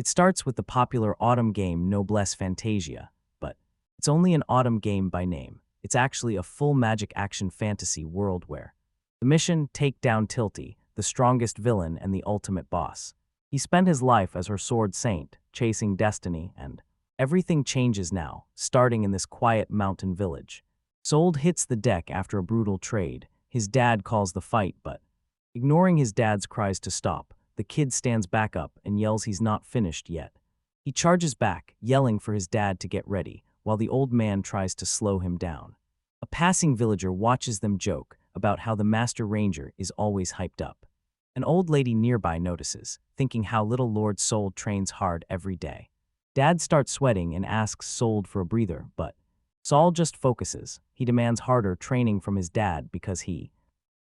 It starts with the popular autumn game Noblesse Fantasia, but it's only an autumn game by name. It's actually a full magic action fantasy world where the mission: take down Tilty, the strongest villain and the ultimate boss. He spent his life as her sword saint, chasing destiny, and everything changes now, starting in this quiet mountain village. Sold hits the deck after a brutal trade. His dad calls the fight, but ignoring his dad's cries to stop, the kid stands back up and yells he's not finished yet. He charges back, yelling for his dad to get ready, while the old man tries to slow him down. A passing villager watches them joke about how the Master Ranger is always hyped up. An old lady nearby notices, thinking how little Lord Sold trains hard every day. Dad starts sweating and asks Sold for a breather, but Saul just focuses. He demands harder training from his dad because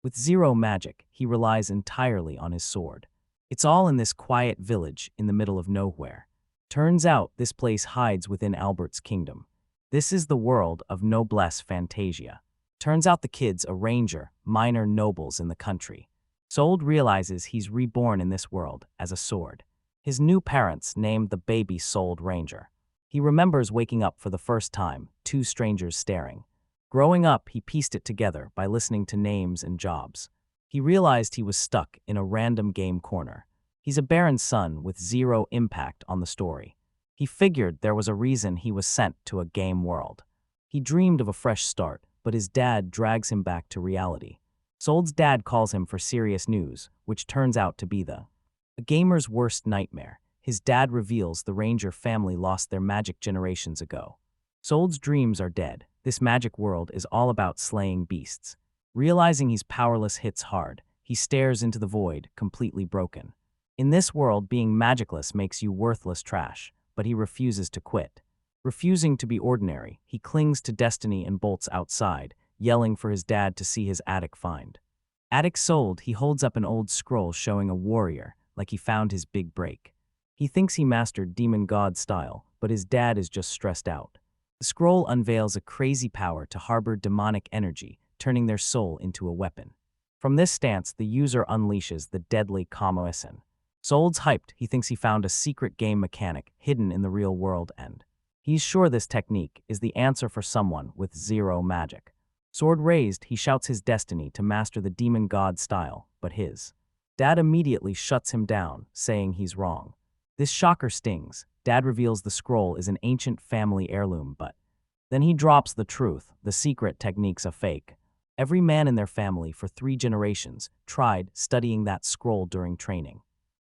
with zero magic, he relies entirely on his sword. It's all in this quiet village in the middle of nowhere. Turns out this place hides within Albert's kingdom. This is the world of Noblesse Fantasia. Turns out the kid's a ranger, minor nobles in the country. Sold realizes he's reborn in this world as a sword. His new parents named the baby Sold Ranger. He remembers waking up for the first time, two strangers staring. Growing up, he pieced it together by listening to names and jobs. He realized he was stuck in a random game corner. He's a barren son with zero impact on the story. He figured there was a reason he was sent to a game world. He dreamed of a fresh start, but his dad drags him back to reality. Sold's dad calls him for serious news, which turns out to be a gamer's worst nightmare. His dad reveals the Ranger family lost their magic generations ago. Sold's dreams are dead. This magic world is all about slaying beasts. Realizing he's powerless hits hard. He stares into the void, completely broken. In this world, being magicless makes you worthless trash, but he refuses to quit. Refusing to be ordinary, he clings to destiny and bolts outside, yelling for his dad to see his attic find. Attic Sold, he holds up an old scroll showing a warrior, like he found his big break. He thinks he mastered demon god style, but his dad is just stressed out. The scroll unveils a crazy power to harbor demonic energy, turning their soul into a weapon. From this stance, the user unleashes the deadly Kamoesin. Sold's hyped. He thinks he found a secret game mechanic hidden in the real world, and he's sure this technique is the answer for someone with zero magic. Sword raised, he shouts his destiny to master the demon god style, but his dad immediately shuts him down, saying he's wrong. This shocker stings. Dad reveals the scroll is an ancient family heirloom, but then he drops the truth. The secret technique's a fake. Every man in their family for 3 generations tried studying that scroll during training.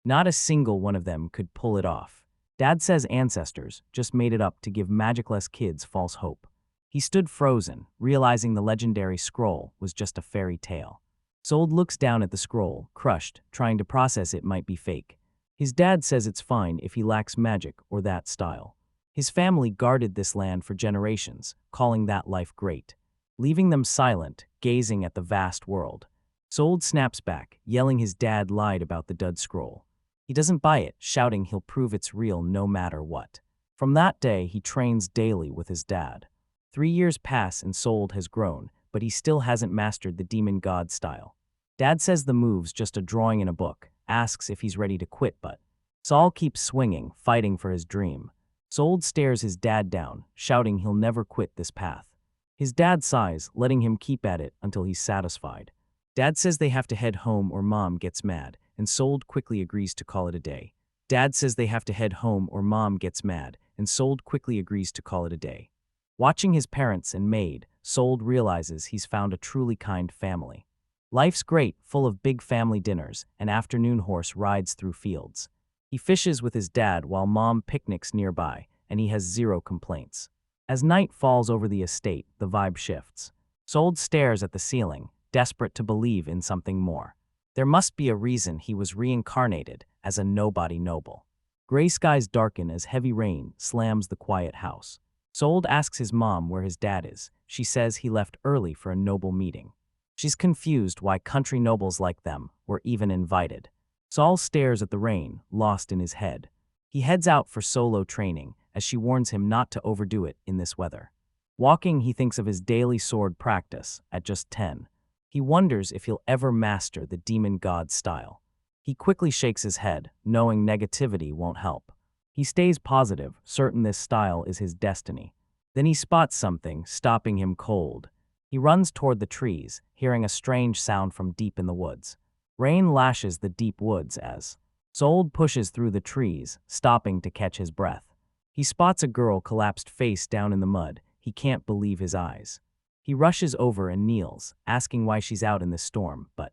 Not a single one of them could pull it off. Dad says ancestors just made it up to give magicless kids false hope. He stood frozen, realizing the legendary scroll was just a fairy tale. Sold looks down at the scroll, crushed, trying to process it might be fake. His dad says it's fine if he lacks magic or that style. His family guarded this land for generations, calling that life great, leaving them silent, gazing at the vast world. Sold snaps back, yelling his dad lied about the dud scroll. He doesn't buy it, shouting he'll prove it's real no matter what. From that day, he trains daily with his dad. 3 years pass and Sold has grown, but he still hasn't mastered the demon god style. Dad says the move's just a drawing in a book, asks if he's ready to quit, but Saul keeps swinging, fighting for his dream. Sold stares his dad down, shouting he'll never quit this path. His dad sighs, letting him keep at it until he's satisfied. Dad says they have to head home or Mom gets mad, and Sold quickly agrees to call it a day. Dad says they have to head home or Mom gets mad, and Sold quickly agrees to call it a day. Watching his parents and maid, Sold realizes he's found a truly kind family. Life's great, full of big family dinners, and afternoon horse rides through fields. He fishes with his dad while Mom picnics nearby, and he has zero complaints. As night falls over the estate, the vibe shifts. Sold stares at the ceiling, desperate to believe in something more. There must be a reason he was reincarnated as a nobody noble. Gray skies darken as heavy rain slams the quiet house. Sold asks his mom where his dad is. She says he left early for a noble meeting. She's confused why country nobles like them were even invited. Saul stares at the rain, lost in his head. He heads out for solo training, as she warns him not to overdo it in this weather. Walking, he thinks of his daily sword practice at just 10. He wonders if he'll ever master the demon god style. He quickly shakes his head, knowing negativity won't help. He stays positive, certain this style is his destiny. Then he spots something, stopping him cold. He runs toward the trees, hearing a strange sound from deep in the woods. Rain lashes the deep woods as Sold pushes through the trees, stopping to catch his breath. He spots a girl collapsed face down in the mud. He can't believe his eyes. He rushes over and kneels, asking why she's out in this storm, but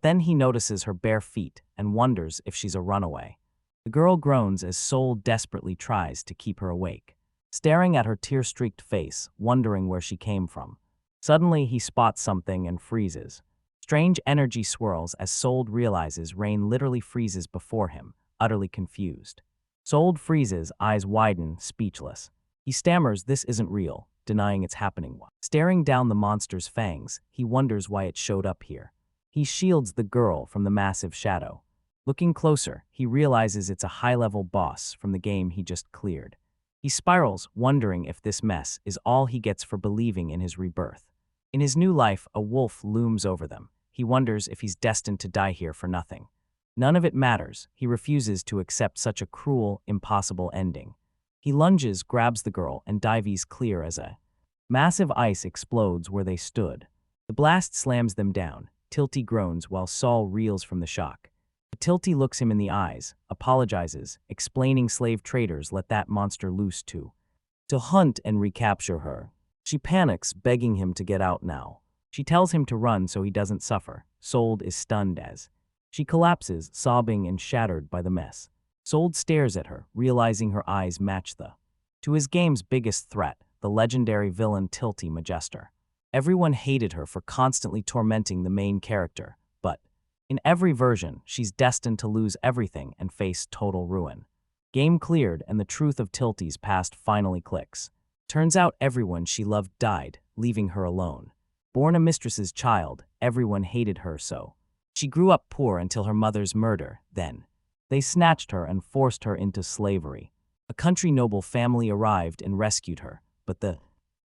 then he notices her bare feet and wonders if she's a runaway. The girl groans as Soul desperately tries to keep her awake, staring at her tear-streaked face, wondering where she came from. Suddenly, he spots something and freezes. Strange energy swirls as Soul realizes Rain literally freezes before him, utterly confused. Soul freezes, eyes widen, speechless. He stammers this isn't real, denying it's happening. Staring down the monster's fangs, he wonders why it showed up here. He shields the girl from the massive shadow. Looking closer, he realizes it's a high-level boss from the game he just cleared. He spirals, wondering if this mess is all he gets for believing in his rebirth. In his new life, a wolf looms over them. He wonders if he's destined to die here for nothing. None of it matters. He refuses to accept such a cruel, impossible ending. He lunges, grabs the girl, and dives clear as a massive ice explodes where they stood. The blast slams them down. Tilty groans while Saul reels from the shock. Tilty looks him in the eyes, apologizes, explaining slave traders let that monster loose to hunt and recapture her. She panics, begging him to get out now. She tells him to run so he doesn't suffer. Sold is stunned as she collapses, sobbing and shattered by the mess. Sold stares at her, realizing her eyes match to his game's biggest threat, the legendary villain Tilty Majester. Everyone hated her for constantly tormenting the main character, but in every version, she's destined to lose everything and face total ruin. Game cleared, and the truth of Tilty's past finally clicks. Turns out everyone she loved died, leaving her alone. Born a mistress's child, everyone hated her so. She grew up poor until her mother's murder, then they snatched her and forced her into slavery. A country noble family arrived and rescued her, but the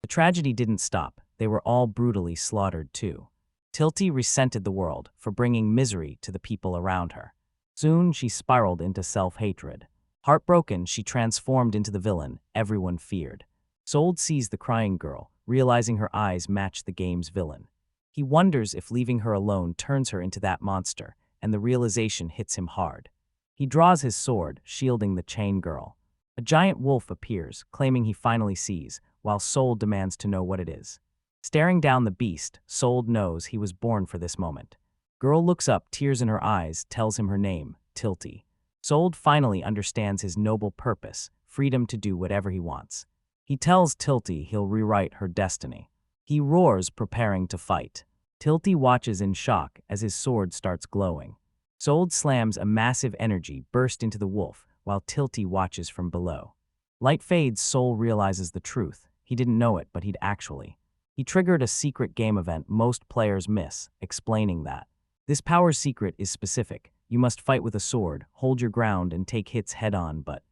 tragedy didn't stop. They were all brutally slaughtered too. Tilty resented the world for bringing misery to the people around her. Soon she spiraled into self-hatred. Heartbroken, she transformed into the villain everyone feared. Sold sees the crying girl, realizing her eyes match the game's villain. He wonders if leaving her alone turns her into that monster, and the realization hits him hard. He draws his sword, shielding the chain girl. A giant wolf appears, claiming he finally sees, while Soul demands to know what it is. Staring down the beast, Soul knows he was born for this moment. Girl looks up, tears in her eyes, tells him her name, Tilty. Soul finally understands his noble purpose, freedom to do whatever he wants. He tells Tilty he'll rewrite her destiny. He roars, preparing to fight. Tilty watches in shock as his sword starts glowing. Soul slams a massive energy burst into the wolf, while Tilty watches from below. Light fades, Soul realizes the truth. He didn't know it, but he'd actually. He triggered a secret game event most players miss, explaining that this power secret is specific. You must fight with a sword, hold your ground, and take hits head-on, but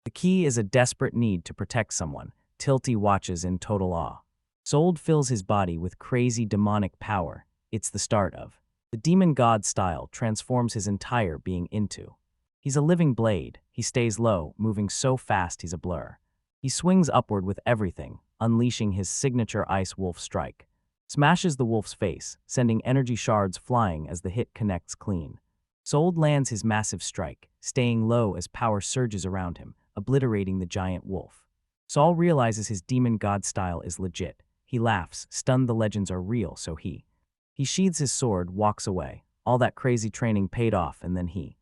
the key is a desperate need to protect someone. Tilty watches in total awe. Soul fills his body with crazy demonic power. It's the start of the demon god style transforms his entire being into. He's a living blade. He stays low, moving so fast he's a blur. He swings upward with everything, unleashing his signature ice wolf strike. Smashes the wolf's face, sending energy shards flying as the hit connects clean. Sold lands his massive strike, staying low as power surges around him, obliterating the giant wolf. Saul realizes his demon god style is legit. He laughs, stunned the legends are real, so he sheathes his sword, walks away. All that crazy training paid off, and then he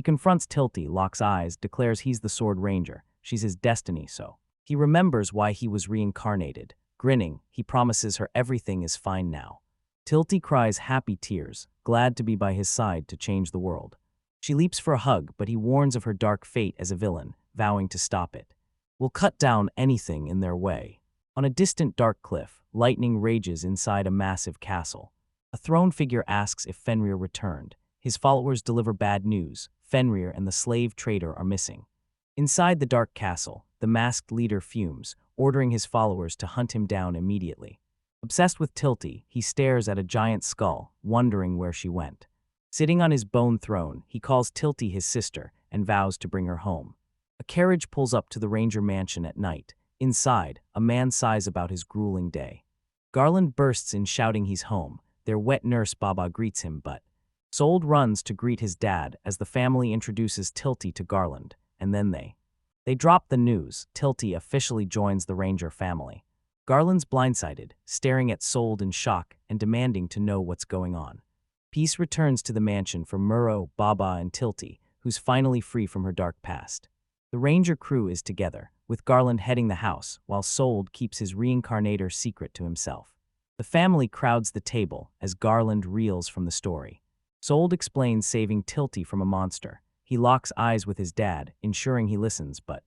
confronts Tilty, locks eyes, declares he's the Sword Ranger. She's his destiny, so he remembers why he was reincarnated. Grinning, he promises her everything is fine now. Tilty cries happy tears, glad to be by his side to change the world. She leaps for a hug, but he warns of her dark fate as a villain, vowing to stop it. Will cut down anything in their way. On a distant dark cliff, lightning rages inside a massive castle. A throne figure asks if Fenrir returned. His followers deliver bad news. Fenrir and the slave trader are missing. Inside the dark castle, the masked leader fumes, ordering his followers to hunt him down immediately. Obsessed with Tilty, he stares at a giant skull, wondering where she went. Sitting on his bone throne, he calls Tilty his sister and vows to bring her home. A carriage pulls up to the Ranger mansion at night. Inside, a man sighs about his grueling day. Garland bursts in shouting he's home. Their wet nurse Baba greets him, but Sold runs to greet his dad as the family introduces Tilty to Garland, and then they drop the news. Tilty officially joins the Ranger family. Garland's blindsided, staring at Sold in shock and demanding to know what's going on. Peace returns to the mansion for Muro, Baba, and Tilty, who's finally free from her dark past. The Ranger crew is together, with Garland heading the house, while Sold keeps his reincarnator secret to himself. The family crowds the table as Garland reels from the story. Sold explains saving Tilty from a monster. He locks eyes with his dad, ensuring he listens, but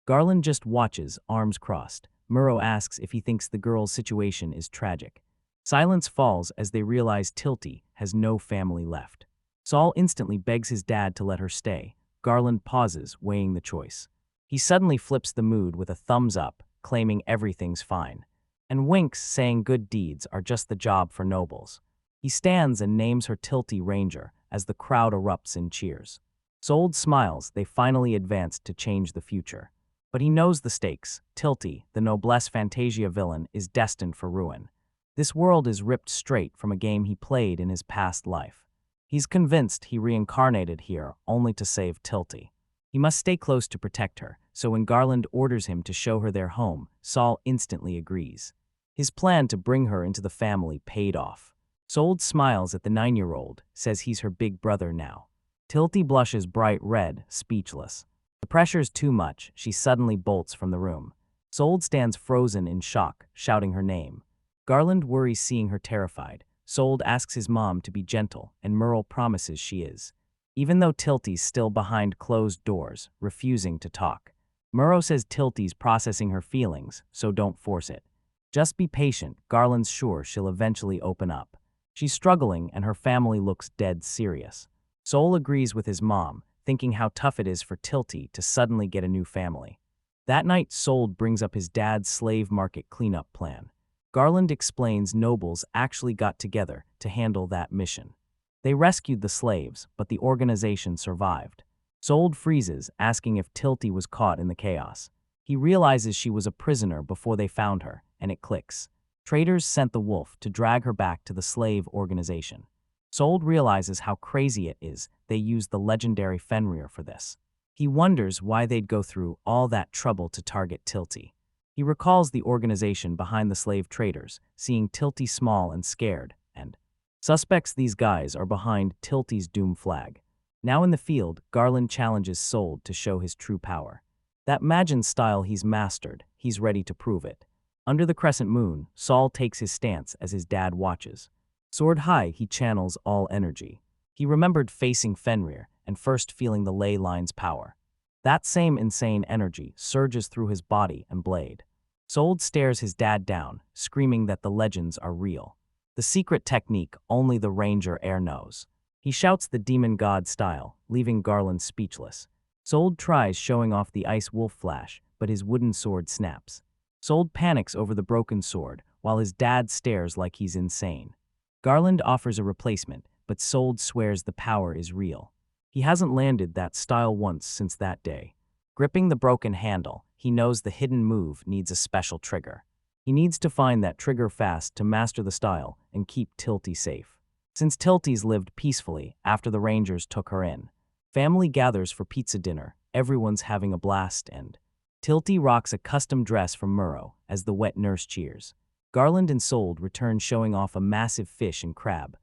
Garland just watches, arms crossed. Muro asks if he thinks the girl's situation is tragic. Silence falls as they realize Tilty has no family left. Saul instantly begs his dad to let her stay. Garland pauses, weighing the choice. He suddenly flips the mood with a thumbs up, claiming everything's fine, and winks, saying good deeds are just the job for nobles. He stands and names her Tilty Ranger as the crowd erupts in cheers. Sold smiles. They finally advanced to change the future. But he knows the stakes. Tilty, the noblesse fantasia villain, is destined for ruin. This world is ripped straight from a game he played in his past life. He's convinced he reincarnated here only to save Tilty. He must stay close to protect her, so when Garland orders him to show her their home, Saul instantly agrees. His plan to bring her into the family paid off. Sold smiles at the 9-year-old, says he's her big brother now. Tilty blushes bright red, speechless. The pressure's too much. She suddenly bolts from the room. Sold stands frozen in shock, shouting her name. Garland worries seeing her terrified. Sold asks his mom to be gentle, and Merle promises she is, even though Tilty's still behind closed doors, refusing to talk. Muro says Tilty's processing her feelings, so don't force it. Just be patient. Garland's sure she'll eventually open up. She's struggling, and her family looks dead serious. Soul agrees with his mom, thinking how tough it is for Tilty to suddenly get a new family. That night, Sold brings up his dad's slave market cleanup plan. Garland explains nobles actually got together to handle that mission. They rescued the slaves, but the organization survived. Sold freezes, asking if Tilty was caught in the chaos. He realizes she was a prisoner before they found her, and it clicks. Traders sent the wolf to drag her back to the slave organization. Sold realizes how crazy it is they used the legendary Fenrir for this. He wonders why they'd go through all that trouble to target Tilty. He recalls the organization behind the slave traders, seeing Tilty small and scared, and suspects these guys are behind Tilty's doom flag. Now in the field, Garland challenges Sold to show his true power. That Magin style he's mastered, he's ready to prove it. Under the crescent moon, Saul takes his stance as his dad watches. Sword high, he channels all energy. He remembered facing Fenrir and first feeling the ley line's power. That same insane energy surges through his body and blade. Sold stares his dad down, screaming that the legends are real. The secret technique only the Ranger heir knows. He shouts the demon god style, leaving Garland speechless. Sold tries showing off the ice wolf flash, but his wooden sword snaps. Sold panics over the broken sword, while his dad stares like he's insane. Garland offers a replacement, but Sold swears the power is real. He hasn't landed that style once since that day. Gripping the broken handle, he knows the hidden move needs a special trigger. He needs to find that trigger fast to master the style and keep Tilty safe. Since Tilty's lived peacefully after the Rangers took her in, family gathers for pizza dinner, everyone's having a blast, and Tilty rocks a custom dress from Muro as the wet nurse cheers. Garland and Sold return showing off a massive fish and crab,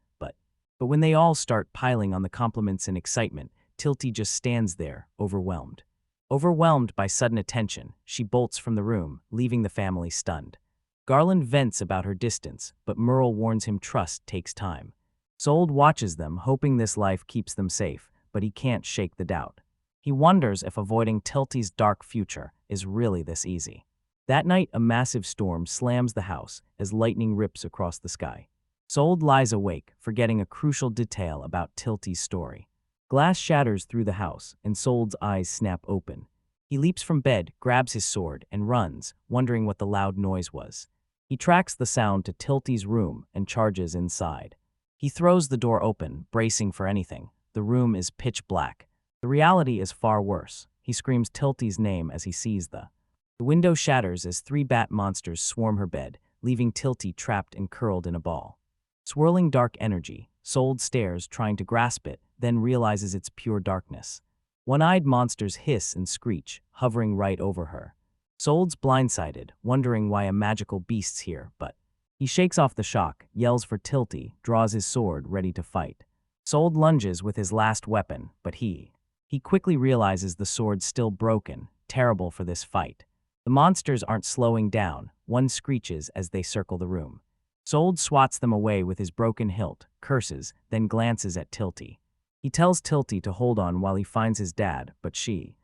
but when they all start piling on the compliments and excitement, Tilty just stands there, overwhelmed. Overwhelmed by sudden attention, she bolts from the room, leaving the family stunned. Garland vents about her distance, but Merle warns him trust takes time. Sold watches them, hoping this life keeps them safe, but he can't shake the doubt. He wonders if avoiding Tilty's dark future is really this easy. That night, a massive storm slams the house as lightning rips across the sky. Sold lies awake, forgetting a crucial detail about Tilty's story. Glass shatters through the house, and Sold's eyes snap open. He leaps from bed, grabs his sword, and runs, wondering what the loud noise was. He tracks the sound to Tilty's room and charges inside. He throws the door open, bracing for anything. The room is pitch black. The reality is far worse. he screams Tilty's name as he sees the window shatters as three bat monsters swarm her bed, leaving Tilty trapped and curled in a ball. Swirling dark energy, Sold stares, trying to grasp it, then realizes it's pure darkness. One-eyed monsters hiss and screech, hovering right over her. Sold's blindsided, wondering why a magical beast's here, but he shakes off the shock, yells for Tilty, draws his sword, ready to fight. Sold lunges with his last weapon, but he quickly realizes the sword's still broken, terrible for this fight. The monsters aren't slowing down, one screeches as they circle the room. Sold swats them away with his broken hilt, curses, then glances at Tilty. He tells Tilty to hold on while he finds his dad, but she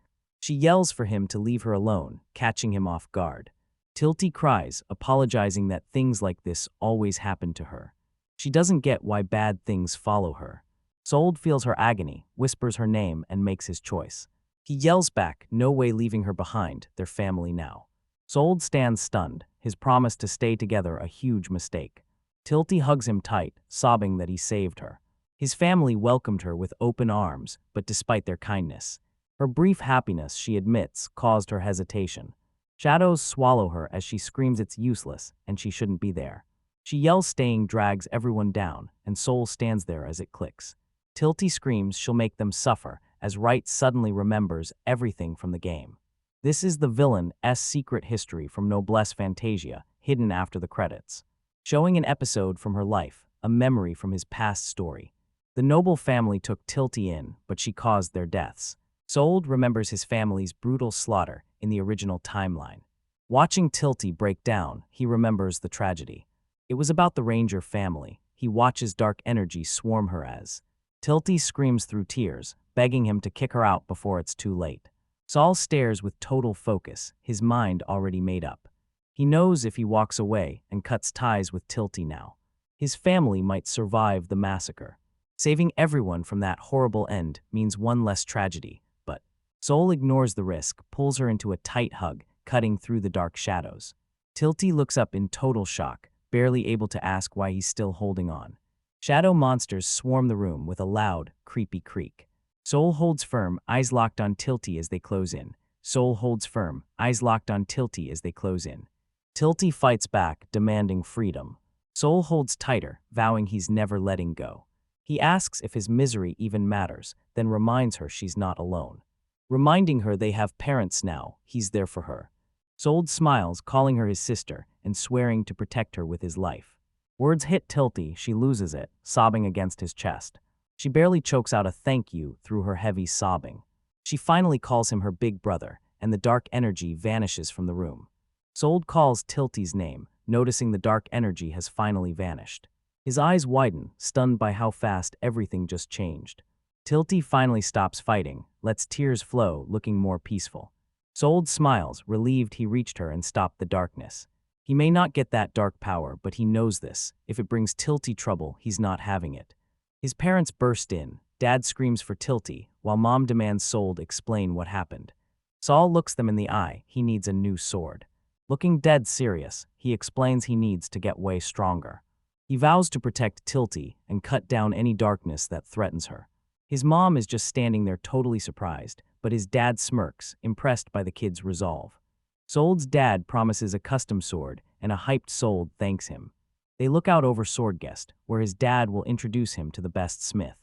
yells for him to leave her alone, catching him off guard. Tilty cries, apologizing that things like this always happen to her. She doesn't get why bad things follow her. Sold feels her agony, whispers her name, and makes his choice. He yells back, no way leaving her behind, their family now. Sold stands stunned, his promise to stay together a huge mistake. Tilty hugs him tight, sobbing that he saved her. His family welcomed her with open arms, but despite their kindness, her brief happiness, she admits, caused her hesitation. Shadows swallow her as she screams it's useless and she shouldn't be there. She yells staying drags everyone down, and Soul stands there as it clicks. Tilty screams she'll make them suffer, as Wright suddenly remembers everything from the game. This is the villain's secret history from Noblesse Fantasia, hidden after the credits. Showing an episode from her life, a memory from his past story. The noble family took Tilty in, but she caused their deaths. Sold remembers his family's brutal slaughter in the original timeline. Watching Tilty break down, he remembers the tragedy. It was about the Ranger family. He watches dark energy swarm her as Tilty screams through tears, begging him to kick her out before it's too late. Saul stares with total focus, his mind already made up. He knows if he walks away and cuts ties with Tilty now, his family might survive the massacre. Saving everyone from that horrible end means one less tragedy, but Soul ignores the risk, pulls her into a tight hug, cutting through the dark shadows. Tilty looks up in total shock, barely able to ask why he's still holding on. Shadow monsters swarm the room with a loud, creepy creak. Soul holds firm, eyes locked on Tilty as they close in. Soul holds firm, eyes locked on Tilty as they close in. Tilty fights back, demanding freedom. Soul holds tighter, vowing he's never letting go. He asks if his misery even matters, then reminds her she's not alone. Reminding her they have parents now, he's there for her. Soul smiles, calling her his sister, and swearing to protect her with his life. Words hit Tilty, she loses it, sobbing against his chest. She barely chokes out a thank you through her heavy sobbing. She finally calls him her big brother, and the dark energy vanishes from the room. Sold calls Tilty's name, noticing the dark energy has finally vanished. His eyes widen, stunned by how fast everything just changed. Tilty finally stops fighting, lets tears flow, looking more peaceful. Sold smiles, relieved he reached her and stopped the darkness. He may not get that dark power, but he knows this. If it brings Tilty trouble, he's not having it. His parents burst in. Dad screams for Tilty, while Mom demands Sold explain what happened. Saul looks them in the eye. He needs a new sword. Looking dead serious, he explains he needs to get way stronger. He vows to protect Tilty and cut down any darkness that threatens her. His mom is just standing there totally surprised, but his dad smirks, impressed by the kid's resolve. Sold's dad promises a custom sword, and a hyped Sold thanks him. They look out over Swordguest, where his dad will introduce him to the best smith.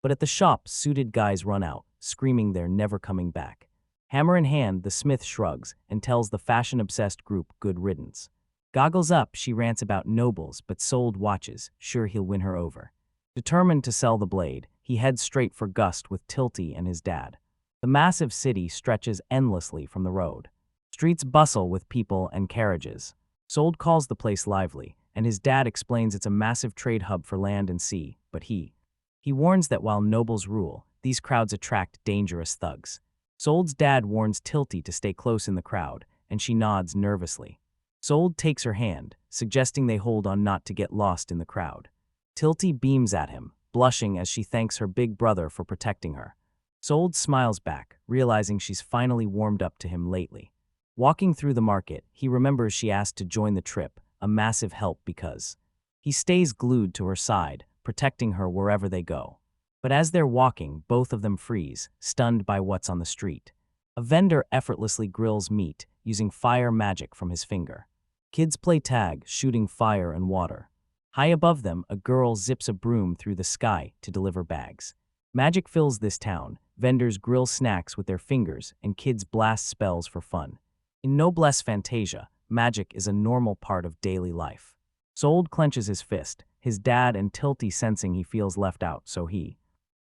But at the shop, suited guys run out, screaming they're never coming back. Hammer in hand, the smith shrugs and tells the fashion-obsessed group good riddance. Goggles up, she rants about nobles, but Sold watches, sure he'll win her over. Determined to sell the blade, he heads straight for Gust with Tilty and his dad. The massive city stretches endlessly from the road. Streets bustle with people and carriages. Sold calls the place lively, and his dad explains it's a massive trade hub for land and sea, but he warns that while nobles rule, these crowds attract dangerous thugs. Sold's dad warns Tilty to stay close in the crowd, and she nods nervously. Sold takes her hand, suggesting they hold on not to get lost in the crowd. Tilty beams at him, blushing as she thanks her big brother for protecting her. Sold smiles back, realizing she's finally warmed up to him lately. Walking through the market, he remembers she asked to join the trip, a massive help because he stays glued to her side, protecting her wherever they go. But as they're walking, both of them freeze, stunned by what's on the street. A vendor effortlessly grills meat using fire magic from his finger. Kids play tag, shooting fire and water. High above them, a girl zips a broom through the sky to deliver bags. Magic fills this town. Vendors grill snacks with their fingers, and kids blast spells for fun. In Noblesse Fantasia, magic is a normal part of daily life. Sold clenches his fist, his dad and Tilty sensing he feels left out,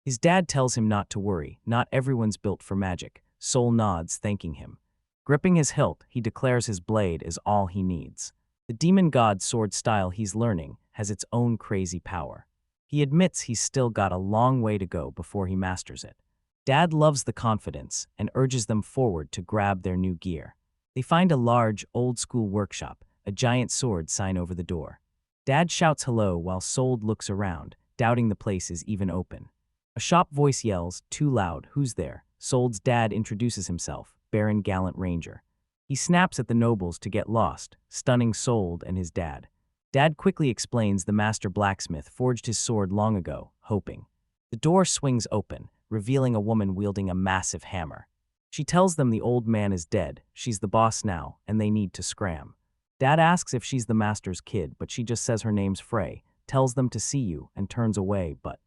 His dad tells him not to worry, not everyone's built for magic. Soul nods, thanking him. Gripping his hilt, he declares his blade is all he needs. The demon god sword style he's learning has its own crazy power. He admits he's still got a long way to go before he masters it. Dad loves the confidence and urges them forward to grab their new gear. They find a large, old-school workshop, a giant sword sign over the door. Dad shouts hello while Sold looks around, doubting the place is even open. A shop voice yells, too loud, who's there? Sold's dad introduces himself, Baron Gallant Ranger. He snaps at the nobles to get lost, stunning Sold and his dad. Dad quickly explains the master blacksmith forged his sword long ago, hoping. The door swings open, revealing a woman wielding a massive hammer. She tells them the old man is dead, she's the boss now, and they need to scram. Dad asks if she's the master's kid, but she just says her name's Frey, tells them to see you, and turns away, but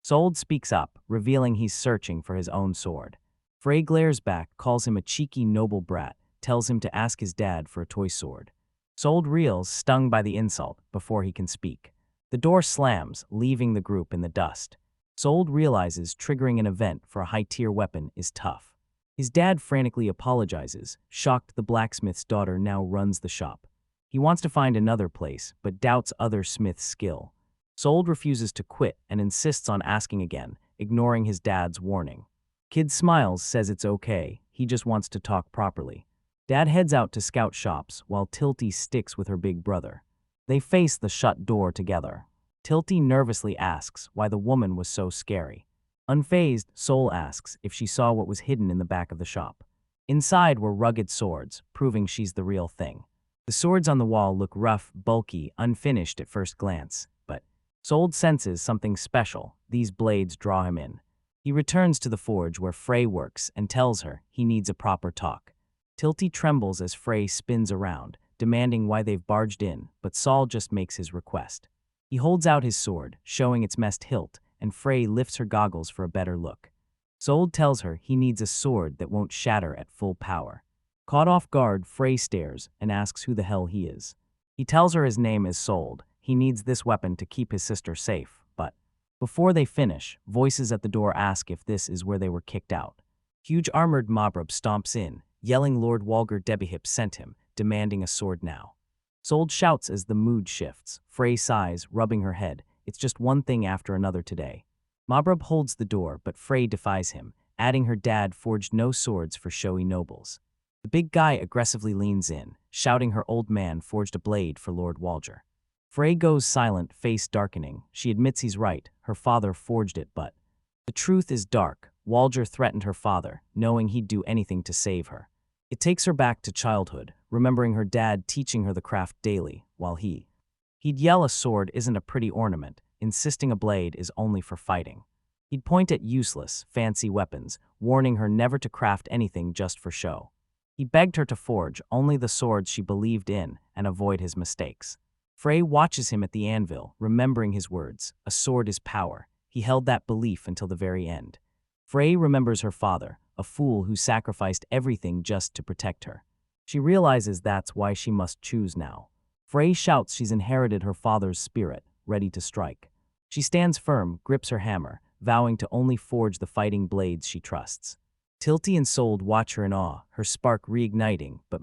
Sold speaks up, revealing he's searching for his own sword. Frey glares back, calls him a cheeky noble brat, tells him to ask his dad for a toy sword. Sold reels, stung by the insult, before he can speak. The door slams, leaving the group in the dust. Sold realizes triggering an event for a high-tier weapon is tough. His dad frantically apologizes, shocked the blacksmith's daughter now runs the shop. He wants to find another place, but doubts other smith's skill. Sold refuses to quit and insists on asking again, ignoring his dad's warning. Kid smiles, says it's okay, he just wants to talk properly. Dad heads out to scout shops while Tilty sticks with her big brother. They face the shut door together. Tilty nervously asks why the woman was so scary. Unfazed, Soul asks if she saw what was hidden in the back of the shop. Inside were rugged swords, proving she's the real thing. The swords on the wall look rough, bulky, unfinished at first glance, but Soul senses something special. These blades draw him in. He returns to the forge where Frey works and tells her he needs a proper talk. Tilty trembles as Frey spins around, demanding why they've barged in, but Saul just makes his request. He holds out his sword, showing its messed hilt, and Frey lifts her goggles for a better look. Sold tells her he needs a sword that won't shatter at full power. Caught off guard, Frey stares and asks who the hell he is. He tells her his name is Sold. He needs this weapon to keep his sister safe, but before they finish, voices at the door ask if this is where they were kicked out. Huge armored mobrub stomps in, yelling Lord Walger Debihip sent him, demanding a sword now. Sold shouts as the mood shifts. Frey sighs, rubbing her head. It's just one thing after another today. Mobrub holds the door, but Frey defies him, adding her dad forged no swords for showy nobles. The big guy aggressively leans in, shouting her old man forged a blade for Lord Walger. Frey goes silent, face darkening. She admits he's right, her father forged it, but the truth is dark. Walger threatened her father, knowing he'd do anything to save her. It takes her back to childhood, remembering her dad teaching her the craft daily, while he'd yell a sword isn't a pretty ornament, insisting a blade is only for fighting. He'd point at useless, fancy weapons, warning her never to craft anything just for show. He begged her to forge only the swords she believed in and avoid his mistakes. Frey watches him at the anvil, remembering his words, a sword is power. He held that belief until the very end. Frey remembers her father, a fool who sacrificed everything just to protect her. She realizes that's why she must choose now. Frey shouts she's inherited her father's spirit, ready to strike. She stands firm, grips her hammer, vowing to only forge the fighting blades she trusts. Tilty and Sold watch her in awe, her spark reigniting, but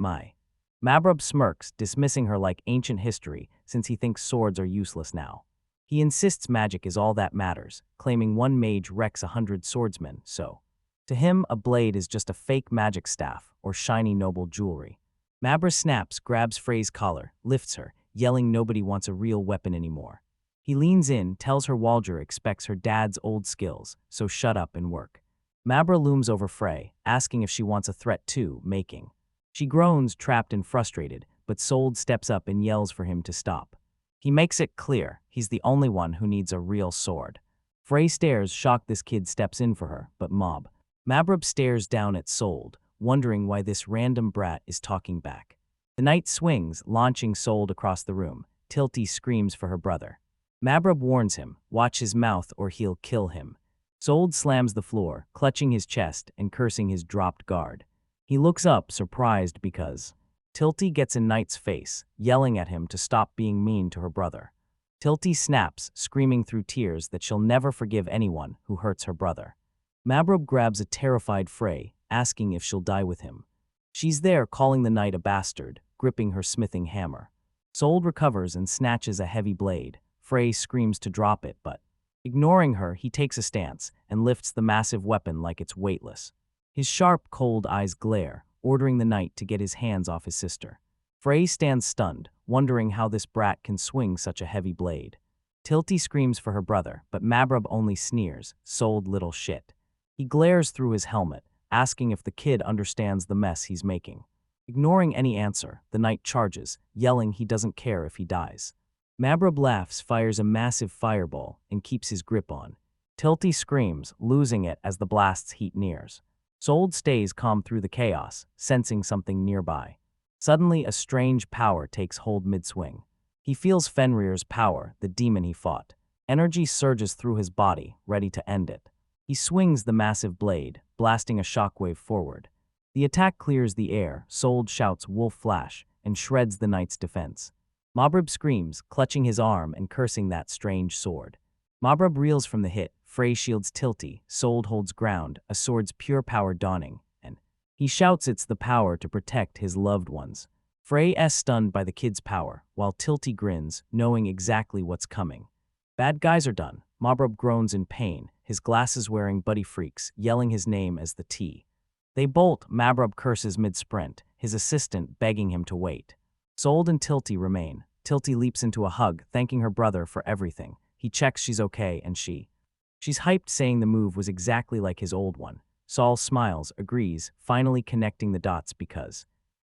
Mabrub smirks, dismissing her like ancient history since he thinks swords are useless now. He insists magic is all that matters, claiming one mage wrecks 100 swordsmen, so to him, a blade is just a fake magic staff or shiny noble jewelry. Mabra snaps, grabs Frey's collar, lifts her, yelling nobody wants a real weapon anymore. He leans in, tells her Walger expects her dad's old skills, so shut up and work. Mabra looms over Frey, asking if she wants a threat too, making. She groans, trapped and frustrated, but Sold steps up and yells for him to stop. He makes it clear he's the only one who needs a real sword. Frey stares, shocked this kid steps in for her, but Mabrub stares down at Sold, wondering why this random brat is talking back. The knight swings, launching Sold across the room. Tilty screams for her brother. Mabrub warns him, watch his mouth or he'll kill him. Sold slams the floor, clutching his chest and cursing his dropped guard. He looks up, surprised because Tilty gets in Knight's face, yelling at him to stop being mean to her brother. Tilty snaps, screaming through tears that she'll never forgive anyone who hurts her brother. Mabrub grabs a terrified Frey, asking if she'll die with him. She's there calling the knight a bastard, gripping her smithing hammer. Sold recovers and snatches a heavy blade. Frey screams to drop it, but ignoring her, he takes a stance and lifts the massive weapon like it's weightless. His sharp, cold eyes glare, ordering the knight to get his hands off his sister. Frey stands stunned, wondering how this brat can swing such a heavy blade. Tilty screams for her brother, but Mabrub only sneers, Sold little shit. He glares through his helmet, asking if the kid understands the mess he's making. Ignoring any answer, the knight charges, yelling he doesn't care if he dies. Mabrub laughs, fires a massive fireball, and keeps his grip on. Tilty screams, losing it as the blast's heat nears. Sold stays calm through the chaos, sensing something nearby. Suddenly, a strange power takes hold mid-swing. He feels Fenrir's power, the demon he fought. Energy surges through his body, ready to end it. He swings the massive blade, blasting a shockwave forward. The attack clears the air, Sold shouts wolf flash, and shreds the knight's defense. Mabrub screams, clutching his arm and cursing that strange sword. Mabrub reels from the hit, Frey shields Tilty, Sold holds ground, a sword's pure power dawning, and he shouts it's the power to protect his loved ones. Frey is stunned by the kid's power, while Tilty grins, knowing exactly what's coming. Bad guys are done. Mabrub groans in pain, his glasses-wearing buddy freaks, yelling his name as the T. They bolt, Mabrub curses mid-sprint, his assistant begging him to wait. Sold and Tilty remain. Tilty leaps into a hug, thanking her brother for everything. He checks she's okay and she's hyped, saying the move was exactly like his old one. Saul smiles, agrees, finally connecting the dots because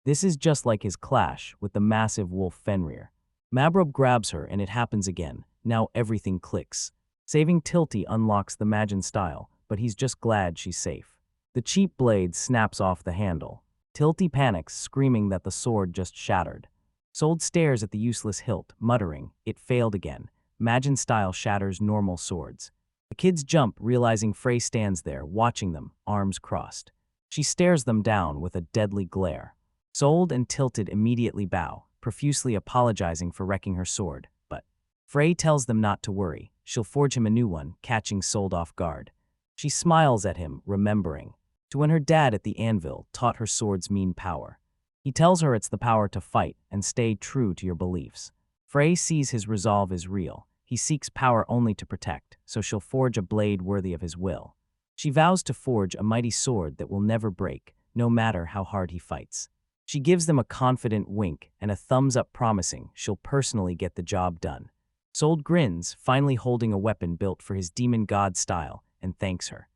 this is just like his clash with the massive wolf Fenrir. Mabrub grabs her and it happens again. Now everything clicks. Saving Tilty unlocks the Magin style, but he's just glad she's safe. The cheap blade snaps off the handle. Tilty panics, screaming that the sword just shattered. Sold stares at the useless hilt, muttering, it failed again. Magin style shatters normal swords. The kids jump, realizing Frey stands there, watching them, arms crossed. She stares them down with a deadly glare. Sold and Tilted immediately bow, profusely apologizing for wrecking her sword, but Frey tells them not to worry. She'll forge him a new one, catching Sold off guard. She smiles at him, remembering to when her dad at the anvil taught her sword's mean power. He tells her it's the power to fight and stay true to your beliefs. Frey sees his resolve is real. He seeks power only to protect, so she'll forge a blade worthy of his will. She vows to forge a mighty sword that will never break, no matter how hard he fights. She gives them a confident wink and a thumbs up, promising she'll personally get the job done. Sold grins, finally holding a weapon built for his demon god style, and thanks her.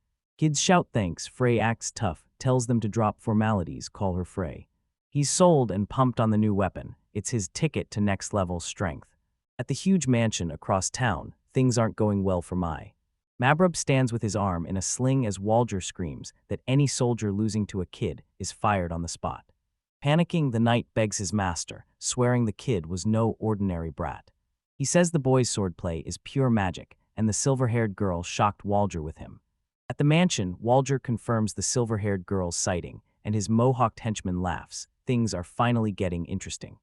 Kids shout thanks. Frey acts tough, tells them to drop formalities, call her Frey. He's sold and pumped on the new weapon. It's his ticket to next level strength. At the huge mansion across town, things aren't going well for Mai. Mabrub stands with his arm in a sling as Waldger screams that any soldier losing to a kid is fired on the spot. Panicking, the knight begs his master, swearing the kid was no ordinary brat. He says the boy's swordplay is pure magic, and the silver-haired girl shocked Waldger with him. At the mansion, Waldger confirms the silver-haired girl's sighting, and his mohawked henchman laughs. Things are finally getting interesting.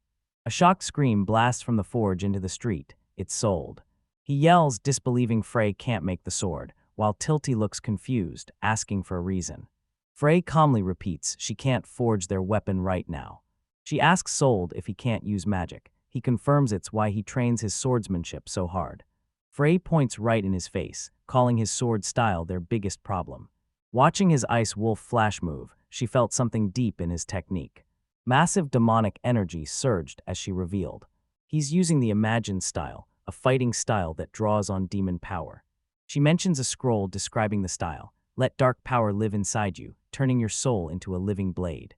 A shocked scream blasts from the forge into the street. It's Sold. He yells, disbelieving Frey can't make the sword, while Tilty looks confused, asking for a reason. Frey calmly repeats she can't forge their weapon right now. She asks Sold if he can't use magic. He confirms it's why he trains his swordsmanship so hard. Frey points right in his face, calling his sword style their biggest problem. Watching his ice wolf flash move, she felt something deep in his technique. Massive demonic energy surged as she revealed. He's using the Imagine style, a fighting style that draws on demon power. She mentions a scroll describing the style. Let dark power live inside you, turning your soul into a living blade.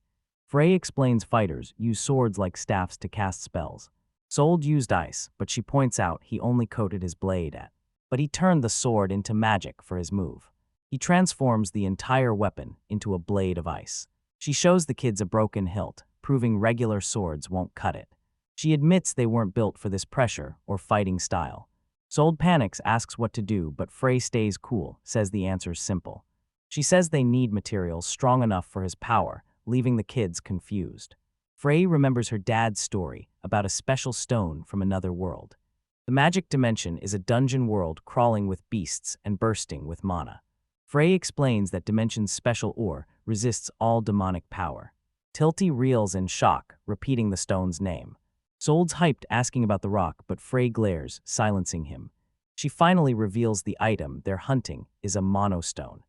Frey explains fighters use swords like staffs to cast spells. Sold used ice, but she points out he only coated his blade but he turned the sword into magic for his move. He transforms the entire weapon into a blade of ice. She shows the kids a broken hilt, proving regular swords won't cut it. She admits they weren't built for this pressure or fighting style. Sold panics, asks what to do, but Frey stays cool, says the answer's simple. She says they need materials strong enough for his power, leaving the kids confused. Frey remembers her dad's story about a special stone from another world. The magic dimension is a dungeon world crawling with beasts and bursting with mana. Frey explains that dimension's special ore resists all demonic power. Tilty reels in shock, repeating the stone's name. Sold's hyped, asking about the rock, but Frey glares, silencing him. She finally reveals the item they're hunting is a monostone.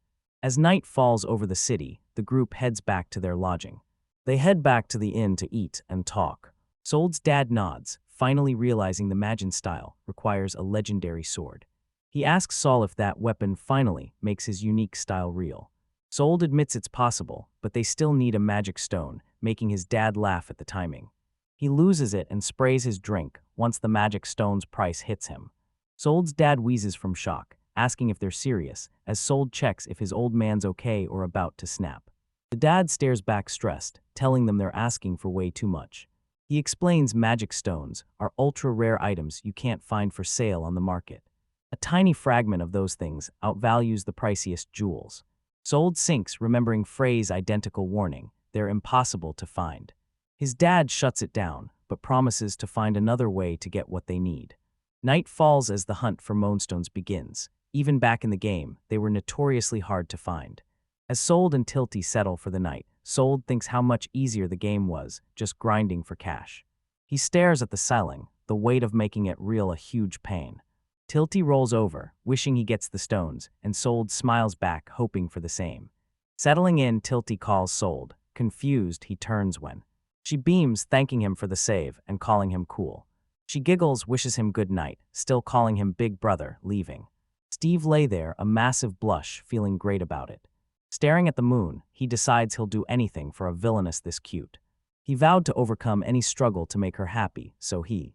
As night falls over the city, the group heads back to their lodging. They head back to the inn to eat and talk. Sold's dad nods, finally realizing the Magin style requires a legendary sword. He asks Sol if that weapon finally makes his unique style real. Sold admits it's possible, but they still need a magic stone, making his dad laugh at the timing. He loses it and sprays his drink once the magic stone's price hits him. Sold's dad wheezes from shock, asking if they're serious, as Sold checks if his old man's okay or about to snap. The dad stares back stressed, telling them they're asking for way too much. He explains magic stones are ultra-rare items you can't find for sale on the market. A tiny fragment of those things outvalues the priciest jewels. Sold sinks, remembering Frey's identical warning, they're impossible to find. His dad shuts it down, but promises to find another way to get what they need. Night falls as the hunt for moonstones begins. Even back in the game, they were notoriously hard to find. As Sold and Tilty settle for the night, Sold thinks how much easier the game was, just grinding for cash. He stares at the selling, the weight of making it real a huge pain. Tilty rolls over, wishing he gets the stones, and Sold smiles back, hoping for the same. Settling in, Tilty calls Sold. Confused, he turns when she beams, thanking him for the save and calling him cool. She giggles, wishes him good night, still calling him big brother, leaving. Steve lay there, a massive blush, feeling great about it. Staring at the moon, he decides he'll do anything for a villainess this cute. He vowed to overcome any struggle to make her happy, so he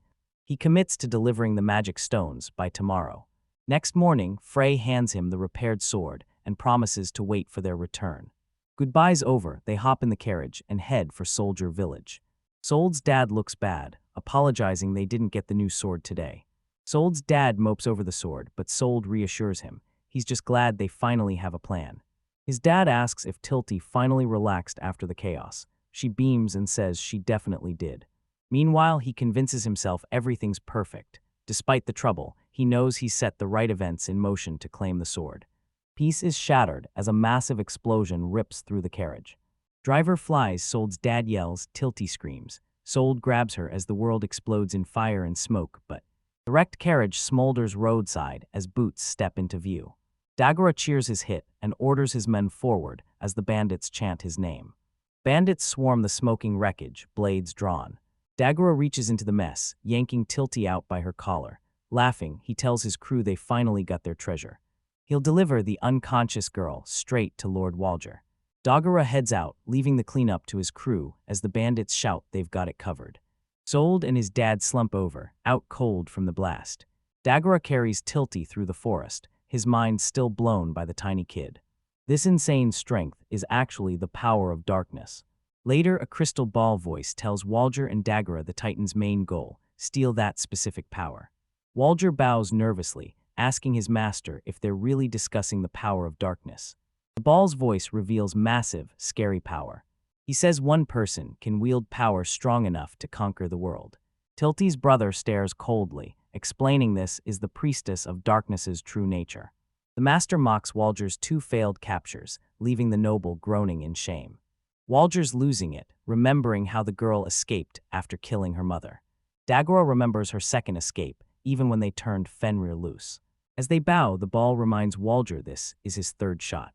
commits to delivering the magic stones by tomorrow. Next morning, Frey hands him the repaired sword and promises to wait for their return. Goodbye's over, they hop in the carriage and head for Soldier Village. Sold's dad looks bad, apologizing they didn't get the new sword today. Sold's dad mopes over the sword, but Sold reassures him. He's just glad they finally have a plan. His dad asks if Tilty finally relaxed after the chaos. She beams and says she definitely did. Meanwhile, he convinces himself everything's perfect. Despite the trouble, he knows he's set the right events in motion to claim the sword. Peace is shattered as a massive explosion rips through the carriage. Driver flies, Sold's dad yells, Tilty screams. Sold grabs her as the world explodes in fire and smoke, but the wrecked carriage smolders roadside as Boots step into view. Dagora cheers his hit and orders his men forward as the bandits chant his name. Bandits swarm the smoking wreckage, blades drawn. Dagora reaches into the mess, yanking Tilty out by her collar. Laughing, he tells his crew they finally got their treasure. He'll deliver the unconscious girl straight to Lord Walger. Dagora heads out, leaving the cleanup to his crew as the bandits shout they've got it covered. Sold and his dad slump over, out cold from the blast. Dagora carries Tilty through the forest, his mind still blown by the tiny kid. This insane strength is actually the power of darkness. Later, a crystal ball voice tells Walger and Dagora the Titan's main goal, steal that specific power. Walger bows nervously, asking his master if they're really discussing the power of darkness. The ball's voice reveals massive, scary power. He says one person can wield power strong enough to conquer the world. Tilty's brother stares coldly, explaining this is the priestess of darkness's true nature. The master mocks Walger's 2 failed captures, leaving the noble groaning in shame. Walger's losing it, remembering how the girl escaped after killing her mother. Dagora remembers her second escape, even when they turned Fenrir loose. As they bow, the ball reminds Walger this is his 3rd shot.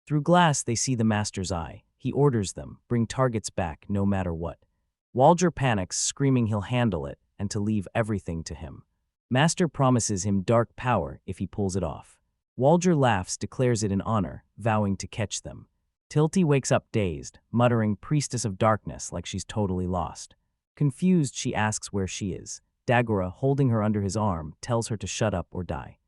Through glass, they see the master's eye. He orders them, bring targets back no matter what. Walger panics, screaming he'll handle it and to leave everything to him. Master promises him dark power if he pulls it off. Walger laughs, declares it an honor, vowing to catch them. Tilty wakes up dazed, muttering priestess of darkness like she's totally lost. Confused, she asks where she is. Dagora, holding her under his arm, tells her to shut up or die.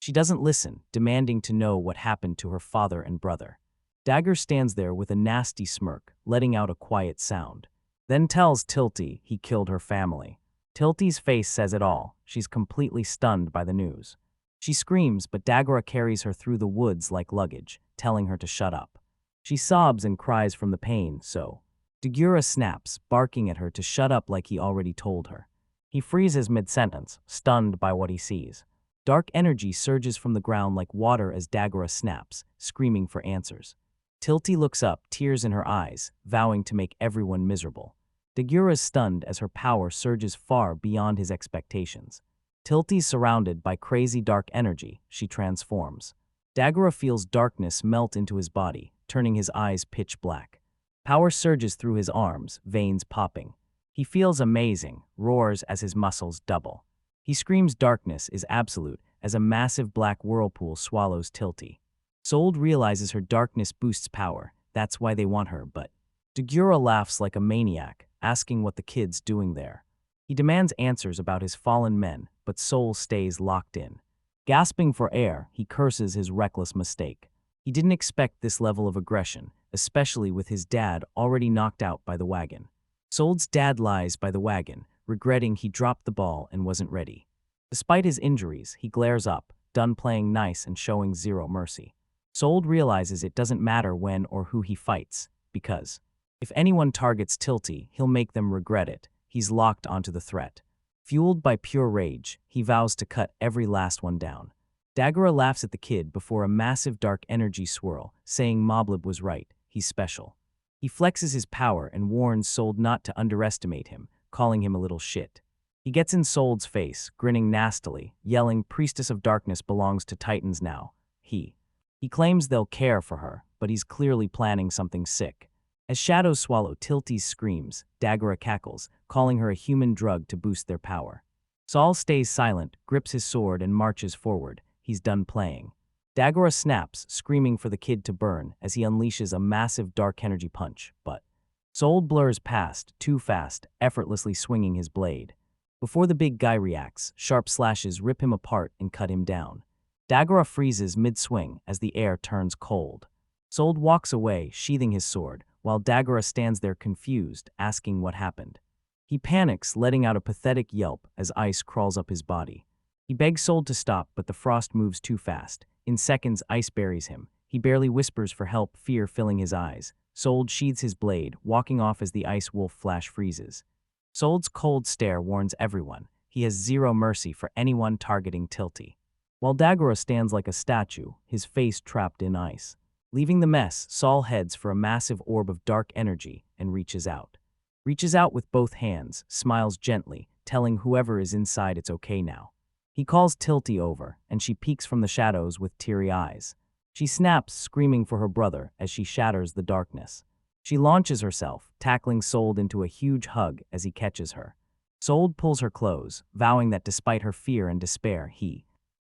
She doesn't listen, demanding to know what happened to her father and brother. Dagger stands there with a nasty smirk, letting out a quiet sound. Then tells Tilty he killed her family. Tilty's face says it all. She's completely stunned by the news. She screams, but Dagger carries her through the woods like luggage, telling her to shut up. She sobs and cries from the pain, so Dagura snaps, barking at her to shut up like he already told her. He freezes mid-sentence, stunned by what he sees. Dark energy surges from the ground like water as Dagura snaps, screaming for answers. Tilty looks up, tears in her eyes, vowing to make everyone miserable. Dagura's stunned as her power surges far beyond his expectations. Tilty's surrounded by crazy dark energy. She transforms. Dagura feels darkness melt into his body, turning his eyes pitch black. Power surges through his arms, veins popping. He feels amazing, roars as his muscles double. He screams darkness is absolute as a massive black whirlpool swallows Tilty. Sold realizes her darkness boosts power, that's why they want her, but Dagura laughs like a maniac, asking what the kid's doing there. He demands answers about his fallen men, but Soul stays locked in. Gasping for air, he curses his reckless mistake. He didn't expect this level of aggression, especially with his dad already knocked out by the wagon. Sold's dad lies by the wagon, regretting he dropped the ball and wasn't ready. Despite his injuries, he glares up, done playing nice and showing zero mercy. Sold realizes it doesn't matter when or who he fights, because if anyone targets Tilty, he'll make them regret it. He's locked onto the threat. Fueled by pure rage, he vows to cut every last one down. Dagura laughs at the kid before a massive dark energy swirl, saying Moblib was right, he's special. He flexes his power and warns Sold not to underestimate him, calling him a little shit. He gets in Sold's face, grinning nastily, yelling Priestess of Darkness belongs to Titans now. He claims they'll care for her, but he's clearly planning something sick. As shadows swallow Tilty's screams, Dagura cackles, calling her a human drug to boost their power. Saul stays silent, grips his sword and marches forward. He's done playing. Dagura snaps, screaming for the kid to burn as he unleashes a massive dark energy punch, but Sold blurs past, too fast, effortlessly swinging his blade. Before the big guy reacts, sharp slashes rip him apart and cut him down. Dagura freezes mid-swing as the air turns cold. Sold walks away, sheathing his sword, while Dagura stands there confused, asking what happened. He panics, letting out a pathetic yelp as ice crawls up his body. He begs Sold to stop, but the frost moves too fast. In seconds, ice buries him. He barely whispers for help, fear filling his eyes. Sold sheathes his blade, walking off as the ice wolf flash freezes. Sold's cold stare warns everyone. He has zero mercy for anyone targeting Tilty. While Dagura stands like a statue, his face trapped in ice. Leaving the mess, Saul heads for a massive orb of dark energy and reaches out. Reaches out with both hands, smiles gently, telling whoever is inside it's okay now. He calls Tilty over, and she peeks from the shadows with teary eyes. She snaps, screaming for her brother as she shatters the darkness. She launches herself, tackling Sold into a huge hug as he catches her. Sold pulls her close, vowing that despite her fear and despair,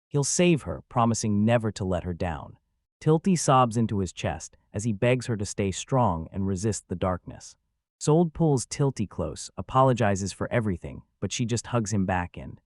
he'll save her, promising never to let her down. Tilty sobs into his chest as he begs her to stay strong and resist the darkness. Sold pulls Tilty close, apologizes for everything, but she just hugs him back and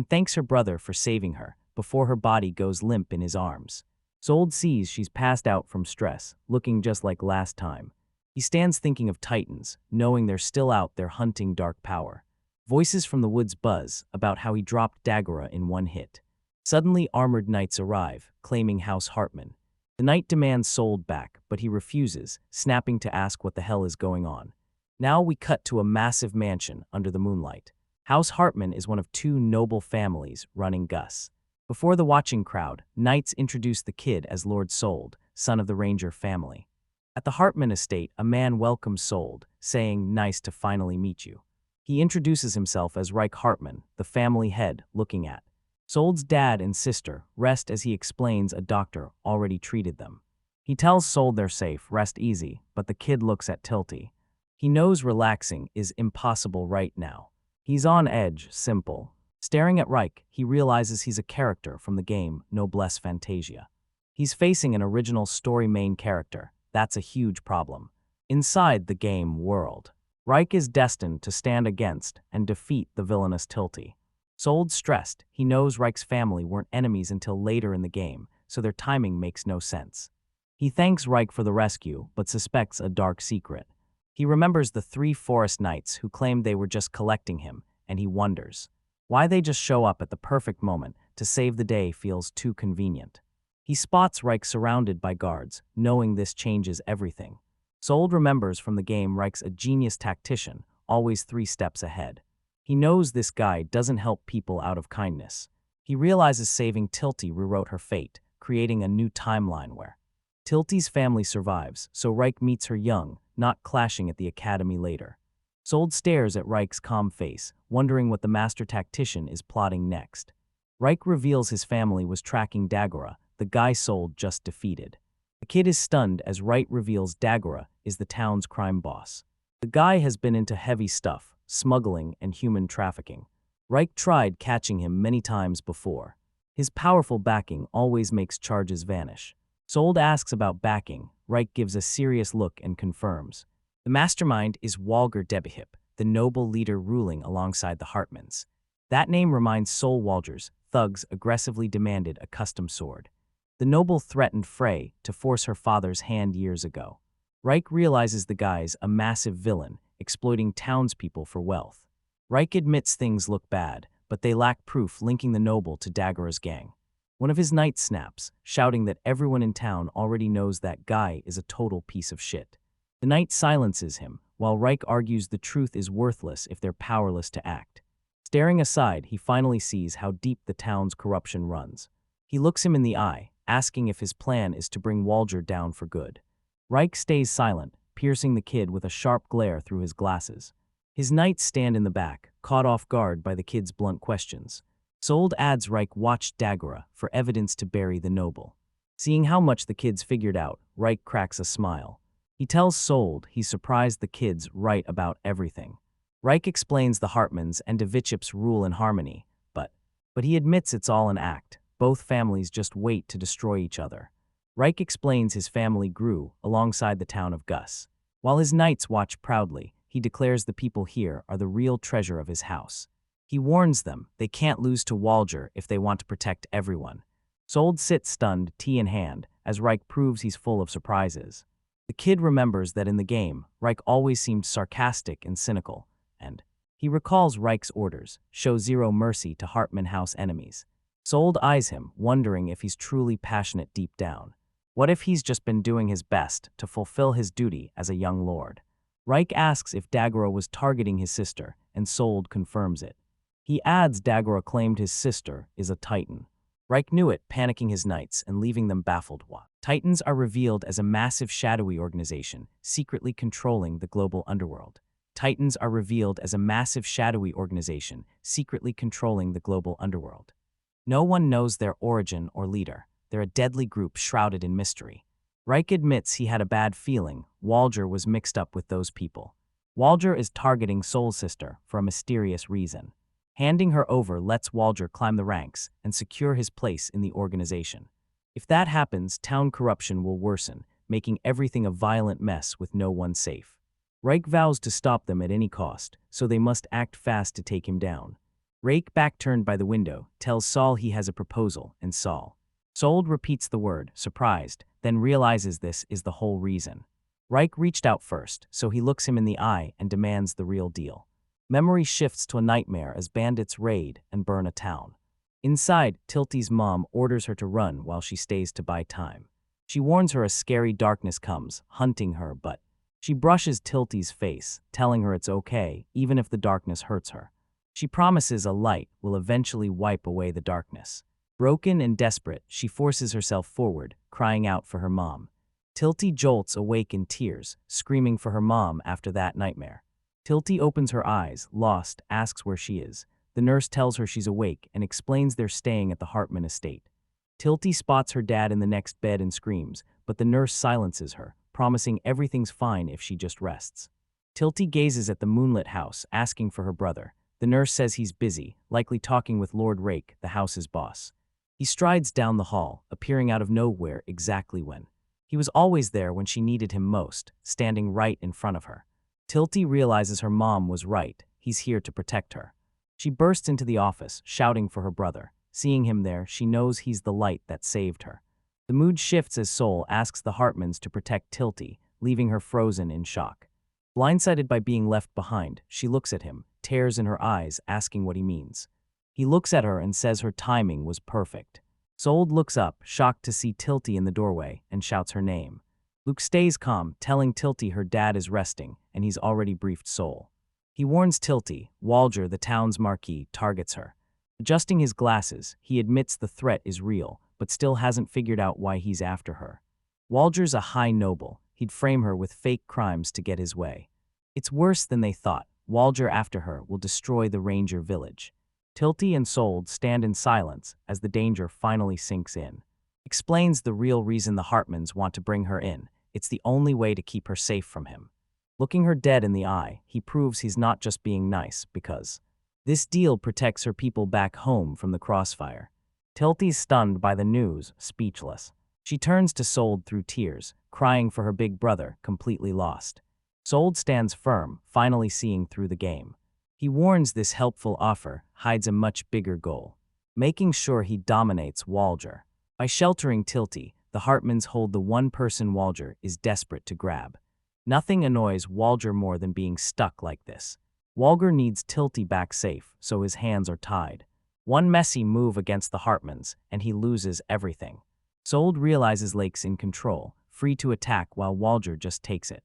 thanks her brother for saving her before her body goes limp in his arms. Sold sees she's passed out from stress, looking just like last time. He stands thinking of Titans, knowing they're still out there hunting dark power. Voices from the woods buzz about how he dropped Dagura in one hit. Suddenly, armored knights arrive, claiming House Hartman. The knight demands Sold back, but he refuses, snapping to ask what the hell is going on. Now we cut to a massive mansion under the moonlight. House Hartman is one of two noble families running Gus. Before the watching crowd, knights introduce the kid as Lord Sold, son of the Ranger family. At the Hartman estate, a man welcomes Sold, saying, "Nice to finally meet you." He introduces himself as Reich Hartman, the family head, looking at Sold's dad and sister rest as he explains a doctor already treated them. He tells Sold they're safe, rest easy, but the kid looks at Tilty. He knows relaxing is impossible right now. He's on edge, simple. Staring at Reich, he realizes he's a character from the game Noblesse Fantasia. He's facing an original story main character. That's a huge problem. Inside the game world, Reich is destined to stand against and defeat the villainous Tilty. Sold stressed, he knows Reich's family weren't enemies until later in the game, so their timing makes no sense. He thanks Reich for the rescue, but suspects a dark secret. He remembers the 3 forest knights who claimed they were just collecting him, and he wonders why they just show up at the perfect moment to save the day feels too convenient. He spots Reich surrounded by guards, knowing this changes everything. Sold remembers from the game Reich's a genius tactician, always 3 steps ahead. He knows this guy doesn't help people out of kindness. He realizes saving Tilty rewrote her fate, creating a new timeline where Tilty's family survives, so Reich meets her young, not clashing at the academy later. Sold stares at Reich's calm face, wondering what the master tactician is plotting next. Reich reveals his family was tracking Dagora, the guy Sold just defeated. The kid is stunned as Reich reveals Dagora is the town's crime boss. The guy has been into heavy stuff, smuggling and human trafficking. Reich tried catching him many times before. His powerful backing always makes charges vanish. Sold asks about backing. Reich gives a serious look and confirms. The mastermind is Walger Debihip, the noble leader ruling alongside the Hartmans. That name reminds Sol Walger's thugs aggressively demanded a custom sword. The noble threatened Frey to force her father's hand years ago. Reich realizes the guy's a massive villain, exploiting townspeople for wealth. Reich admits things look bad, but they lack proof linking the noble to Dagora's gang. One of his knights snaps, shouting that everyone in town already knows that guy is a total piece of shit. The knight silences him, while Reich argues the truth is worthless if they're powerless to act. Staring aside, he finally sees how deep the town's corruption runs. He looks him in the eye, asking if his plan is to bring Walger down for good. Reich stays silent, piercing the kid with a sharp glare through his glasses. His knights stand in the back, caught off guard by the kid's blunt questions. Sold adds Reich watched Dagora for evidence to bury the noble. Seeing how much the kids figured out, Reich cracks a smile. He tells Sold he's surprised the kids right about everything. Reich explains the Hartmans and Devichip's rule in harmony, but he admits it's all an act. Both families just wait to destroy each other. Reich explains his family grew alongside the town of Gus. While his knights watch proudly, he declares the people here are the real treasure of his house. He warns them they can't lose to Walger if they want to protect everyone. Sold sits stunned, tea in hand, as Reich proves he's full of surprises. The kid remembers that in the game, Reich always seemed sarcastic and cynical, and he recalls Reich's orders, show zero mercy to Hartman house enemies. Sold eyes him, wondering if he's truly passionate deep down. What if he's just been doing his best to fulfill his duty as a young lord? Reich asks if Dagora was targeting his sister, and Sold confirms it. He adds Dagora claimed his sister is a titan. Reich knew it, panicking his knights and leaving them baffled. Titans are revealed as a massive shadowy organization, secretly controlling the global underworld. Titans are revealed as a massive shadowy organization, secretly controlling the global underworld. No one knows their origin or leader. They're a deadly group shrouded in mystery. Reich admits he had a bad feeling Walger was mixed up with those people. Walger is targeting Soul's sister for a mysterious reason. Handing her over lets Walger climb the ranks and secure his place in the organization. If that happens, town corruption will worsen, making everything a violent mess with no one safe. Reich vows to stop them at any cost, so they must act fast to take him down. Reich, back turned by the window, tells Saul he has a proposal, and Sold repeats the word, surprised, then realizes this is the whole reason. Reich reached out first, so he looks him in the eye and demands the real deal. Memory shifts to a nightmare as bandits raid and burn a town. Inside, Tilty's mom orders her to run while she stays to buy time. She warns her a scary darkness comes, hunting her, but she brushes Tilty's face, telling her it's okay, even if the darkness hurts her. She promises a light will eventually wipe away the darkness. Broken and desperate, she forces herself forward, crying out for her mom. Tilty jolts awake in tears, screaming for her mom after that nightmare. Tilty opens her eyes, lost, asks where she is. The nurse tells her she's awake and explains they're staying at the Hartman estate. Tilty spots her dad in the next bed and screams, but the nurse silences her, promising everything's fine if she just rests. Tilty gazes at the moonlit house, asking for her brother. The nurse says he's busy, likely talking with Lord Rake, the house's boss. He strides down the hall, appearing out of nowhere exactly when. He was always there when she needed him most, standing right in front of her. Tilty realizes her mom was right, he's here to protect her. She bursts into the office, shouting for her brother. Seeing him there, she knows he's the light that saved her. The mood shifts as Sol asks the Hartmans to protect Tilty, leaving her frozen in shock. Blindsided by being left behind, she looks at him, tears in her eyes, asking what he means. He looks at her and says her timing was perfect. Sol looks up, shocked to see Tilty in the doorway, and shouts her name. Luke stays calm, telling Tilty her dad is resting, and he's already briefed Sol. He warns Tilty, Walger, the town's marquis, targets her. Adjusting his glasses, he admits the threat is real, but still hasn't figured out why he's after her. Walger's a high noble. He'd frame her with fake crimes to get his way. It's worse than they thought. Walger after her will destroy the ranger village. Tilty and Sold stand in silence as the danger finally sinks in. Explains the real reason the Hartmans want to bring her in. It's the only way to keep her safe from him. Looking her dead in the eye, he proves he's not just being nice, because this deal protects her people back home from the crossfire. Tilty's stunned by the news, speechless. She turns to Sold through tears, crying for her big brother, completely lost. Sold stands firm, finally seeing through the game. He warns this helpful offer hides a much bigger goal, making sure he dominates Walger. By sheltering Tilty, the Hartmans hold the one person Walger is desperate to grab. Nothing annoys Walger more than being stuck like this. Walger needs Tilty back safe, so his hands are tied. One messy move against the Hartmans, and he loses everything. Sold realizes Lake's in control, free to attack while Walger just takes it.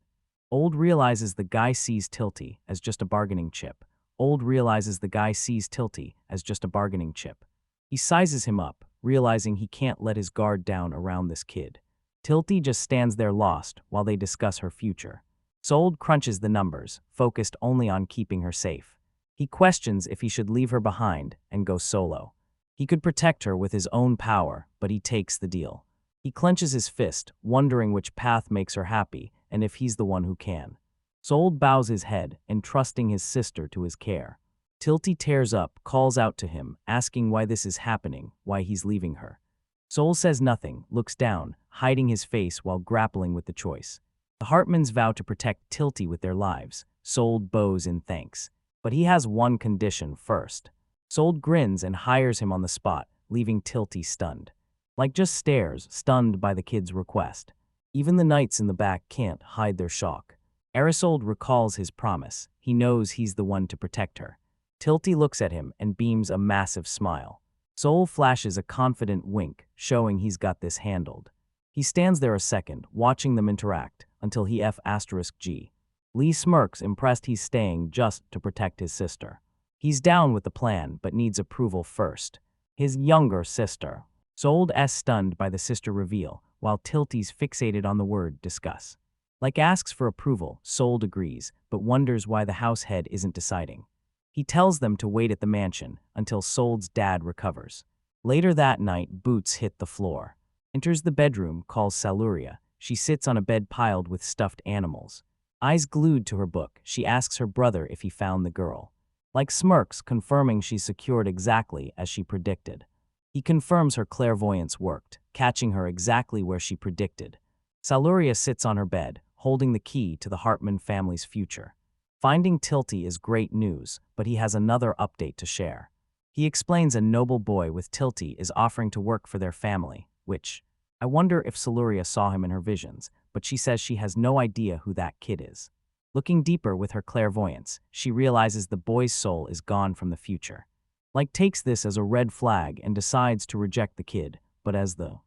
Old realizes the guy sees Tilty as just a bargaining chip. Old realizes the guy sees Tilty as just a bargaining chip. He sizes him up, realizing he can't let his guard down around this kid. Tilty just stands there lost while they discuss her future. Sold crunches the numbers, focused only on keeping her safe. He questions if he should leave her behind and go solo. He could protect her with his own power, but he takes the deal. He clenches his fist, wondering which path makes her happy and if he's the one who can. Sold bows his head, entrusting his sister to his care. Tilty tears up, calls out to him, asking why this is happening, why he's leaving her. Soul says nothing, looks down, hiding his face while grappling with the choice. The Hartmans vow to protect Tilty with their lives. Sold bows in thanks. But he has one condition first. Sold grins and hires him on the spot, leaving Tilty stunned. Like just stares, stunned by the kid's request. Even the knights in the back can't hide their shock. Arisold recalls his promise. He knows he's the one to protect her. Tilty looks at him and beams a massive smile. Soul flashes a confident wink, showing he's got this handled. He stands there a second, watching them interact, until he F*G. Lee smirks, impressed he's staying just to protect his sister. He's down with the plan, but needs approval first. His younger sister. Sold stunned by the sister reveal, while Tilty's fixated on the word discuss. Like asks for approval, Sold agrees, but wonders why the house head isn't deciding. He tells them to wait at the mansion until Sold's dad recovers. Later that night, Boots hit the floor. Enters the bedroom, calls Saluria. She sits on a bed piled with stuffed animals. Eyes glued to her book, she asks her brother if he found the girl. Like smirks, confirming she's secured exactly as she predicted. He confirms her clairvoyance worked, catching her exactly where she predicted. Saluria sits on her bed, holding the key to the Hartman family's future. Finding Tilty is great news, but he has another update to share. He explains a noble boy with Tilty is offering to work for their family, which, I wonder if Saluria saw him in her visions, but she says she has no idea who that kid is. Looking deeper with her clairvoyance, she realizes the boy's soul is gone from the future. Like takes this as a red flag and decides to reject the kid, but as the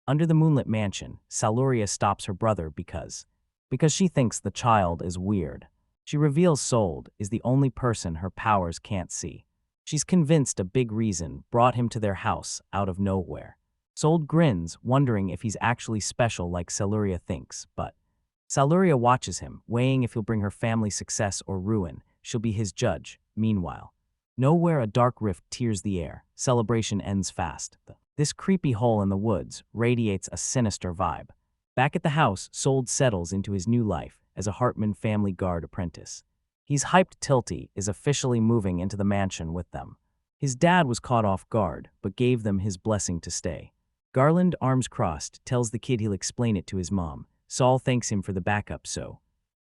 under the moonlit mansion, Saluria stops her brother because she thinks the child is weird. She reveals Sold is the only person her powers can't see. She's convinced a big reason brought him to their house out of nowhere. Sold grins, wondering if he's actually special like Saluria thinks, but Saluria watches him, weighing if he'll bring her family success or ruin. She'll be his judge. Meanwhile, nowhere a dark rift tears the air. Celebration ends fast. This creepy hole in the woods radiates a sinister vibe. Back at the house, Sold settles into his new life as a Hartman family guard apprentice. He's hyped Tilty is officially moving into the mansion with them. His dad was caught off guard, but gave them his blessing to stay. Garland, arms crossed, tells the kid he'll explain it to his mom. Saul thanks him for the backup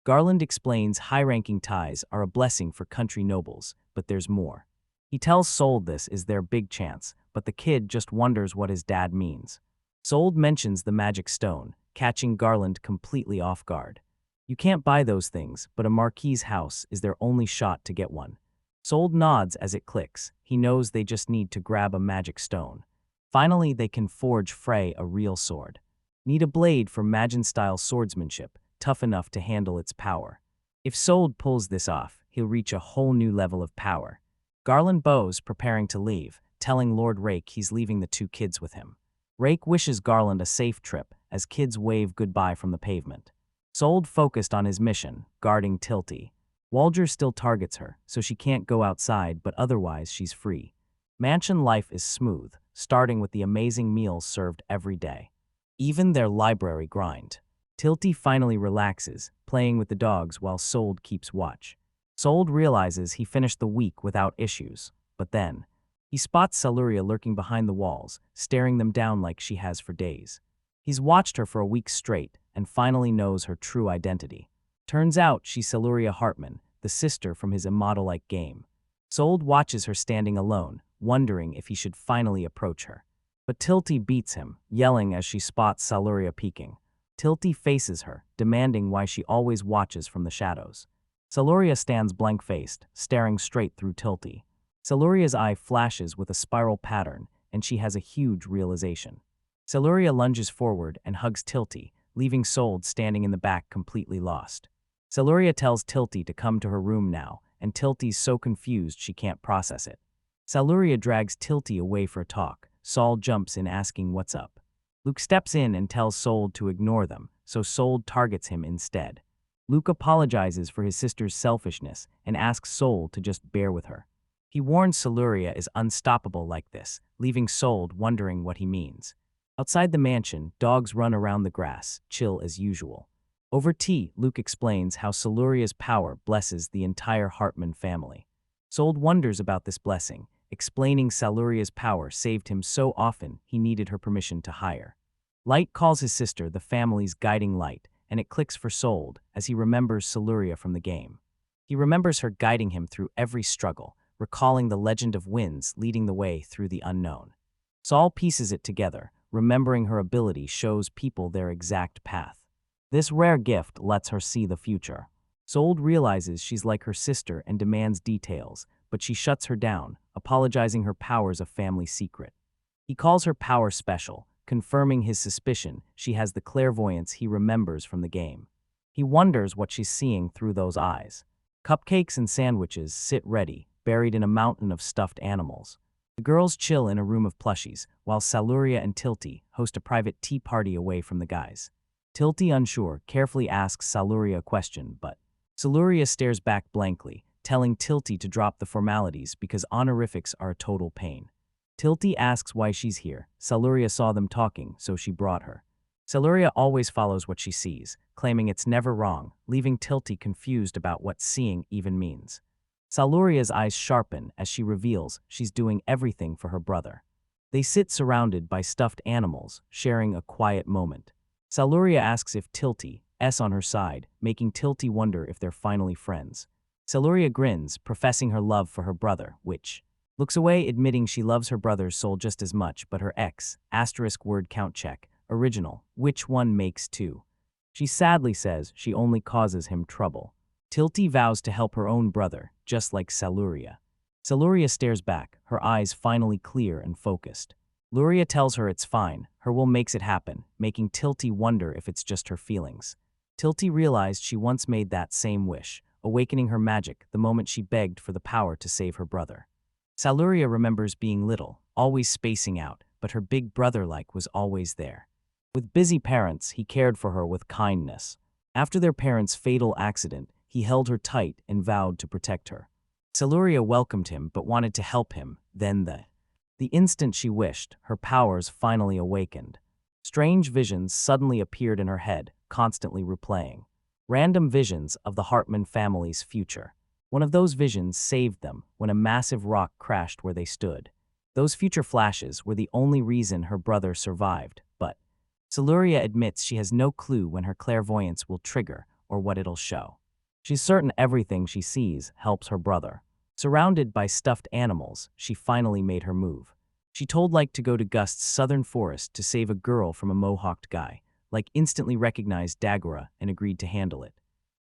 Garland explains high-ranking ties are a blessing for country nobles, but there's more. He tells Soul this is their big chance, but the kid just wonders what his dad means. Sold mentions the magic stone, catching Garland completely off guard. You can't buy those things, but a marquis's house is their only shot to get one. Sold nods as it clicks. He knows they just need to grab a magic stone. Finally, they can forge Frey a real sword. Need a blade for Magin-style swordsmanship, tough enough to handle its power. If Sold pulls this off, he'll reach a whole new level of power. Garland bows, preparing to leave, telling Lord Rake he's leaving the two kids with him. Rake wishes Garland a safe trip as kids wave goodbye from the pavement. Sold focused on his mission, guarding Tilty. Walger still targets her, so she can't go outside, but otherwise she's free. Mansion life is smooth, starting with the amazing meals served every day. Even their library grind. Tilty finally relaxes, playing with the dogs while Sold keeps watch. Sold realizes he finished the week without issues, but then he spots Saluria lurking behind the walls, staring them down like she has for days. He's watched her for a week straight and finally knows her true identity. Turns out she's Saluria Hartman, the sister from his Immortal-like game. Sold watches her standing alone, wondering if he should finally approach her. But Tilty beats him, yelling as she spots Saluria peeking. Tilty faces her, demanding why she always watches from the shadows. Saluria stands blank-faced, staring straight through Tilty. Saluria's eye flashes with a spiral pattern, and she has a huge realization. Saluria lunges forward and hugs Tilty, leaving Sold standing in the back completely lost. Saluria tells Tilty to come to her room now, and Tilty's so confused she can't process it. Saluria drags Tilty away for a talk. Saul jumps in asking what's up. Luke steps in and tells Sold to ignore them, so Sold targets him instead. Luke apologizes for his sister's selfishness and asks Sold to just bear with her. He warns Saluria is unstoppable like this, leaving Sold wondering what he means. Outside the mansion, dogs run around the grass, chill as usual. Over tea, Luke explains how Saluria's power blesses the entire Hartman family. Sold wonders about this blessing, explaining Saluria's power saved him so often he needed her permission to hire. Light calls his sister the family's guiding light, and it clicks for Sold as he remembers Saluria from the game. He remembers her guiding him through every struggle, recalling the legend of winds leading the way through the unknown. Saul pieces it together, remembering her ability shows people their exact path. This rare gift lets her see the future. Sold realizes she's like her sister and demands details, but she shuts her down, apologizing her power's a family secret. He calls her power special, confirming his suspicion she has the clairvoyance he remembers from the game. He wonders what she's seeing through those eyes. Cupcakes and sandwiches sit ready, buried in a mountain of stuffed animals. The girls chill in a room of plushies, while Saluria and Tilty host a private tea party away from the guys. Tilty, unsure, carefully asks Saluria a question, but Saluria stares back blankly, telling Tilty to drop the formalities because honorifics are a total pain. Tilty asks why she's here. Saluria saw them talking, so she brought her. Saluria always follows what she sees, claiming it's never wrong, leaving Tilty confused about what seeing even means. Saluria's eyes sharpen as she reveals she's doing everything for her brother. They sit surrounded by stuffed animals, sharing a quiet moment. Saluria asks if Tilty's on her side, making Tilty wonder if they're finally friends. Saluria grins, professing her love for her brother, which looks away, admitting she loves her brother's soul just as much, but her word count check, original, which one makes two? She sadly says she only causes him trouble. Tilty vows to help her own brother, just like Saluria. Saluria stares back, her eyes finally clear and focused. Luria tells her it's fine, her will makes it happen, making Tilty wonder if it's just her feelings. Tilty realized she once made that same wish, awakening her magic the moment she begged for the power to save her brother. Saluria remembers being little, always spacing out, but her big brother-like was always there. With busy parents, he cared for her with kindness. After their parents' fatal accident, he held her tight and vowed to protect her. Saluria welcomed him but wanted to help him, then the instant she wished, her powers finally awakened. Strange visions suddenly appeared in her head, constantly replaying. Random visions of the Hartman family's future. One of those visions saved them when a massive rock crashed where they stood. Those future flashes were the only reason her brother survived, but Saluria admits she has no clue when her clairvoyance will trigger or what it'll show. She's certain everything she sees helps her brother. Surrounded by stuffed animals, she finally made her move. She told Like to go to Gust's southern forest to save a girl from a mohawked guy. Like instantly recognized Dagora and agreed to handle it.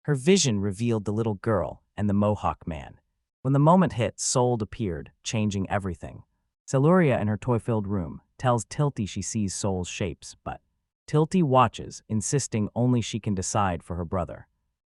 Her vision revealed the little girl and the mohawk man. When the moment hit, Sold appeared, changing everything. Celuria in her toy-filled room tells Tilty she sees Soul's shapes, but Tilty watches, insisting only she can decide for her brother.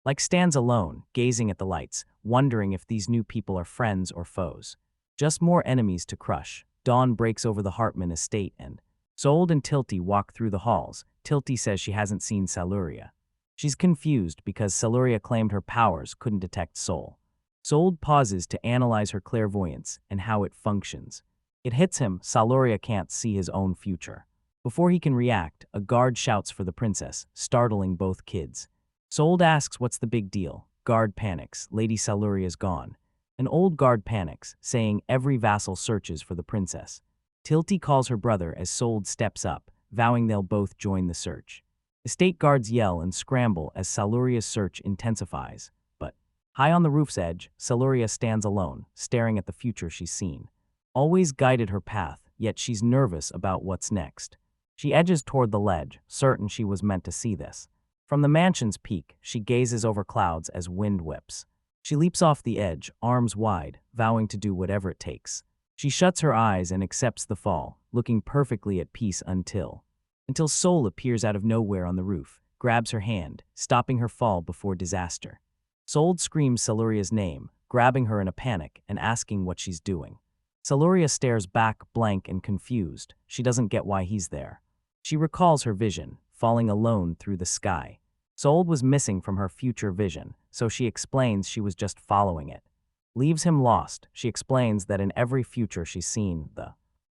Like stands alone, gazing at the lights, wondering if these new people are friends or foes. Just more enemies to crush. Dawn breaks over the Hartman estate and Sold and Tilty walk through the halls. Tilty says she hasn't seen Celuria. She's confused because Celuria claimed her powers couldn't detect Soul. Sold pauses to analyze her clairvoyance and how it functions. It hits him, Celuria can't see his own future. Before he can react, a guard shouts for the princess, startling both kids. Sold asks what's the big deal. Guard panics, Lady Celuria's gone. An old guard panics, saying every vassal searches for the princess. Tilty calls her brother as Sold steps up, vowing they'll both join the search. Estate guards yell and scramble as Celuria's search intensifies, but high on the roof's edge, Celuria stands alone, staring at the future she's seen. Always guided her path, yet she's nervous about what's next. She edges toward the ledge, certain she was meant to see this. From the mansion's peak, she gazes over clouds as wind whips. She leaps off the edge, arms wide, vowing to do whatever it takes. She shuts her eyes and accepts the fall, looking perfectly at peace until Soul appears out of nowhere on the roof, grabs her hand, stopping her fall before disaster. Soul screams Celuria's name, grabbing her in a panic and asking what she's doing. Celuria stares back, blank and confused. She doesn't get why he's there. She recalls her vision, falling alone through the sky. Soul was missing from her future vision, so she explains she was just following it. Leaves him lost. She explains that in every future she's seen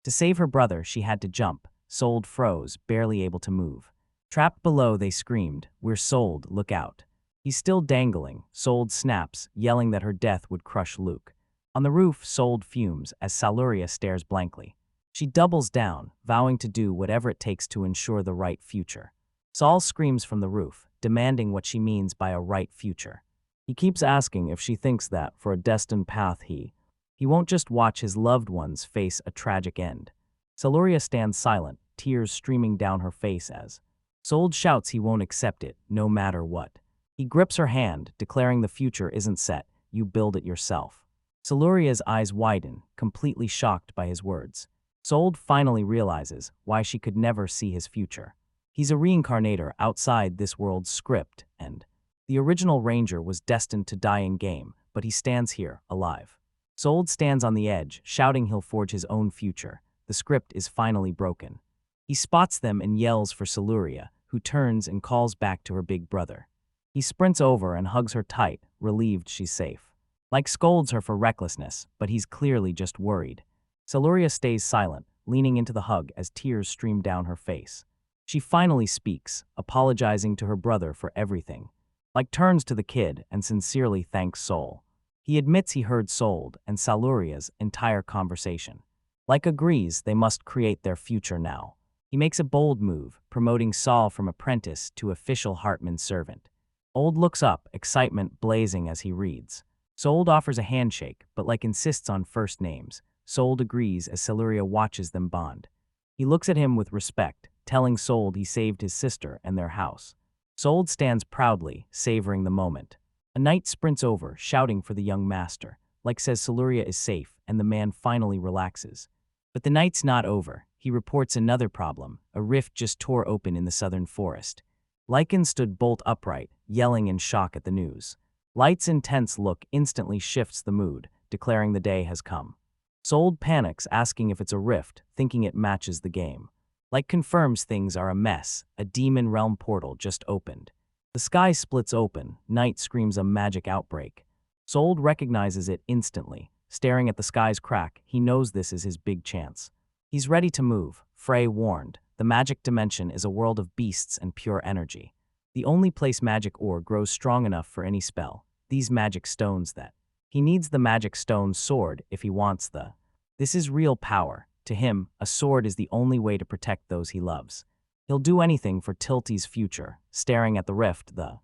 to save her brother, she had to jump. Soul froze, barely able to move. Trapped below, they screamed, "We're Soul, look out." He's still dangling. Soul snaps, yelling that her death would crush Luke. On the roof, Soul fumes as Celuria stares blankly. She doubles down, vowing to do whatever it takes to ensure the right future. Saul screams from the roof, demanding what she means by a right future. He keeps asking if she thinks that, for a destined path, he won't just watch his loved ones face a tragic end. Celuria stands silent, tears streaming down her face as Soul shouts he won't accept it, no matter what. He grips her hand, declaring the future isn't set, you build it yourself. Celuria's eyes widen, completely shocked by his words. Soul finally realizes why she could never see his future. He's a reincarnator outside this world's script, and the original Ranger was destined to die in game, but he stands here, alive. Soul stands on the edge, shouting he'll forge his own future. The script is finally broken. He spots them and yells for Celuria, who turns and calls back to her big brother. He sprints over and hugs her tight, relieved she's safe. Like scolds her for recklessness, but he's clearly just worried. Celuria stays silent, leaning into the hug as tears stream down her face. She finally speaks, apologizing to her brother for everything. Like turns to the kid and sincerely thanks Soul. He admits he heard Soul and Celuria's entire conversation. Like agrees they must create their future now. He makes a bold move, promoting Saul from apprentice to official Hartman servant. Old looks up, excitement blazing as he reads. Sold offers a handshake, but Like insists on first names. Sold agrees as Celuria watches them bond. He looks at him with respect, telling Sold he saved his sister and their house. Sold stands proudly, savoring the moment. A knight sprints over, shouting for the young master. Like says Celuria is safe, and the man finally relaxes. But the night's not over. He reports another problem. A rift just tore open in the southern forest. Lycan stood bolt upright, yelling in shock at the news. Light's intense look instantly shifts the mood, declaring the day has come. Sold panics, asking if it's a rift, thinking it matches the game. Like confirms things are a mess. A demon realm portal just opened. The sky splits open. Night screams a magic outbreak. Sold recognizes it instantly. Staring at the sky's crack, he knows this is his big chance. He's ready to move. Frey warned, the magic dimension is a world of beasts and pure energy. The only place magic ore grows strong enough for any spell. These magic stones that. He needs the magic stone sword if he wants the. This is real power. To him, a sword is the only way to protect those he loves. He'll do anything for Tilty's future. Staring at the rift, the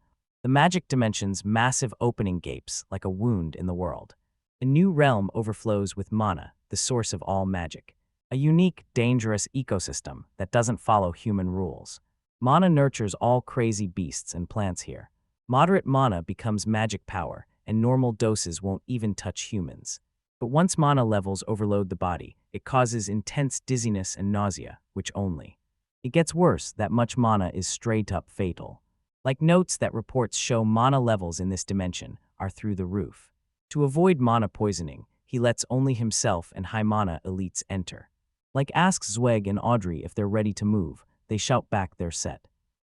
magic dimension's massive opening gapes like a wound in the world. A new realm overflows with mana, the source of all magic. a unique, dangerous ecosystem that doesn't follow human rules. Mana nurtures all crazy beasts and plants here. Moderate mana becomes magic power, and normal doses won't even touch humans. But once mana levels overload the body, it causes intense dizziness and nausea, which only. It gets worse, that much mana is straight up fatal. Like notes that reports show mana levels in this dimension are through the roof. To avoid mana poisoning, he lets only himself and high mana elites enter. Like asks Zweig and Audrey if they're ready to move, they shout back they're set.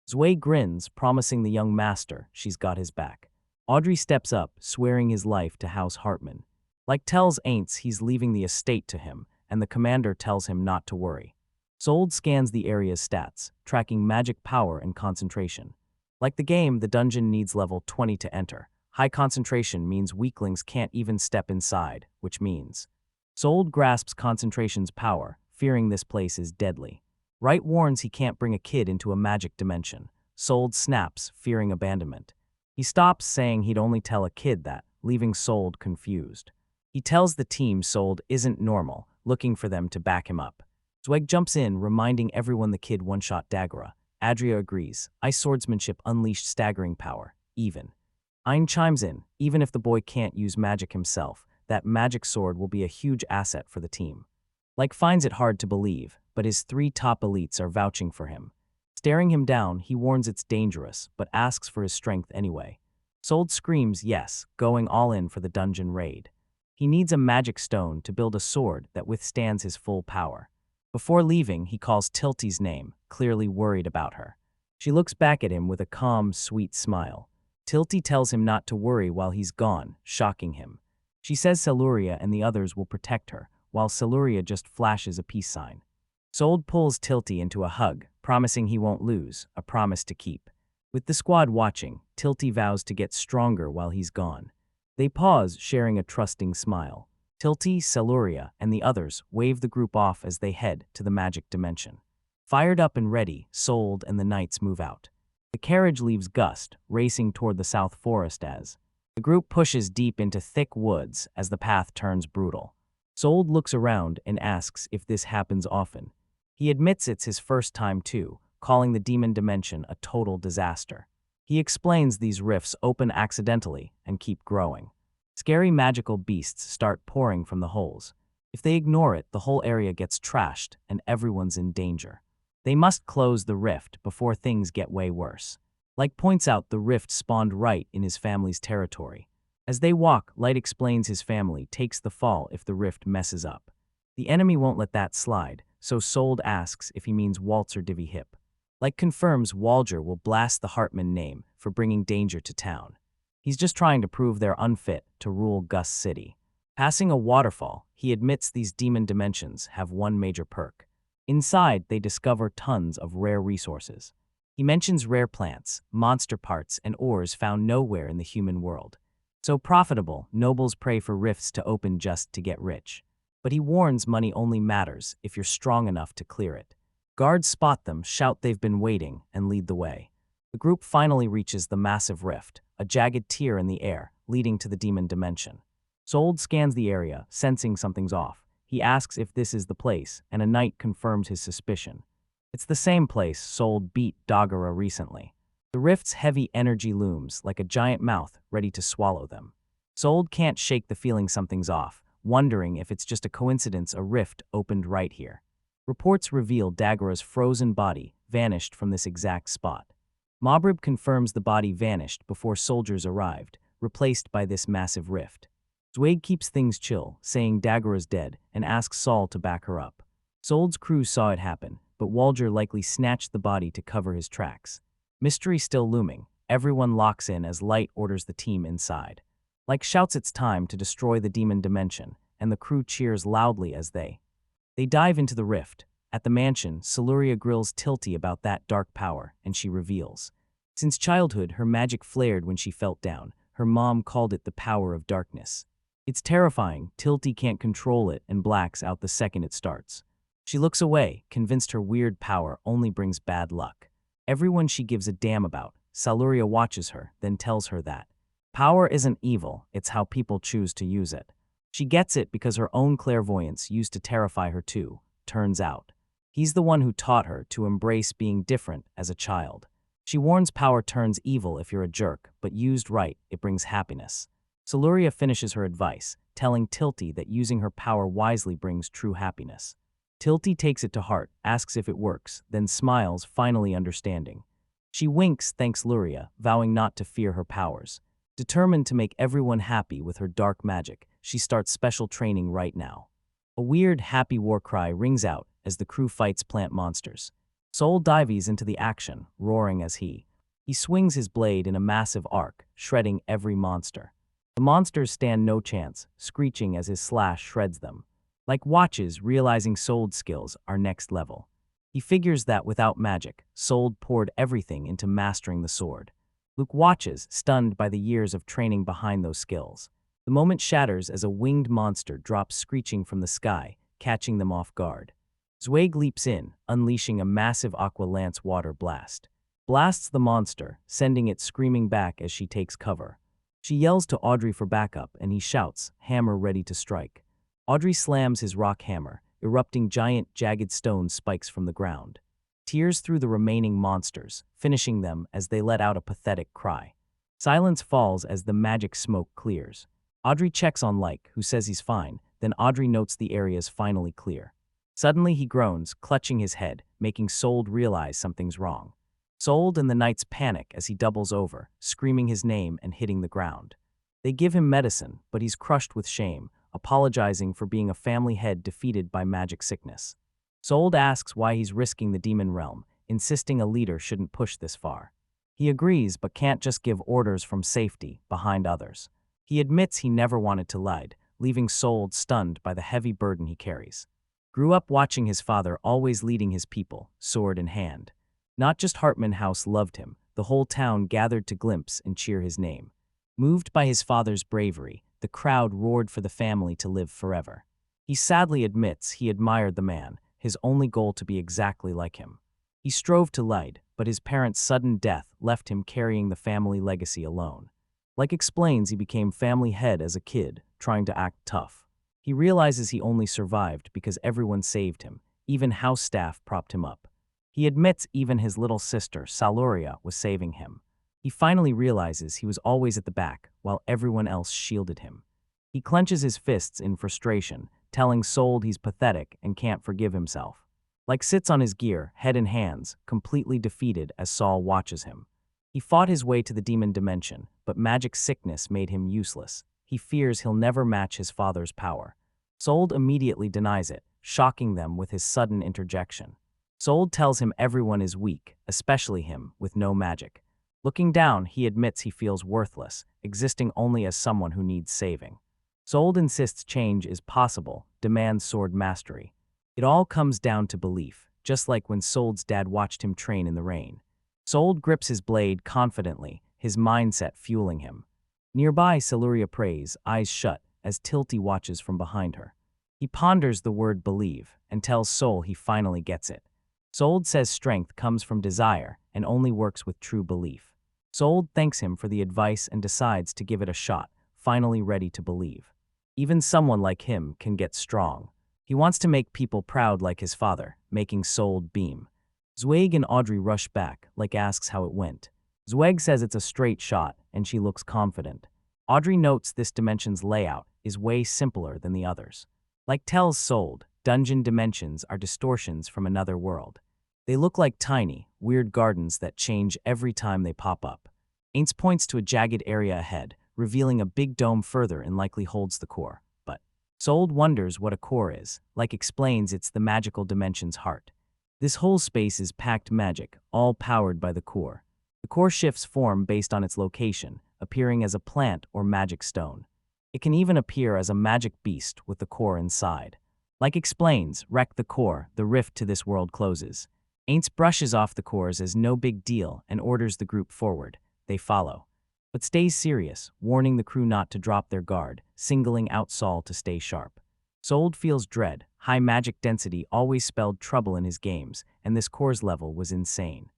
Zweig grins, promising the young master she's got his back. Audrey steps up, swearing his life to House Hartman. Like tells Aints he's leaving the estate to him, and the commander tells him not to worry. Sold scans the area's stats, tracking magic power and concentration. Like the game, the dungeon needs level 20 to enter. High concentration means weaklings can't even step inside, which means Sold grasps concentration's power, fearing this place is deadly. Wright warns he can't bring a kid into a magic dimension. Sold snaps, fearing abandonment. He stops, saying he'd only tell a kid that, leaving Sold confused. He tells the team Sold isn't normal, looking for them to back him up. Zweig jumps in, reminding everyone the kid one-shot Daggera. Adria agrees. Ice swordsmanship unleashed staggering power. Even. Ein chimes in. Even if the boy can't use magic himself, that magic sword will be a huge asset for the team. Like finds it hard to believe, but his 3 top elites are vouching for him. Staring him down, he warns it's dangerous, but asks for his strength anyway. Sold screams yes, going all in for the dungeon raid. He needs a magic stone to build a sword that withstands his full power. Before leaving, he calls Tilty's name, clearly worried about her. She looks back at him with a calm, sweet smile. Tilty tells him not to worry while he's gone, shocking him. She says Siluria and the others will protect her, while Siluria just flashes a peace sign. Sold pulls Tilty into a hug, promising he won't lose, a promise to keep. With the squad watching, Tilty vows to get stronger while he's gone. They pause, sharing a trusting smile. Tilty, Siluria, and the others wave the group off as they head to the magic dimension. Fired up and ready, Sold and the knights move out. The carriage leaves Gust, racing toward the South Forest as the group pushes deep into thick woods as the path turns brutal. Sold looks around and asks if this happens often. He admits it's his first time too, calling the demon dimension a total disaster. He explains these rifts open accidentally and keep growing. Scary magical beasts start pouring from the holes. If they ignore it, the whole area gets trashed and everyone's in danger. They must close the rift before things get way worse. Like points out the rift spawned right in his family's territory. As they walk, Light explains his family takes the fall if the rift messes up. The enemy won't let that slide, so Sold asks if he means Waltz or Divvy Hip. Like confirms Walger will blast the Hartman name for bringing danger to town. He's just trying to prove they're unfit to rule Gus City. Passing a waterfall, he admits these demon dimensions have one major perk. Inside, they discover tons of rare resources. He mentions rare plants, monster parts, and ores found nowhere in the human world. So profitable, nobles pray for rifts to open just to get rich. But he warns money only matters if you're strong enough to clear it. Guards spot them, shout they've been waiting, and lead the way. The group finally reaches the massive rift, a jagged tier in the air, leading to the demon dimension. Sold scans the area, sensing something's off. He asks if this is the place, and a knight confirms his suspicion. It's the same place Sold beat Daggera recently. The rift's heavy energy looms like a giant mouth ready to swallow them. Sold can't shake the feeling something's off, wondering if it's just a coincidence a rift opened right here. Reports reveal Daggera's frozen body vanished from this exact spot. Mobrib confirms the body vanished before soldiers arrived, replaced by this massive rift. Zweig keeps things chill, saying Daggera's dead, and asks Saul to back her up. Sold's crew saw it happen, but Walger likely snatched the body to cover his tracks. Mystery still looming, everyone locks in as Light orders the team inside. Like shouts it's time to destroy the demon dimension, and the crew cheers loudly as they dive into the rift. At the mansion, Siluria grills Tilty about that dark power, and she reveals. Since childhood, her magic flared when she felt down. Her mom called it the power of darkness. It's terrifying, Tilty can't control it and blacks out the second it starts. She looks away, convinced her weird power only brings bad luck. Everyone she gives a damn about, Siluria watches her, then tells her that power isn't evil, it's how people choose to use it. She gets it because her own clairvoyance used to terrify her too. turns out. He's the one who taught her to embrace being different as a child. She warns power turns evil if you're a jerk, but used right, it brings happiness. Siluria finishes her advice, telling Tilty that using her power wisely brings true happiness. Tilty takes it to heart, asks if it works, then smiles, finally understanding. She winks, thanks Luria, vowing not to fear her powers. Determined to make everyone happy with her dark magic, she starts special training right now. A weird, happy war cry rings out as the crew fights plant monsters. Soul dives into the action, roaring as he swings his blade in a massive arc, shredding every monster. The monsters stand no chance, screeching as his slash shreds them. Like watches, realizing Soul's skills are next level. He figures that without magic, Soul poured everything into mastering the sword. Luke watches, stunned by the years of training behind those skills. The moment shatters as a winged monster drops screeching from the sky, catching them off guard. Zweig leaps in, unleashing a massive aqua lance water blast. Blasts the monster, sending it screaming back as she takes cover. She yells to Audrey for backup and he shouts, hammer ready to strike. Audrey slams his rock hammer, erupting giant, jagged stone spikes from the ground. Tears through the remaining monsters, finishing them as they let out a pathetic cry. Silence falls as the magic smoke clears. Audrey checks on Like, who says he's fine, then Audrey notes the area's finally clear. Suddenly he groans, clutching his head, making Sold realize something's wrong. Sold and the knights panic as he doubles over, screaming his name and hitting the ground. They give him medicine, but he's crushed with shame, apologizing for being a family head defeated by magic sickness. Sold asks why he's risking the demon realm, insisting a leader shouldn't push this far. He agrees but can't just give orders from safety, behind others. He admits he never wanted to lead, leaving Sold stunned by the heavy burden he carries. Grew up watching his father always leading his people, sword in hand. Not just Hartman House loved him, the whole town gathered to glimpse and cheer his name. Moved by his father's bravery, the crowd roared for the family to live forever. He sadly admits he admired the man, his only goal to be exactly like him. He strove to lead, but his parents' sudden death left him carrying the family legacy alone. Like explains, he became family head as a kid, trying to act tough. He realizes he only survived because everyone saved him, even house staff propped him up. He admits even his little sister, Saluria, was saving him. He finally realizes he was always at the back, while everyone else shielded him. He clenches his fists in frustration, telling Sold he's pathetic and can't forgive himself. Like sits on his gear, head in hands, completely defeated as Saul watches him. He fought his way to the demon dimension, but magic sickness made him useless. He fears he'll never match his father's power. Sold immediately denies it, shocking them with his sudden interjection. Sold tells him everyone is weak, especially him, with no magic. Looking down, he admits he feels worthless, existing only as someone who needs saving. Sold insists change is possible, demands sword mastery. It all comes down to belief, just like when Sold's dad watched him train in the rain. Sold grips his blade confidently, his mindset fueling him. Nearby, Siluria prays, eyes shut, as Tilty watches from behind her. He ponders the word believe, and tells Soul he finally gets it. Sold says strength comes from desire, and only works with true belief. Sold thanks him for the advice and decides to give it a shot, finally ready to believe. Even someone like him can get strong. He wants to make people proud like his father, making Sold beam. Zweig and Audrey rush back, like asks how it went. Zweig says it's a straight shot, and she looks confident. Audrey notes this dimension's layout is way simpler than the others. Like tells Sold, dungeon dimensions are distortions from another world. They look like tiny, weird gardens that change every time they pop up. Aints points to a jagged area ahead, revealing a big dome further and likely holds the core. But Sold wonders what a core is. Like explains it's the magical dimension's heart. This whole space is packed magic, all powered by the core. The core shifts form based on its location, appearing as a plant or magic stone. It can even appear as a magic beast with the core inside. Like explains, wreck the core, the rift to this world closes. Aints brushes off the cores as no big deal and orders the group forward. They follow. But stays serious, warning the crew not to drop their guard, singling out Saul to stay sharp. Sold feels dread. High magic density always spelled trouble in his games, and this core's level was insane.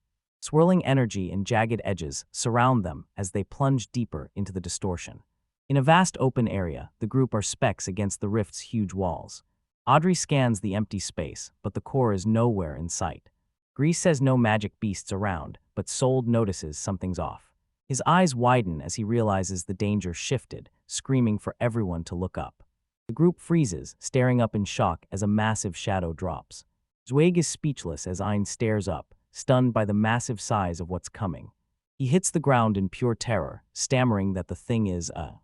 Swirling energy and jagged edges surround them as they plunge deeper into the distortion. In a vast open area, the group are specks against the rift's huge walls. Audrey scans the empty space, but the core is nowhere in sight. Grease says no magic beasts around, but Sold notices something's off. His eyes widen as he realizes the danger shifted, screaming for everyone to look up. The group freezes, staring up in shock as a massive shadow drops. Zweig is speechless as Ein stares up, stunned by the massive size of what's coming. He hits the ground in pure terror, stammering that the thing is a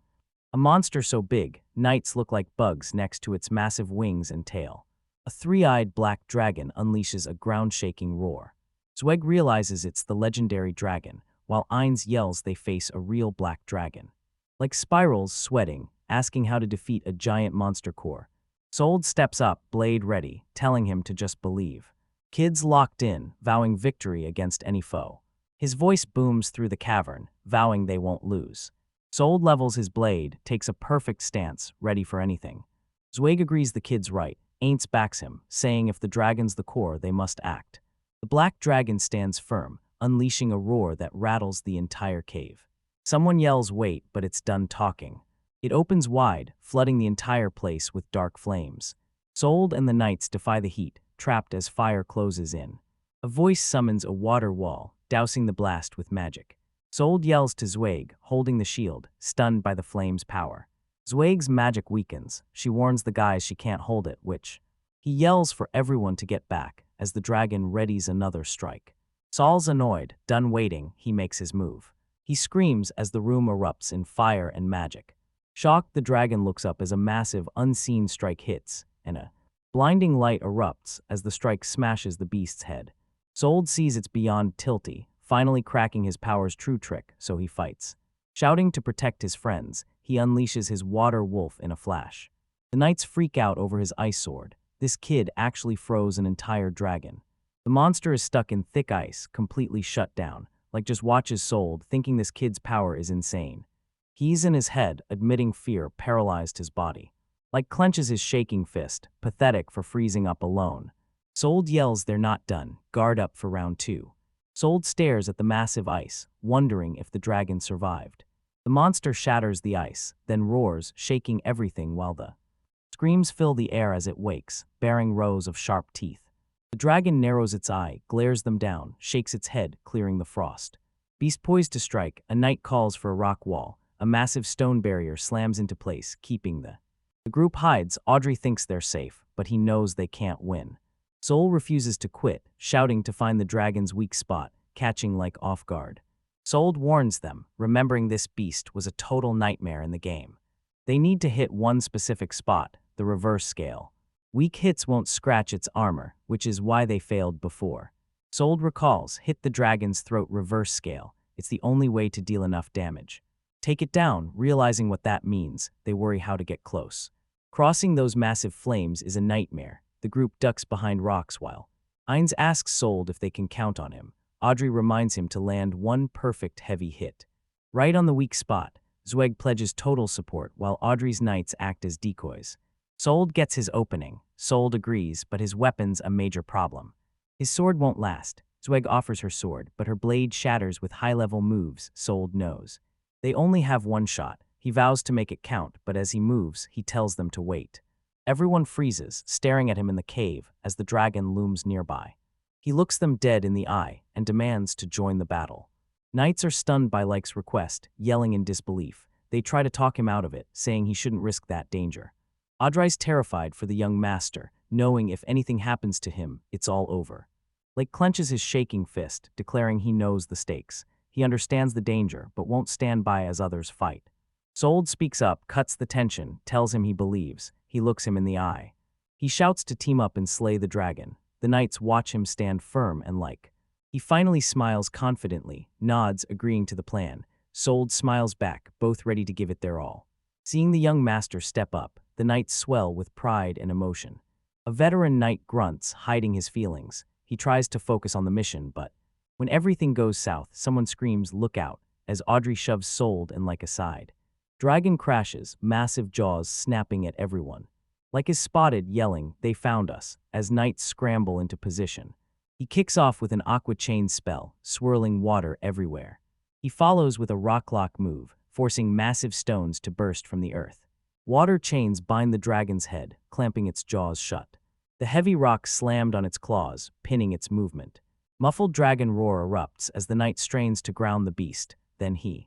monster so big, knights look like bugs next to its massive wings and tail. A three-eyed black dragon unleashes a ground-shaking roar. Zweig realizes it's the legendary dragon, while Eins yells they face a real black dragon. Like spirals, sweating, asking how to defeat a giant monster core. Sold steps up, blade ready, telling him to just believe. Kids locked in, vowing victory against any foe. His voice booms through the cavern, vowing they won't lose. Sold levels his blade, takes a perfect stance, ready for anything. Zweig agrees the kid's right. Aints backs him, saying if the dragon's the core, they must act. The black dragon stands firm, unleashing a roar that rattles the entire cave. Someone yells wait, but it's done talking. It opens wide, flooding the entire place with dark flames. Sold and the knights defy the heat, trapped as fire closes in. A voice summons a water wall, dousing the blast with magic. Sold yells to Zweig, holding the shield, stunned by the flame's power. Zweig's magic weakens. She warns the guys she can't hold it, which he yells for everyone to get back as the dragon readies another strike. Saul's annoyed, done waiting, he makes his move. He screams as the room erupts in fire and magic. Shocked, the dragon looks up as a massive, unseen strike hits, and a blinding light erupts as the strike smashes the beast's head. Sold sees it's beyond Tilty, finally cracking his power's true trick, so he fights. Shouting to protect his friends, he unleashes his water wolf in a flash. The knights freak out over his ice sword. This kid actually froze an entire dragon. The monster is stuck in thick ice, completely shut down, like just watches Sold, thinking this kid's power is insane. He's in his head, admitting fear paralyzed his body. Like clenches his shaking fist, pathetic for freezing up alone. Sold yells they're not done, guard up for round 2. Sold stares at the massive ice, wondering if the dragon survived. The monster shatters the ice, then roars, shaking everything while the screams fill the air as it wakes, bearing rows of sharp teeth. The dragon narrows its eye, glares them down, shakes its head, clearing the frost. Beast poised to strike, a knight calls for a rock wall. A massive stone barrier slams into place, keeping the group hides. Audrey thinks they're safe, but he knows they can't win. Soul refuses to quit, shouting to find the dragon's weak spot, catching like off guard. Sold warns them, remembering this beast was a total nightmare in the game. They need to hit one specific spot, the reverse scale. Weak hits won't scratch its armor, which is why they failed before. Sold recalls, hit the dragon's throat reverse scale. It's the only way to deal enough damage. Take it down, realizing what that means, they worry how to get close. Crossing those massive flames is a nightmare. The group ducks behind rocks while Eins asks Sold if they can count on him. Audrey reminds him to land one perfect heavy hit. Right on the weak spot, Zweig pledges total support while Audrey's knights act as decoys. Sold gets his opening. Sold agrees, but his weapon's a major problem. His sword won't last. Zweig offers her sword, but her blade shatters with high-level moves, Sold knows. They only have one shot. He vows to make it count, but as he moves, he tells them to wait. Everyone freezes, staring at him in the cave as the dragon looms nearby. He looks them dead in the eye and demands to join the battle. Knights are stunned by Like's request, yelling in disbelief. They try to talk him out of it, saying he shouldn't risk that danger. Audrey's terrified for the young master, knowing if anything happens to him, it's all over. Lake clenches his shaking fist, declaring he knows the stakes. He understands the danger, but won't stand by as others fight. Sold speaks up, cuts the tension, tells him he believes. He looks him in the eye. He shouts to team up and slay the dragon. The knights watch him stand firm and like. He finally smiles confidently, nods, agreeing to the plan. Sold smiles back, both ready to give it their all. Seeing the young master step up, the knights swell with pride and emotion. A veteran knight grunts, hiding his feelings. He tries to focus on the mission, but when everything goes south, someone screams, "Look out," as Audrey shoves Sold and Like aside. Dragon crashes, massive jaws snapping at everyone. Like is spotted, yelling, "They found us," as knights scramble into position. He kicks off with an aqua chain spell, swirling water everywhere. He follows with a rock lock move, forcing massive stones to burst from the earth. Water chains bind the dragon's head, clamping its jaws shut. The heavy rock slammed on its claws, pinning its movement. Muffled dragon roar erupts as the knight strains to ground the beast. Then he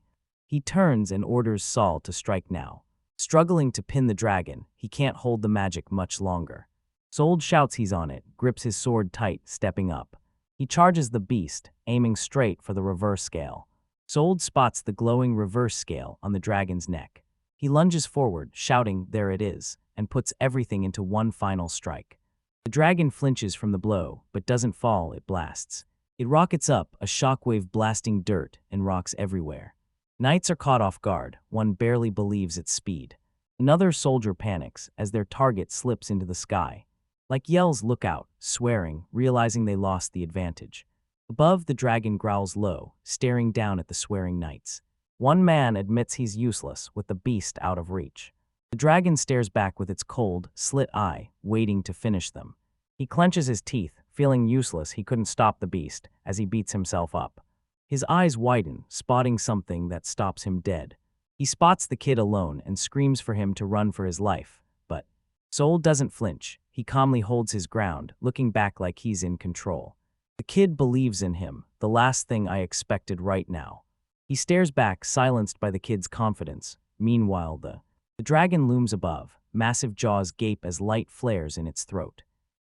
turns and orders Saul to strike now. Struggling to pin the dragon, he can't hold the magic much longer. Sold shouts he's on it, grips his sword tight, stepping up. He charges the beast, aiming straight for the reverse scale. Sold spots the glowing reverse scale on the dragon's neck. He lunges forward, shouting, "There it is," and puts everything into one final strike. The dragon flinches from the blow, but doesn't fall, it blasts. It rockets up, a shockwave blasting dirt and rocks everywhere. Knights are caught off guard, one barely believes its speed. Another soldier panics as their target slips into the sky. Like yells, "Look out," swearing, realizing they lost the advantage. Above, the dragon growls low, staring down at the swearing knights. One man admits he's useless, with the beast out of reach. The dragon stares back with its cold, slit eye, waiting to finish them. He clenches his teeth, feeling useless he couldn't stop the beast, as he beats himself up. His eyes widen, spotting something that stops him dead. He spots the kid alone and screams for him to run for his life, but Soul doesn't flinch. He calmly holds his ground, looking back like he's in control. The kid believes in him, the last thing I expected right now. He stares back, silenced by the kid's confidence. Meanwhile, the dragon looms above, massive jaws gape as light flares in its throat.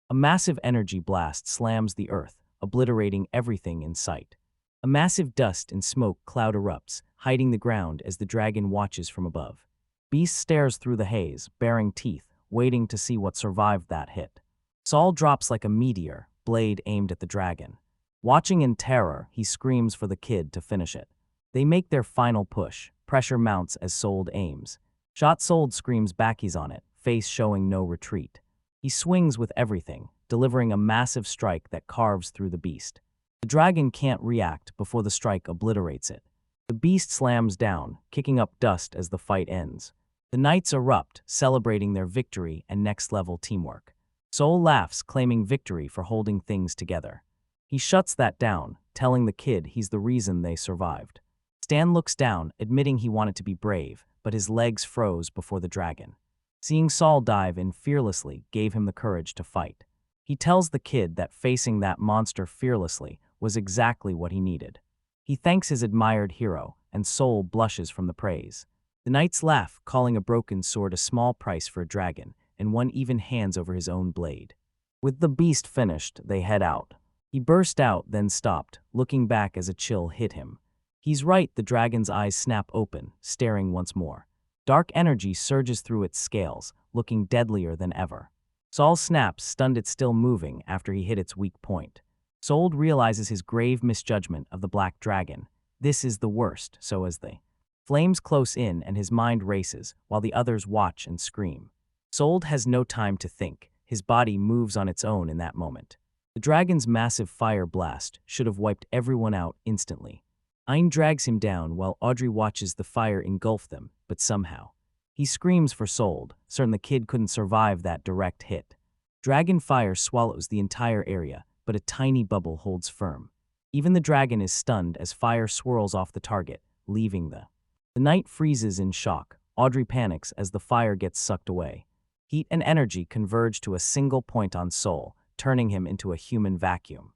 A massive energy blast slams the earth, obliterating everything in sight. A massive dust and smoke cloud erupts, hiding the ground as the dragon watches from above. Beast stares through the haze, baring teeth, waiting to see what survived that hit. Saul drops like a meteor, blade aimed at the dragon. Watching in terror, he screams for the kid to finish it. They make their final push. Pressure mounts as Sold aims. Shot Sold screams back he's on it, face showing no retreat. He swings with everything, delivering a massive strike that carves through the beast. The dragon can't react before the strike obliterates it. The beast slams down, kicking up dust as the fight ends. The knights erupt, celebrating their victory and next-level teamwork. Soul laughs, claiming victory for holding things together. He shuts that down, telling the kid he's the reason they survived. Stan looks down, admitting he wanted to be brave, but his legs froze before the dragon. Seeing Saul dive in fearlessly gave him the courage to fight. He tells the kid that facing that monster fearlessly was exactly what he needed. He thanks his admired hero, and Soul blushes from the praise. The knights laugh, calling a broken sword a small price for a dragon, and one even hands over his own blade. With the beast finished, they head out. He burst out, then stopped, looking back as a chill hit him. He's right, the dragon's eyes snap open, staring once more. Dark energy surges through its scales, looking deadlier than ever. Saul snaps, stunned it still moving after he hit its weak point. Sold realizes his grave misjudgment of the black dragon. This is the worst, so as the flames close in and his mind races, while the others watch and scream. Sold has no time to think. His body moves on its own in that moment. The dragon's massive fire blast should have wiped everyone out instantly. Ein drags him down while Audrey watches the fire engulf them, but somehow. He screams for Sold, certain the kid couldn't survive that direct hit. Dragon fire swallows the entire area, but a tiny bubble holds firm. Even the dragon is stunned as fire swirls off the target, leaving the knight freezes in shock. Audrey panics as the fire gets sucked away. Heat and energy converge to a single point on Soul, turning him into a human vacuum.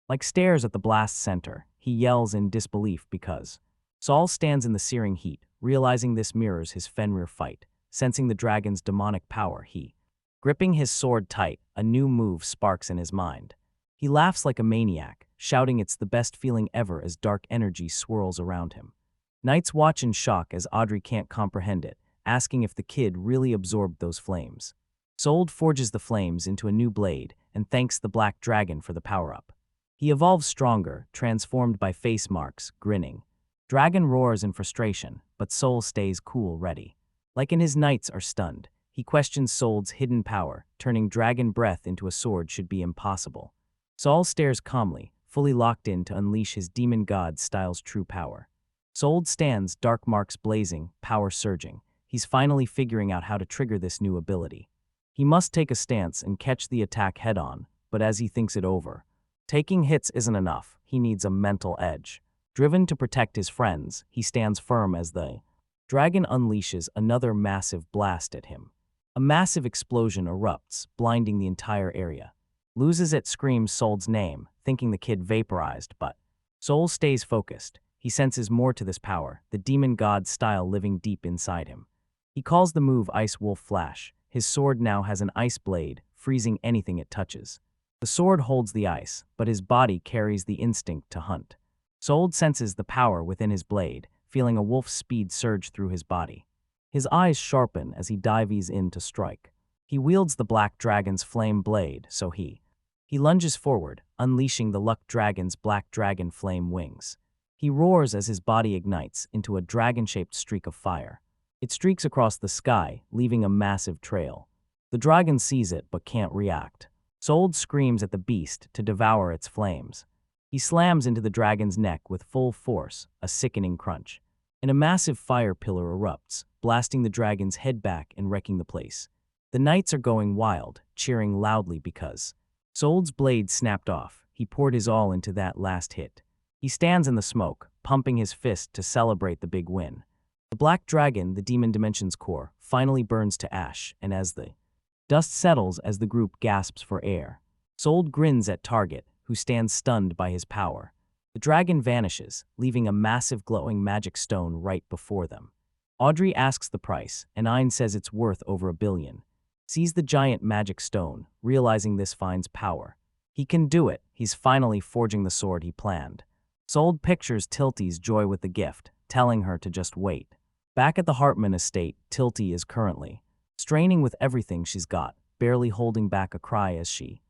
Like stares at the blast center, he yells in disbelief because Saul stands in the searing heat, realizing this mirrors his Fenrir fight. Sensing the dragon's demonic power, gripping his sword tight, a new move sparks in his mind. He laughs like a maniac, shouting it's the best feeling ever as dark energy swirls around him. Knights watch in shock as Audrey can't comprehend it, asking if the kid really absorbed those flames. Sold forges the flames into a new blade and thanks the black dragon for the power-up. He evolves stronger, transformed by face marks, grinning. Dragon roars in frustration, but Soul stays cool, ready. Like in his knights are stunned. He questions Sold's hidden power. Turning dragon breath into a sword should be impossible. Saul stares calmly, fully locked in to unleash his demon god-style's true power. Sold stands, dark marks blazing, power surging. He's finally figuring out how to trigger this new ability. He must take a stance and catch the attack head-on, but as he thinks it over, taking hits isn't enough. He needs a mental edge. Driven to protect his friends, he stands firm as the Dragon unleashes another massive blast at him. A massive explosion erupts, blinding the entire area. Loses it screams Soul's name, thinking the kid vaporized, but Soul stays focused. He senses more to this power, the demon god style living deep inside him. He calls the move Ice Wolf Flash. His sword now has an ice blade, freezing anything it touches. The sword holds the ice, but his body carries the instinct to hunt. Soul senses the power within his blade, feeling a wolf's speed surge through his body. His eyes sharpen as he dives in to strike. He wields the black dragon's flame blade, so he lunges forward, unleashing the luck dragon's black dragon flame wings. He roars as his body ignites into a dragon-shaped streak of fire. It streaks across the sky, leaving a massive trail. The dragon sees it but can't react. Soul screams at the beast to devour its flames. He slams into the dragon's neck with full force, a sickening crunch. And a massive fire pillar erupts, blasting the dragon's head back and wrecking the place. The knights are going wild, cheering loudly because Soul's blade snapped off. He poured his all into that last hit. He stands in the smoke, pumping his fist to celebrate the big win. The black dragon, the demon dimension's core, finally burns to ash, and as the dust settles as the group gasps for air, Soul grins at Target, who stands stunned by his power. The dragon vanishes, leaving a massive glowing magic stone right before them. Audrey asks the price, and Ein says it's worth over $1 billion. Sees the giant magic stone, realizing this finds power. He can do it. He's finally forging the sword he planned. Soul pictures Tilty's joy with the gift, telling her to just wait. Back at the Hartman estate, Tilty is currently straining with everything she's got, barely holding back a cry as she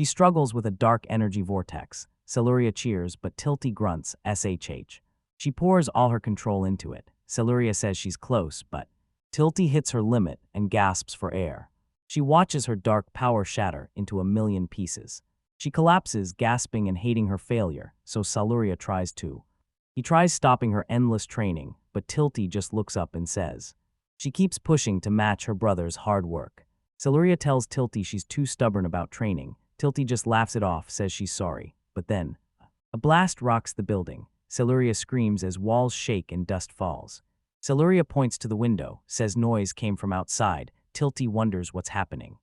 struggles with a dark energy vortex. Siluria cheers, but Tilty grunts, SHH. She pours all her control into it. Siluria says she's close, but Tilty hits her limit and gasps for air. She watches her dark power shatter into 1,000,000 pieces. She collapses, gasping and hating her failure, so Siluria tries to. He tries stopping her endless training, but Tilty just looks up and says she keeps pushing to match her brother's hard work. Siluria tells Tilty she's too stubborn about training. Tilty just laughs it off, says she's sorry. But then, a blast rocks the building. Siluria screams as walls shake and dust falls. Siluria points to the window, says noise came from outside. Tilty wonders what's happening.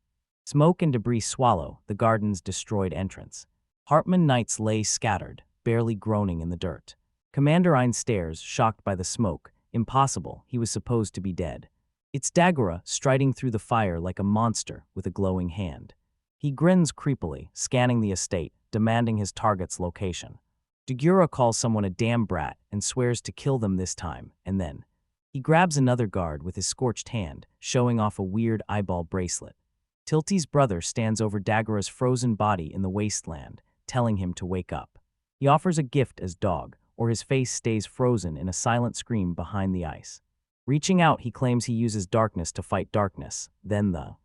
Smoke and debris swallow the garden's destroyed entrance. Hartman knights lay scattered, barely groaning in the dirt. Commander Ein stares, shocked by the smoke. Impossible, he was supposed to be dead. It's Dagura, striding through the fire like a monster with a glowing hand. He grins creepily, scanning the estate, demanding his target's location. Dagura calls someone a damn brat and swears to kill them this time, and then he grabs another guard with his scorched hand, showing off a weird eyeball bracelet. Tilty's brother stands over Dagura's frozen body in the wasteland, telling him to wake up. He offers a gift as dog, or his face stays frozen in a silent scream behind the ice. Reaching out, he claims he uses darkness to fight darkness. Then the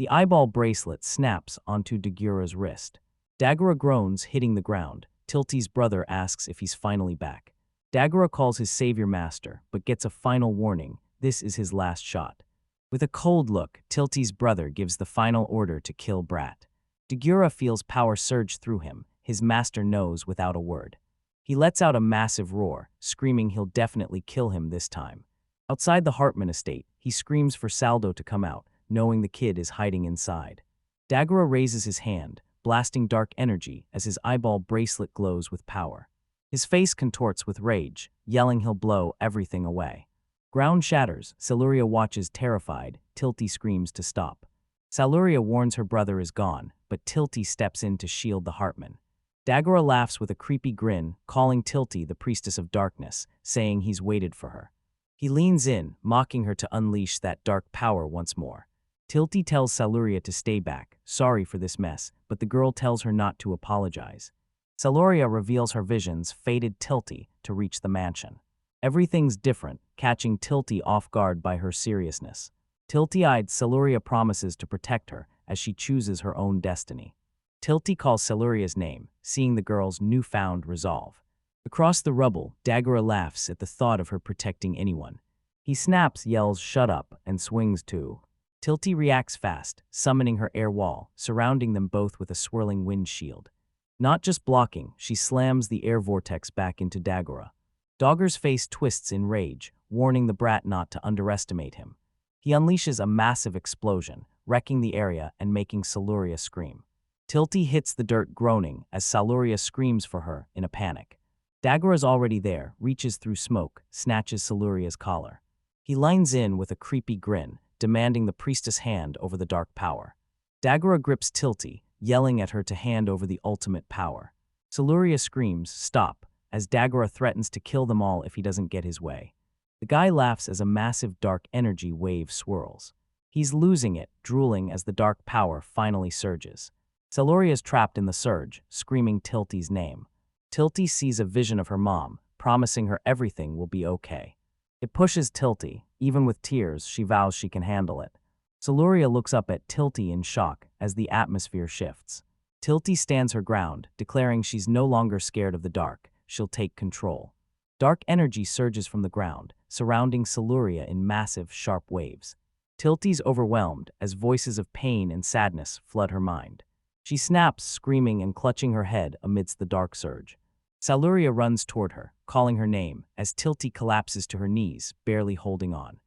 eyeball bracelet snaps onto Dagura's wrist. Dagura groans, hitting the ground. Tilty's brother asks if he's finally back. Dagura calls his savior master, but gets a final warning. This is his last shot. With a cold look, Tilty's brother gives the final order to kill Brat. Dagura feels power surge through him. His master knows without a word. He lets out a massive roar, screaming he'll definitely kill him this time. Outside the Hartman estate, he screams for Saldo to come out, knowing the kid is hiding inside. Dagura raises his hand, blasting dark energy as his eyeball bracelet glows with power. His face contorts with rage, yelling he'll blow everything away. Ground shatters. Siluria watches terrified. Tilty screams to stop. Siluria warns her brother is gone, but Tilty steps in to shield the Hartman. Dagura laughs with a creepy grin, calling Tilty the priestess of darkness, saying he's waited for her. He leans in, mocking her to unleash that dark power once more. Tilty tells Siluria to stay back, sorry for this mess, but the girl tells her not to apologize. Siluria reveals her visions fated Tilty to reach the mansion. Everything's different, catching Tilty off guard by her seriousness. Tilty-eyed, Siluria promises to protect her as she chooses her own destiny. Tilty calls Siluria's name, seeing the girl's newfound resolve. Across the rubble, Dagura laughs at the thought of her protecting anyone. He snaps, yells, "Shut up," and swings too. Tilty reacts fast, summoning her air wall, surrounding them both with a swirling wind shield. Not just blocking, she slams the air vortex back into Dagura. Dogger's face twists in rage, warning the brat not to underestimate him. He unleashes a massive explosion, wrecking the area and making Saluria scream. Tilty hits the dirt groaning as Saluria screams for her in a panic. Dagura's already there, reaches through smoke, snatches Saluria's collar. He lines in with a creepy grin, demanding the priestess hand over the dark power. Dagura grips Tilty, yelling at her to hand over the ultimate power. Saluria screams, "Stop," as Dagura threatens to kill them all if he doesn't get his way. The guy laughs as a massive dark energy wave swirls. He's losing it, drooling as the dark power finally surges. Saluria's trapped in the surge, screaming Tilty's name. Tilty sees a vision of her mom, promising her everything will be okay. It pushes Tilty. Even with tears, she vows she can handle it. Saluria looks up at Tilty in shock as the atmosphere shifts. Tilty stands her ground, declaring she's no longer scared of the dark. She'll take control. Dark energy surges from the ground, surrounding Saluria in massive, sharp waves. Tilty's overwhelmed as voices of pain and sadness flood her mind. She snaps, screaming and clutching her head amidst the dark surge. Saluria runs toward her, calling her name, as Tilty collapses to her knees, barely holding on.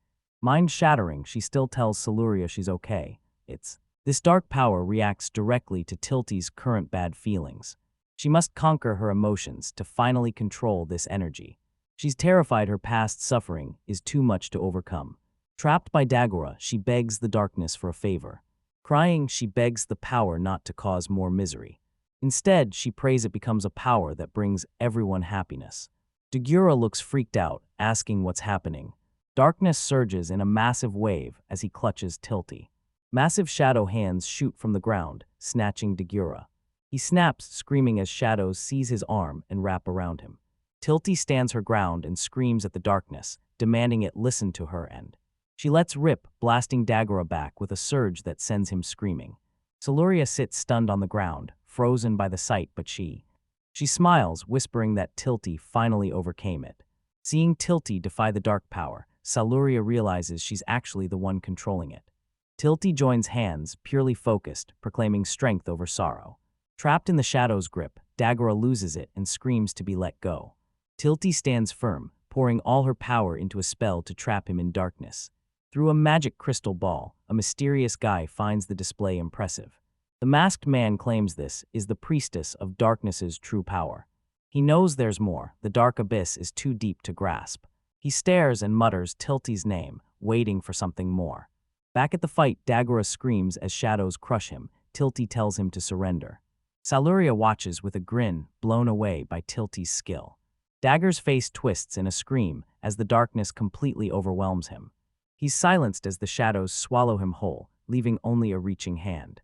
Mind-shattering, she still tells Saluria she's okay. This dark power reacts directly to Tilty's current bad feelings. She must conquer her emotions to finally control this energy. She's terrified her past suffering is too much to overcome. Trapped by Dagura, she begs the darkness for a favor. Crying, she begs the power not to cause more misery. Instead, she prays it becomes a power that brings everyone happiness. Dagura looks freaked out, asking what's happening. Darkness surges in a massive wave as he clutches Tilty. Massive shadow hands shoot from the ground, snatching Dagura. He snaps, screaming as shadows seize his arm and wrap around him. Tilty stands her ground and screams at the darkness, demanding it listen to her and she lets rip, blasting Dagura back with a surge that sends him screaming. Saluria sits stunned on the ground, frozen by the sight, but she smiles, whispering that Tilty finally overcame it. Seeing Tilty defy the dark power, Saluria realizes she's actually the one controlling it. Tilty joins hands, purely focused, proclaiming strength over sorrow. Trapped in the shadow's grip, Dagura loses it and screams to be let go. Tilty stands firm, pouring all her power into a spell to trap him in darkness. Through a magic crystal ball, a mysterious guy finds the display impressive. The masked man claims this is the priestess of darkness's true power. He knows there's more. The dark abyss is too deep to grasp. He stares and mutters Tilty's name, waiting for something more. Back at the fight, Dagura screams as shadows crush him. Tilty tells him to surrender. Saluria watches with a grin, blown away by Tilty's skill. Dagger's face twists in a scream as the darkness completely overwhelms him. He's silenced as the shadows swallow him whole, leaving only a reaching hand.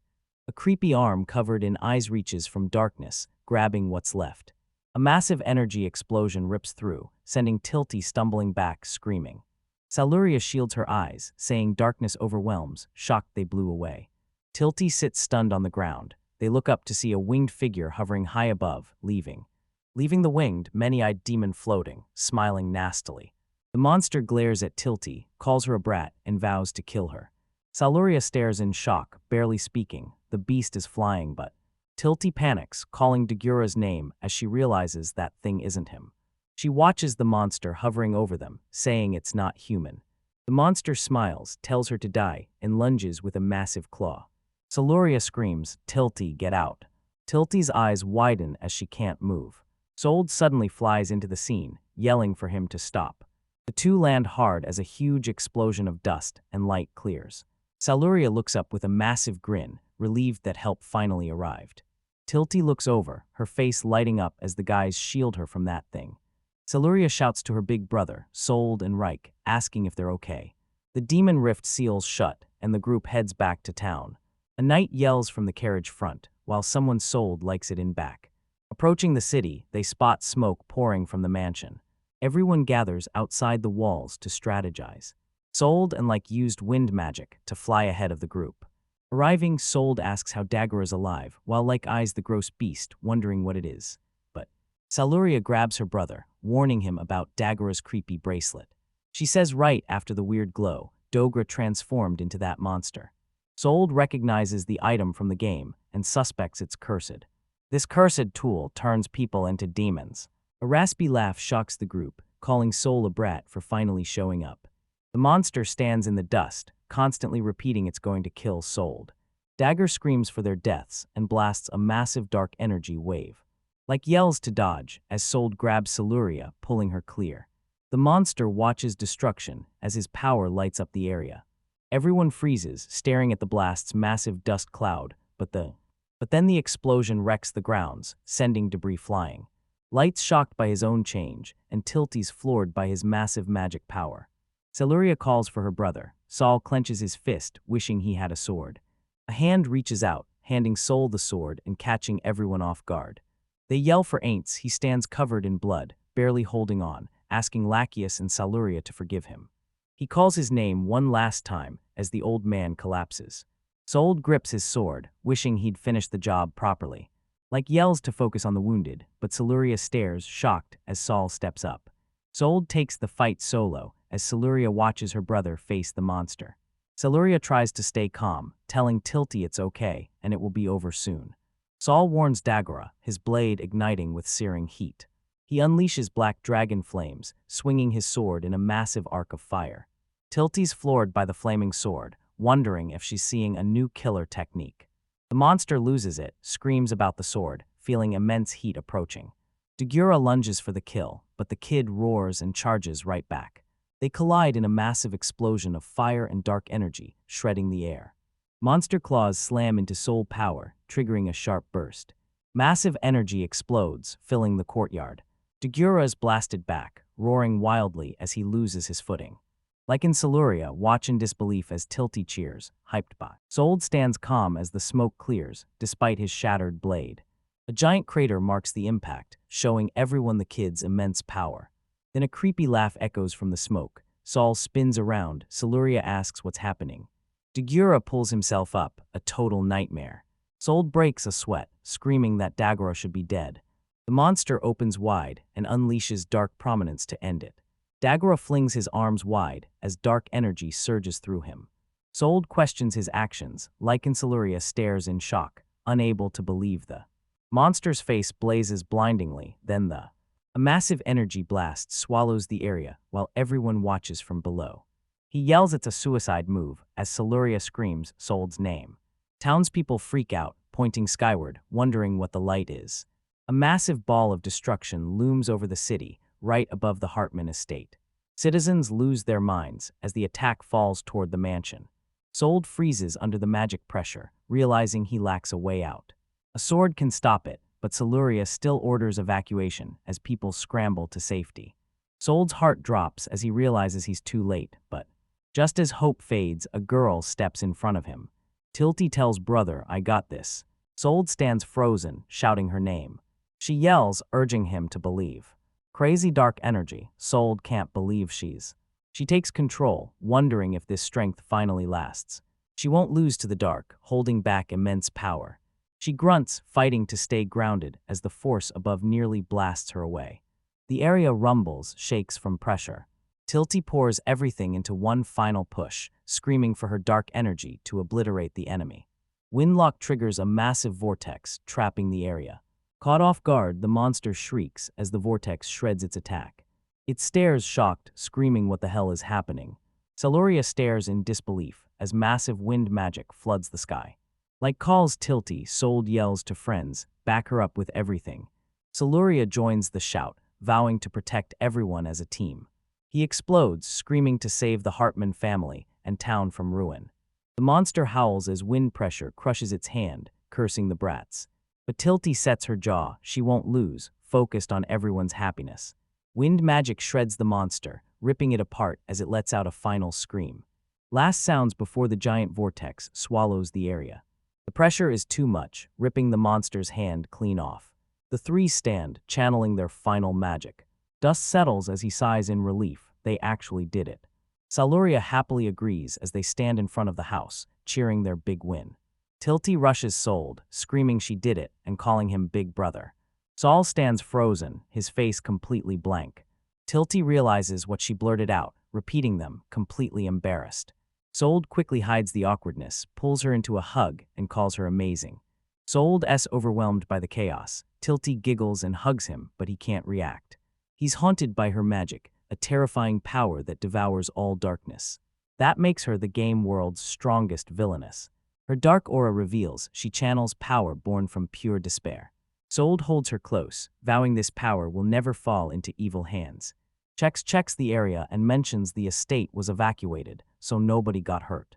A creepy arm covered in eyes reaches from darkness, grabbing what's left. A massive energy explosion rips through, sending Tilty stumbling back, screaming. Saluria shields her eyes, saying darkness overwhelms, shocked they blew away. Tilty sits stunned on the ground. They look up to see a winged figure hovering high above, leaving the winged, many-eyed demon floating, smiling nastily. The monster glares at Tilty, calls her a brat, and vows to kill her. Saluria stares in shock, barely speaking. The beast is flying, but Tilty panics, calling Dagura's name as she realizes that thing isn't him. She watches the monster hovering over them, saying it's not human. The monster smiles, tells her to die, and lunges with a massive claw. Saluria screams, "Tilty, get out." Tilty's eyes widen as she can't move. Sold suddenly flies into the scene, yelling for him to stop. The two land hard as a huge explosion of dust and light clears. Saluria looks up with a massive grin, relieved that help finally arrived. Tilty looks over, her face lighting up as the guys shield her from that thing. Saluria shouts to her big brother, Sold and Reich, asking if they're okay. The demon rift seals shut, and the group heads back to town. A knight yells from the carriage front, while someone Sold likes it in back. Approaching the city, they spot smoke pouring from the mansion. Everyone gathers outside the walls to strategize. Sold and Like used wind magic to fly ahead of the group. Arriving, Sold asks how Dagger is alive, while Like eyes the gross beast, wondering what it is. But Saluria grabs her brother, warning him about Dagger's creepy bracelet. She says right after the weird glow, Dogra transformed into that monster. Sold recognizes the item from the game and suspects it's cursed. This cursed tool turns people into demons. A raspy laugh shocks the group, calling Soul a brat for finally showing up. The monster stands in the dust, constantly repeating it's going to kill Soul. Dagger screams for their deaths and blasts a massive dark energy wave. Like yells to dodge as Soul grabs Siluria, pulling her clear. The monster watches destruction as his power lights up the area. Everyone freezes, staring at the blast's massive dust cloud, but then the explosion wrecks the grounds, sending debris flying. Light's shocked by his own change, and Tilty's floored by his massive magic power. Siluria calls for her brother. Saul clenches his fist, wishing he had a sword. A hand reaches out, handing Soul the sword and catching everyone off guard. They yell for Aints. He stands covered in blood, barely holding on, asking Lachius and Siluria to forgive him. He calls his name one last time as the old man collapses. Soul grips his sword, wishing he'd finished the job properly. Like yells to focus on the wounded, but Siluria stares, shocked, as Saul steps up. Soul takes the fight solo as Siluria watches her brother face the monster. Siluria tries to stay calm, telling Tilty it's okay and it will be over soon. Saul warns Dagora, his blade igniting with searing heat. He unleashes black dragon flames, swinging his sword in a massive arc of fire. Tilty's floored by the flaming sword, wondering if she's seeing a new killer technique. The monster loses it, screams about the sword, feeling immense heat approaching. Dagora lunges for the kill, but the kid roars and charges right back. They collide in a massive explosion of fire and dark energy, shredding the air. Monster claws slam into Soul power, triggering a sharp burst. Massive energy explodes, filling the courtyard. Dagora is blasted back, roaring wildly as he loses his footing. Like in Siluria, watch in disbelief as Tilty cheers, hyped by. Soul stands calm as the smoke clears, despite his shattered blade. A giant crater marks the impact, showing everyone the kid's immense power. Then a creepy laugh echoes from the smoke. Saul spins around. Siluria asks what's happening. Dagora pulls himself up, a total nightmare. Soul breaks a sweat, screaming that Dagora should be dead. The monster opens wide and unleashes dark prominence to end it. Dagora flings his arms wide as dark energy surges through him. Soul questions his actions. Like in Siluria stares in shock, unable to believe the monster's face blazes blindingly, then a massive energy blast swallows the area while everyone watches from below. He yells it's a suicide move as Siluria screams Soul's name. Townspeople freak out, pointing skyward, wondering what the light is. A massive ball of destruction looms over the city, right above the Hartman estate. Citizens lose their minds as the attack falls toward the mansion. Soul freezes under the magic pressure, realizing he lacks a way out. A sword can stop it, but Siluria still orders evacuation as people scramble to safety. Soul's heart drops as he realizes he's too late, but just as hope fades, a girl steps in front of him. Tilty tells brother, "I got this." Soul stands frozen, shouting her name. She yells, urging him to believe. Crazy dark energy, Soul can't believe She takes control, wondering if this strength finally lasts. She won't lose to the dark, holding back immense power. She grunts, fighting to stay grounded as the force above nearly blasts her away. The area rumbles, shakes from pressure. Tilty pours everything into one final push, screaming for her dark energy to obliterate the enemy. Windlock triggers a massive vortex, trapping the area. Caught off guard, the monster shrieks as the vortex shreds its attack. It stares shocked, screaming what the hell is happening. Siluria stares in disbelief as massive wind magic floods the sky. Like calls Tilty, Soul yells to friends, back her up with everything. Siluria joins the shout, vowing to protect everyone as a team. He explodes, screaming to save the Hartman family and town from ruin. The monster howls as wind pressure crushes its hand, cursing the brats. But Tilty sets her jaw, she won't lose, focused on everyone's happiness. Wind magic shreds the monster, ripping it apart as it lets out a final scream. Last sounds before the giant vortex swallows the area. The pressure is too much, ripping the monster's hand clean off. The three stand, channeling their final magic. Dust settles as he sighs in relief. They actually did it. Siluria happily agrees as they stand in front of the house, cheering their big win. Tilty rushes Soul, screaming she did it and calling him Big Brother. Saul stands frozen, his face completely blank. Tilty realizes what she blurted out, repeating them, completely embarrassed. Soul quickly hides the awkwardness, pulls her into a hug, and calls her amazing. Soul's overwhelmed by the chaos. Tilty giggles and hugs him, but he can't react. He's haunted by her magic, a terrifying power that devours all darkness. That makes her the game world's strongest villainess. Her dark aura reveals she channels power born from pure despair. Sold holds her close, vowing this power will never fall into evil hands. Checks the area and mentions the estate was evacuated, so nobody got hurt.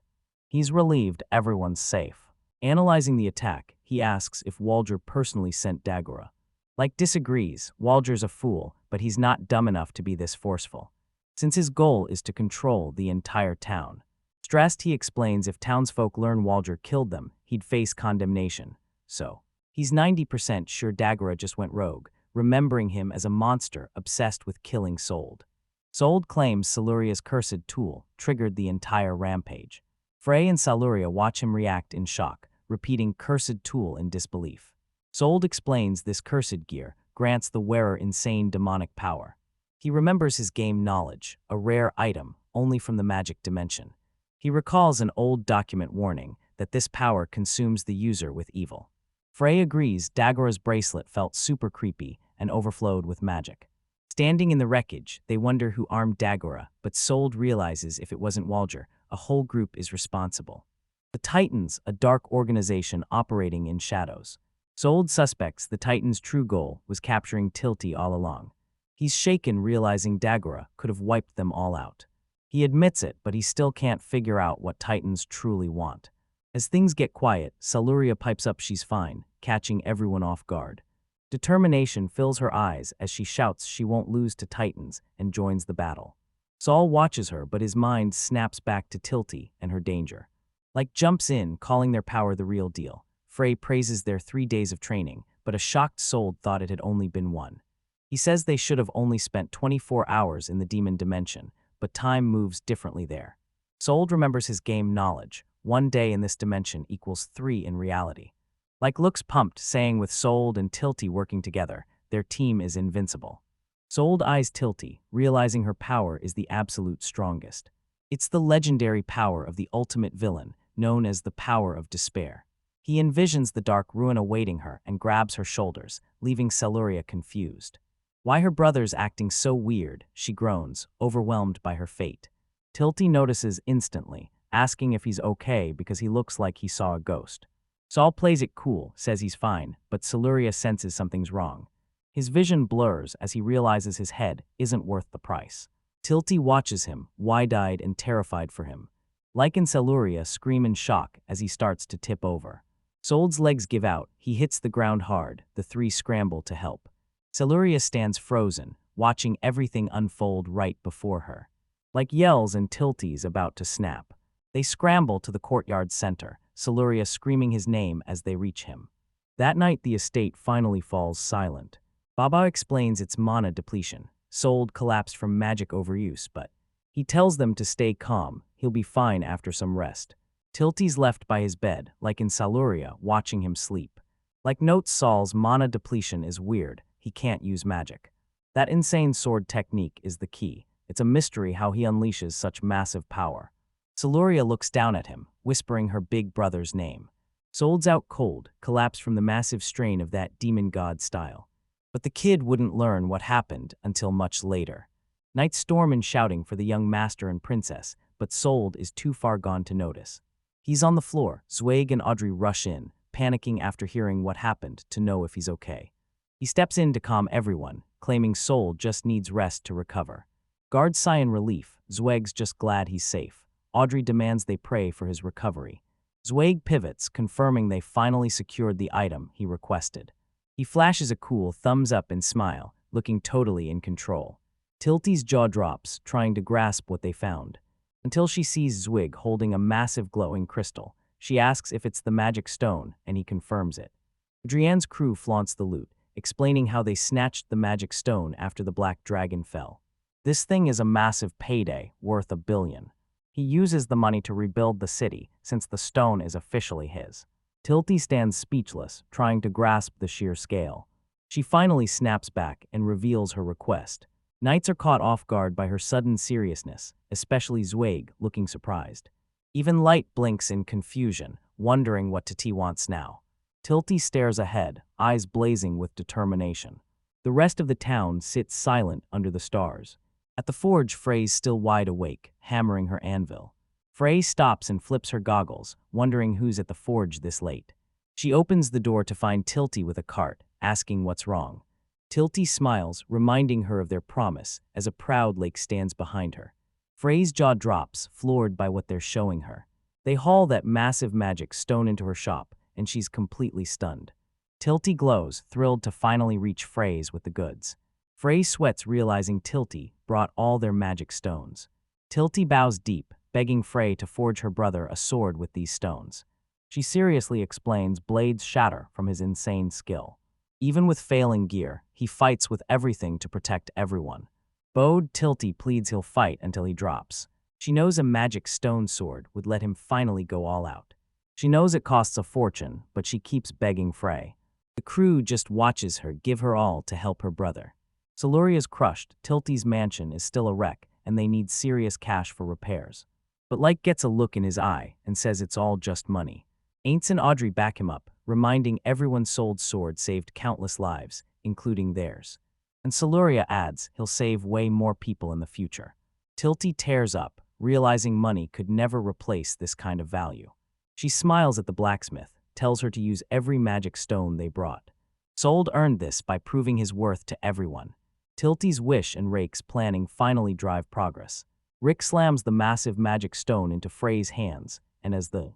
He's relieved everyone's safe. Analyzing the attack, he asks if Waldger personally sent Dagora. Like disagrees, Waldger's a fool, but he's not dumb enough to be this forceful, since his goal is to control the entire town. Stressed, he explains if townsfolk learn Waldger killed them, he'd face condemnation. So, he's 90% sure Dagora just went rogue, remembering him as a monster obsessed with killing Sold. Sold claims Siluria's cursed tool triggered the entire rampage. Frey and Siluria watch him react in shock, repeating cursed tool in disbelief. Sold explains this cursed gear grants the wearer insane demonic power. He remembers his game knowledge, a rare item only from the magic dimension. He recalls an old document warning that this power consumes the user with evil. Frey agrees Dagora's bracelet felt super creepy and overflowed with magic. Standing in the wreckage, they wonder who armed Dagora, but Sold realizes if it wasn't Waldger, a whole group is responsible. The Titans, a dark organization operating in shadows. Sold suspects the Titans' true goal was capturing Tilty all along. He's shaken realizing Dagora could have wiped them all out. He admits it, but he still can't figure out what Titans truly want. As things get quiet, Siluria pipes up she's fine, catching everyone off guard. Determination fills her eyes as she shouts she won't lose to Titans and joins the battle. Saul watches her, but his mind snaps back to Tilty and her danger. Like jumps in, calling their power the real deal. Frey praises their 3 days of training, but a shocked Sold thought it had only been 1. He says they should have only spent 24 hours in the demon dimension, but time moves differently there. Sold remembers his game knowledge. 1 day in this dimension equals 3 in reality. Like looks pumped, saying with Sold and Tilty working together, their team is invincible. Sold eyes Tilty, realizing her power is the absolute strongest. It's the legendary power of the ultimate villain, known as the power of despair. He envisions the dark ruin awaiting her and grabs her shoulders, leaving Siluria confused. Why her brother's acting so weird, she groans, overwhelmed by her fate. Tilty notices instantly, asking if he's okay because he looks like he saw a ghost. Saul plays it cool, says he's fine, but Siluria senses something's wrong. His vision blurs as he realizes his head isn't worth the price. Tilty watches him, wide-eyed and terrified for him. Like and Siluria scream in shock as he starts to tip over. Sold's legs give out, he hits the ground hard, the 3 scramble to help. Siluria stands frozen, watching everything unfold right before her. Like yells and Tilty's about to snap. They scramble to the courtyard's center, Siluria screaming his name as they reach him. That night the estate finally falls silent. Baba explains it's mana depletion. Sold collapsed from magic overuse, but he tells them to stay calm, he'll be fine after some rest. Tilty's left by his bed, like in Siluria, watching him sleep. Like notes Saul's mana depletion is weird, he can't use magic. That insane sword technique is the key. It's a mystery how he unleashes such massive power. Siluria looks down at him, whispering her big brother's name. Sold's out cold, collapsed from the massive strain of that demon god style. But the kid wouldn't learn what happened until much later. Night storm and shouting for the young master and princess, but Sold is too far gone to notice. He's on the floor. Zweig and Audrey rush in, panicking after hearing what happened to know if he's okay. He steps in to calm everyone, claiming Sold just needs rest to recover. Guards sigh in relief. Zweig's just glad he's safe. Audrey demands they pray for his recovery. Zweig pivots, confirming they finally secured the item he requested. He flashes a cool thumbs up and smile, looking totally in control. Tilty's jaw drops, trying to grasp what they found. Until she sees Zweig holding a massive glowing crystal. She asks if it's the magic stone, and he confirms it. Adrienne's crew flaunts the loot, explaining how they snatched the magic stone after the black dragon fell. This thing is a massive payday, worth $1 billion. He uses the money to rebuild the city, since the stone is officially his. Tilty stands speechless, trying to grasp the sheer scale. She finally snaps back and reveals her request. Knights are caught off guard by her sudden seriousness, especially Zweig, looking surprised. Even Light blinks in confusion, wondering what Tilty wants now. Tilty stares ahead, eyes blazing with determination. The rest of the town sits silent under the stars. At the forge, Frey's still wide awake, hammering her anvil. Frey stops and flips her goggles, wondering who's at the forge this late. She opens the door to find Tilty with a cart, asking what's wrong. Tilty smiles, reminding her of their promise, as a proud lake stands behind her. Frey's jaw drops, floored by what they're showing her. They haul that massive magic stone into her shop, and she's completely stunned. Tilty glows, thrilled to finally reach Frey's with the goods. Frey sweats, realizing Tilty brought all their magic stones. Tilty bows deep, begging Frey to forge her brother a sword with these stones. She seriously explains blades shatter from his insane skill. Even with failing gear, he fights with everything to protect everyone. Bowed, Tilty pleads he'll fight until he drops. She knows a magic stone sword would let him finally go all out. She knows it costs a fortune, but she keeps begging Frey. The crew just watches her give her all to help her brother. Siluria's crushed, Tilty's mansion is still a wreck, and they need serious cash for repairs. But Light gets a look in his eye and says it's all just money. Aints and Audrey back him up, reminding everyone Sold's sword saved countless lives, including theirs. And Siluria adds he'll save way more people in the future. Tilty tears up, realizing money could never replace this kind of value. She smiles at the blacksmith, tells her to use every magic stone they brought. Sold earned this by proving his worth to everyone. Tilty's wish and Rake's planning finally drive progress. Rick slams the massive magic stone into Frey's hands, and as the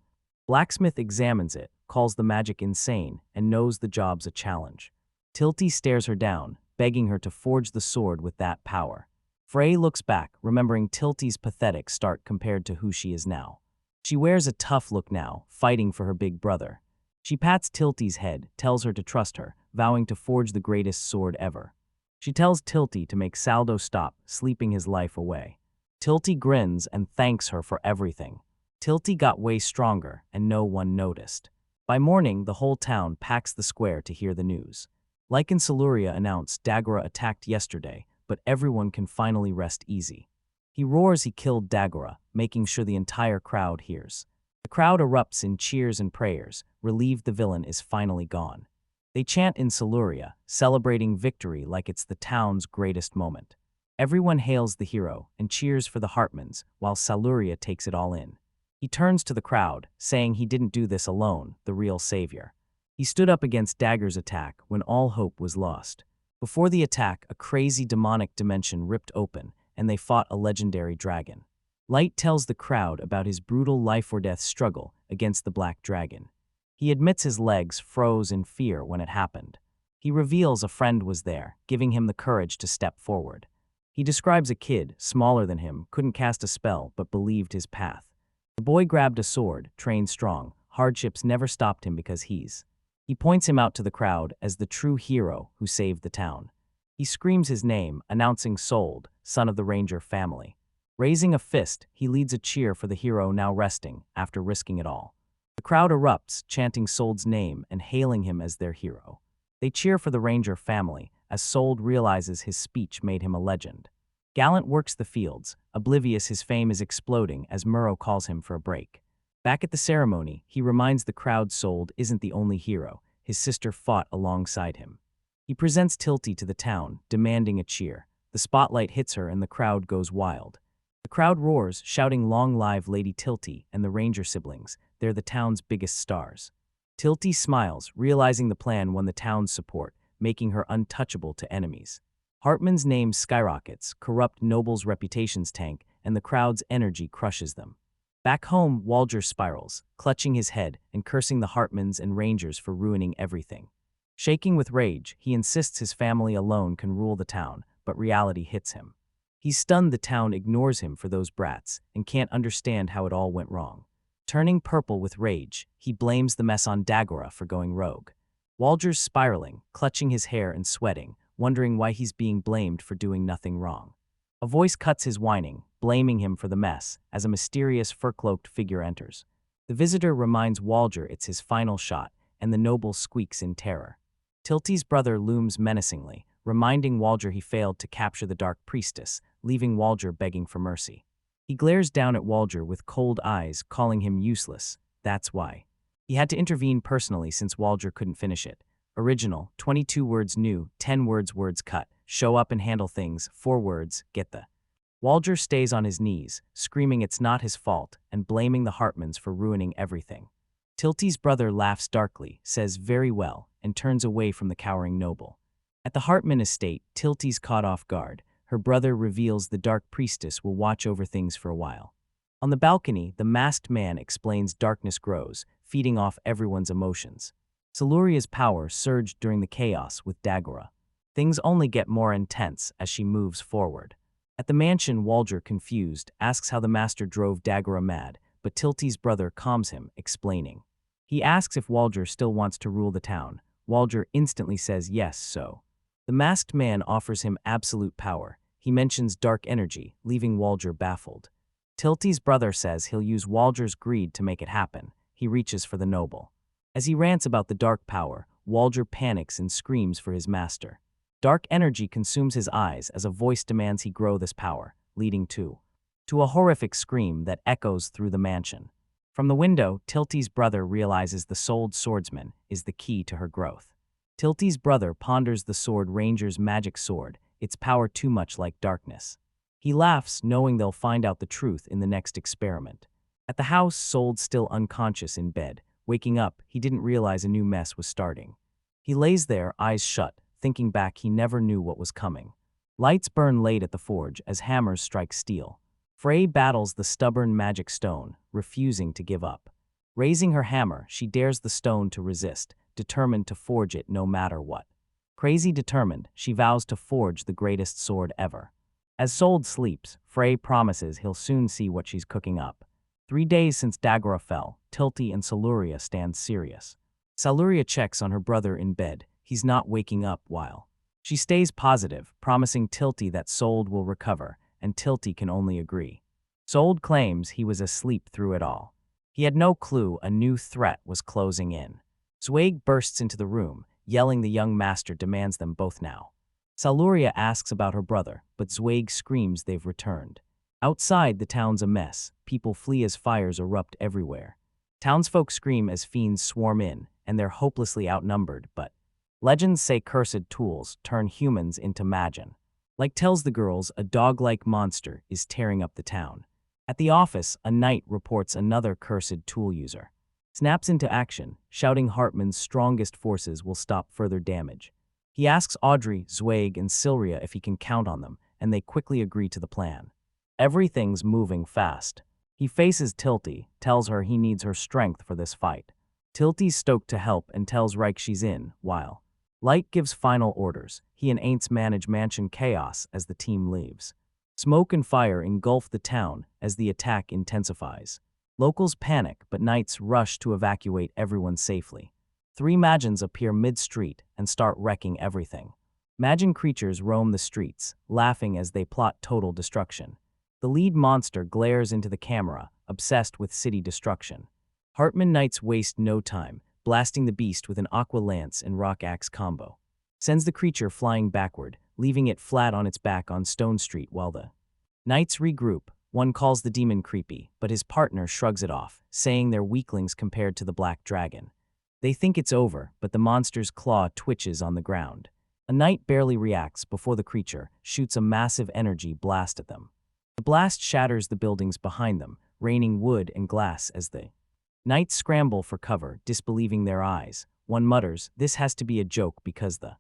blacksmith examines it, calls the magic insane and knows the job's a challenge. Tilty stares her down, begging her to forge the sword with that power. Frey looks back, remembering Tilty's pathetic start compared to who she is now. She wears a tough look now, fighting for her big brother. She pats Tilty's head, tells her to trust her, vowing to forge the greatest sword ever. She tells Tilty to make Saldo stop sleeping his life away. Tilty grins and thanks her for everything. Tilty got way stronger, and no one noticed. By morning, the whole town packs the square to hear the news. Like in Siluria announced Dagora attacked yesterday, but everyone can finally rest easy. He roars he killed Dagora, making sure the entire crowd hears. The crowd erupts in cheers and prayers, relieved the villain is finally gone. They chant in Siluria, celebrating victory like it's the town's greatest moment. Everyone hails the hero and cheers for the Hartmans, while Siluria takes it all in. He turns to the crowd, saying he didn't do this alone, the real savior. He stood up against Dagger's attack when all hope was lost. Before the attack, a crazy demonic dimension ripped open, and they fought a legendary dragon. Light tells the crowd about his brutal life-or-death struggle against the Black Dragon. He admits his legs froze in fear when it happened. He reveals a friend was there, giving him the courage to step forward. He describes a kid, smaller than him, couldn't cast a spell but believed his path. The boy grabbed a sword, trained strong. Hardships never stopped him because He points him out to the crowd as the true hero who saved the town. He screams his name, announcing Sold, son of the Ranger family. Raising a fist, he leads a cheer for the hero now resting after risking it all. The crowd erupts, chanting Sold's name and hailing him as their hero. They cheer for the Ranger family as Sold realizes his speech made him a legend. Gallant works the fields, oblivious his fame is exploding as Murrow calls him for a break. Back at the ceremony, he reminds the crowd Sold isn't the only hero. His sister fought alongside him. He presents Tilty to the town, demanding a cheer. The spotlight hits her and the crowd goes wild. The crowd roars, shouting long live Lady Tilty and the Ranger siblings. They're the town's biggest stars. Tilty smiles, realizing the plan won the town's support, making her untouchable to enemies. Hartman's name skyrockets, corrupt nobles' reputations tank, and the crowd's energy crushes them. Back home, Walger spirals, clutching his head and cursing the Hartmans and Rangers for ruining everything. Shaking with rage, he insists his family alone can rule the town, but reality hits him. He's stunned the town ignores him for those brats and can't understand how it all went wrong. Turning purple with rage, he blames the mess on Dagora for going rogue. Walger's spiraling, clutching his hair and sweating, wondering why he's being blamed for doing nothing wrong. A voice cuts his whining, blaming him for the mess, as a mysterious fur-cloaked figure enters. The visitor reminds Walger it's his final shot, and the noble squeaks in terror. Tilty's brother looms menacingly, reminding Walger he failed to capture the Dark Priestess, leaving Walger begging for mercy. He glares down at Walger with cold eyes, calling him useless. That's why. He had to intervene personally since Walger couldn't finish it. Original, 22 words new, 10 words cut. Show up and handle things, 4 words, get the Walger stays on his knees, screaming it's not his fault and blaming the Hartmans for ruining everything. Tilty's brother laughs darkly, says very well, and turns away from the cowering noble. At the Hartman estate, Tilty's caught off guard. Her brother reveals the Dark Priestess will watch over things for a while. On the balcony, the masked man explains darkness grows, feeding off everyone's emotions. Siluria's power surged during the chaos with Dagora. Things only get more intense as she moves forward. At the mansion, Walger, confused, asks how the master drove Dagora mad, but Tilty's brother calms him, explaining. He asks if Walger still wants to rule the town. Walger instantly says yes, so. The masked man offers him absolute power. He mentions dark energy, leaving Walger baffled. Tilty's brother says he'll use Walger's greed to make it happen. He reaches for the noble. As he rants about the dark power, Walger panics and screams for his master. Dark energy consumes his eyes as a voice demands he grow this power, leading to a horrific scream that echoes through the mansion. From the window, Tilty's brother realizes the souled swordsman is the key to her growth. Tilty's brother ponders the sword ranger's magic sword, its power too much like darkness. He laughs, knowing they'll find out the truth in the next experiment. At the house, Sold still unconscious in bed. Waking up, he didn't realize a new mess was starting. He lays there, eyes shut, thinking back he never knew what was coming. Lights burn late at the forge as hammers strike steel. Frey battles the stubborn magic stone, refusing to give up. Raising her hammer, she dares the stone to resist, determined to forge it no matter what. Crazy determined, she vows to forge the greatest sword ever. As Sold sleeps, Frey promises he'll soon see what she's cooking up. 3 days since Dagora fell, Tilty and Siluria stand serious. Siluria checks on her brother in bed. He's not waking up while. She stays positive, promising Tilty that Sold will recover, and Tilty can only agree. Sold claims he was asleep through it all. He had no clue a new threat was closing in. Zweig bursts into the room, yelling the young master demands them both now. Siluria asks about her brother, but Zweig screams they've returned. Outside, the town's a mess. People flee as fires erupt everywhere. Townsfolk scream as fiends swarm in, and they're hopelessly outnumbered, but legends say cursed tools turn humans into magin. Like tells the girls, a dog-like monster is tearing up the town. At the office, a knight reports another cursed tool user. Snaps into action, shouting Hartman's strongest forces will stop further damage. He asks Audrey, Zweig, and Silria if he can count on them, and they quickly agree to the plan. Everything's moving fast. He faces Tilty, tells her he needs her strength for this fight. Tilty's stoked to help and tells Reich she's in, while Light gives final orders. He and Aints manage mansion chaos as the team leaves. Smoke and fire engulf the town as the attack intensifies. Locals panic, but knights rush to evacuate everyone safely. 3 Magins appear mid-street and start wrecking everything. Magin creatures roam the streets, laughing as they plot total destruction. The lead monster glares into the camera, obsessed with city destruction. Hartman knights waste no time, blasting the beast with an aqua lance and rock axe combo. Sends the creature flying backward, leaving it flat on its back on Stone Street while the knights regroup. One calls the demon creepy, but his partner shrugs it off, saying they're weaklings compared to the black dragon. They think it's over, but the monster's claw twitches on the ground. A knight barely reacts before the creature shoots a massive energy blast at them. The blast shatters the buildings behind them, raining wood and glass as the knights scramble for cover, disbelieving their eyes. One mutters, "This has to be a joke," because the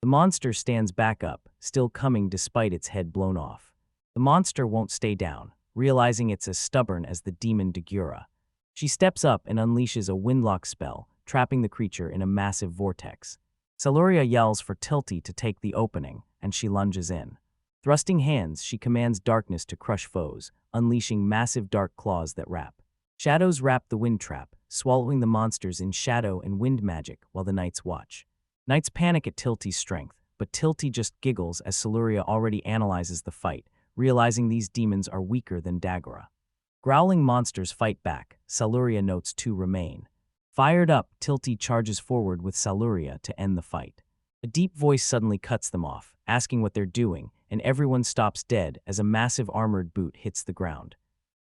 monster stands back up, still coming despite its head blown off. The monster won't stay down, realizing it's as stubborn as the demon Dagura. She steps up and unleashes a windlock spell, trapping the creature in a massive vortex. Siluria yells for Tilty to take the opening, and she lunges in. Thrusting hands, she commands darkness to crush foes, unleashing massive dark claws that wrap. Shadows wrap the wind trap, swallowing the monsters in shadow and wind magic while the knights watch. Knights panic at Tilty's strength, but Tilty just giggles as Siluria already analyzes the fight, realizing these demons are weaker than Dagora. Growling monsters fight back. Siluria notes 2 remain. Fired up, Tilty charges forward with Siluria to end the fight. A deep voice suddenly cuts them off, asking what they're doing, and everyone stops dead as a massive armored boot hits the ground.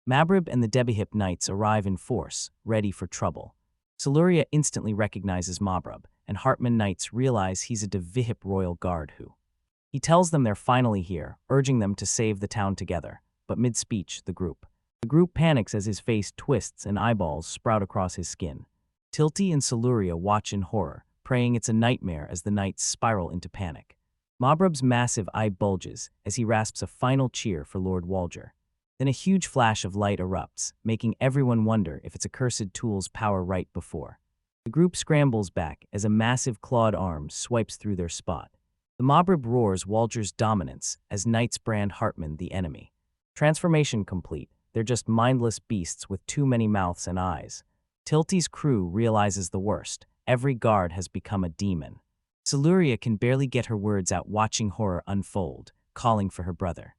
Mabrib and the Debihip knights arrive in force, ready for trouble. Siluria instantly recognizes Mabrib, and Hartman knights realize he's a Debihip royal guard who. He tells them they're finally here, urging them to save the town together. but mid-speech, the group panics as his face twists and eyeballs sprout across his skin. Tilty and Siluria watch in horror, praying it's a nightmare as the knights spiral into panic. Mobrub's massive eye bulges as he rasps a final cheer for Lord Walger. Then a huge flash of light erupts, making everyone wonder if its accursed tool's power right before. The group scrambles back as a massive clawed arm swipes through their spot. The Mobrub roars Walger's dominance as knights brand Hartman the enemy. Transformation complete, they're just mindless beasts with too many mouths and eyes. Tilty's crew realizes the worst. Every guard has become a demon. Siluria can barely get her words out watching horror unfold, calling for her brother.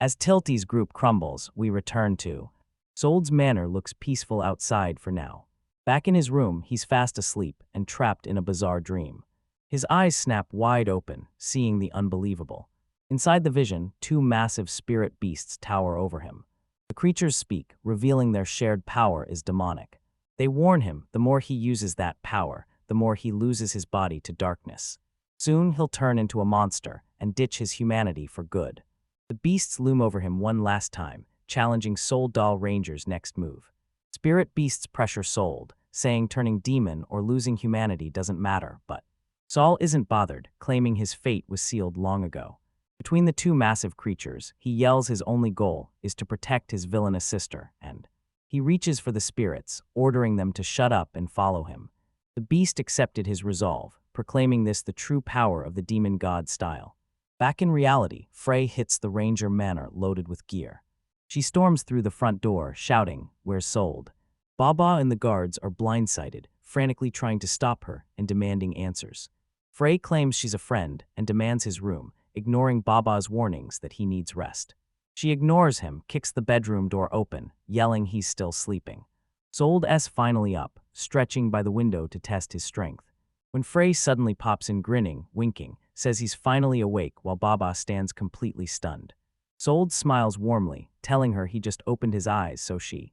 As Tilty's group crumbles, we return to Sold's manor looks peaceful outside for now. Back in his room, he's fast asleep and trapped in a bizarre dream. His eyes snap wide open, seeing the unbelievable. Inside the vision, two massive spirit beasts tower over him. The creatures speak, revealing their shared power is demonic. They warn him the more he uses that power, the more he loses his body to darkness. Soon he'll turn into a monster and ditch his humanity for good. The beasts loom over him one last time, challenging Soul Doll Ranger's next move. Spirit beasts pressure Sold, saying turning demon or losing humanity doesn't matter, but Saul isn't bothered, claiming his fate was sealed long ago. Between the two massive creatures, he yells his only goal is to protect his villainous sister, and he reaches for the spirits, ordering them to shut up and follow him. The beast accepted his resolve, proclaiming this the true power of the demon god style. Back in reality, Frey hits the ranger manor loaded with gear. She storms through the front door, shouting, "Where's Sold?" Baba and the guards are blindsided, frantically trying to stop her and demanding answers. Frey claims she's a friend and demands his room, ignoring Baba's warnings that he needs rest. She ignores him, kicks the bedroom door open, yelling he's still sleeping. Sold's finally up, stretching by the window to test his strength. When Frey suddenly pops in grinning, winking, says he's finally awake while Baba stands completely stunned. Sold smiles warmly, telling her he just opened his eyes so she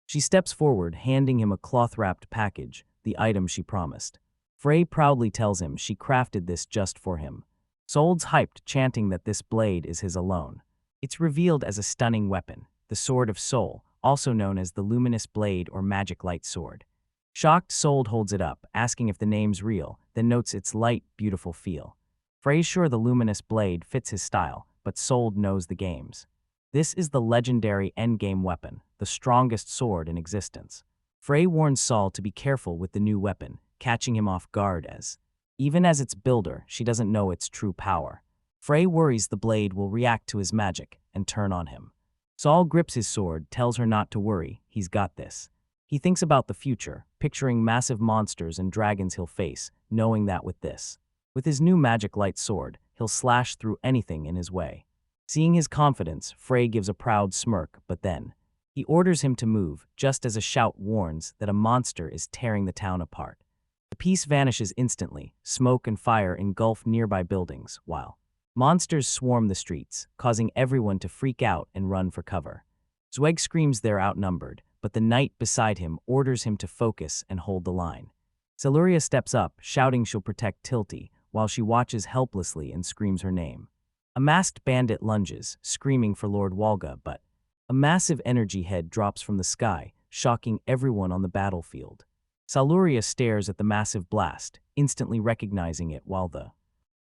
steps forward, handing him a cloth-wrapped package, the item she promised. Frey proudly tells him she crafted this just for him. Sold's hyped, chanting that this blade is his alone. It's revealed as a stunning weapon, the Sword of Soul, also known as the Luminous Blade or Magic Light Sword. Shocked, Sold holds it up, asking if the name's real, then notes its light, beautiful feel. Frey's sure the luminous blade fits his style, but Sold knows the games. This is the legendary endgame weapon, the strongest sword in existence. Frey warns Saul to be careful with the new weapon, catching him off guard even as its builder, she doesn't know its true power. Frey worries the blade will react to his magic and turn on him. Saul grips his sword, tells her not to worry, he's got this. He thinks about the future, picturing massive monsters and dragons he'll face, knowing that with his new magic light sword, he'll slash through anything in his way. Seeing his confidence, Frey gives a proud smirk, but then he orders him to move, just as a shout warns that a monster is tearing the town apart. The peace vanishes instantly, smoke and fire engulf nearby buildings, while monsters swarm the streets, causing everyone to freak out and run for cover. Zweig screams they're outnumbered, but the knight beside him orders him to focus and hold the line. Siluria steps up, shouting she'll protect Tilty, while she watches helplessly and screams her name. A masked bandit lunges, screaming for Lord Walga, but a massive energy head drops from the sky, shocking everyone on the battlefield. Siluria stares at the massive blast, instantly recognizing it while the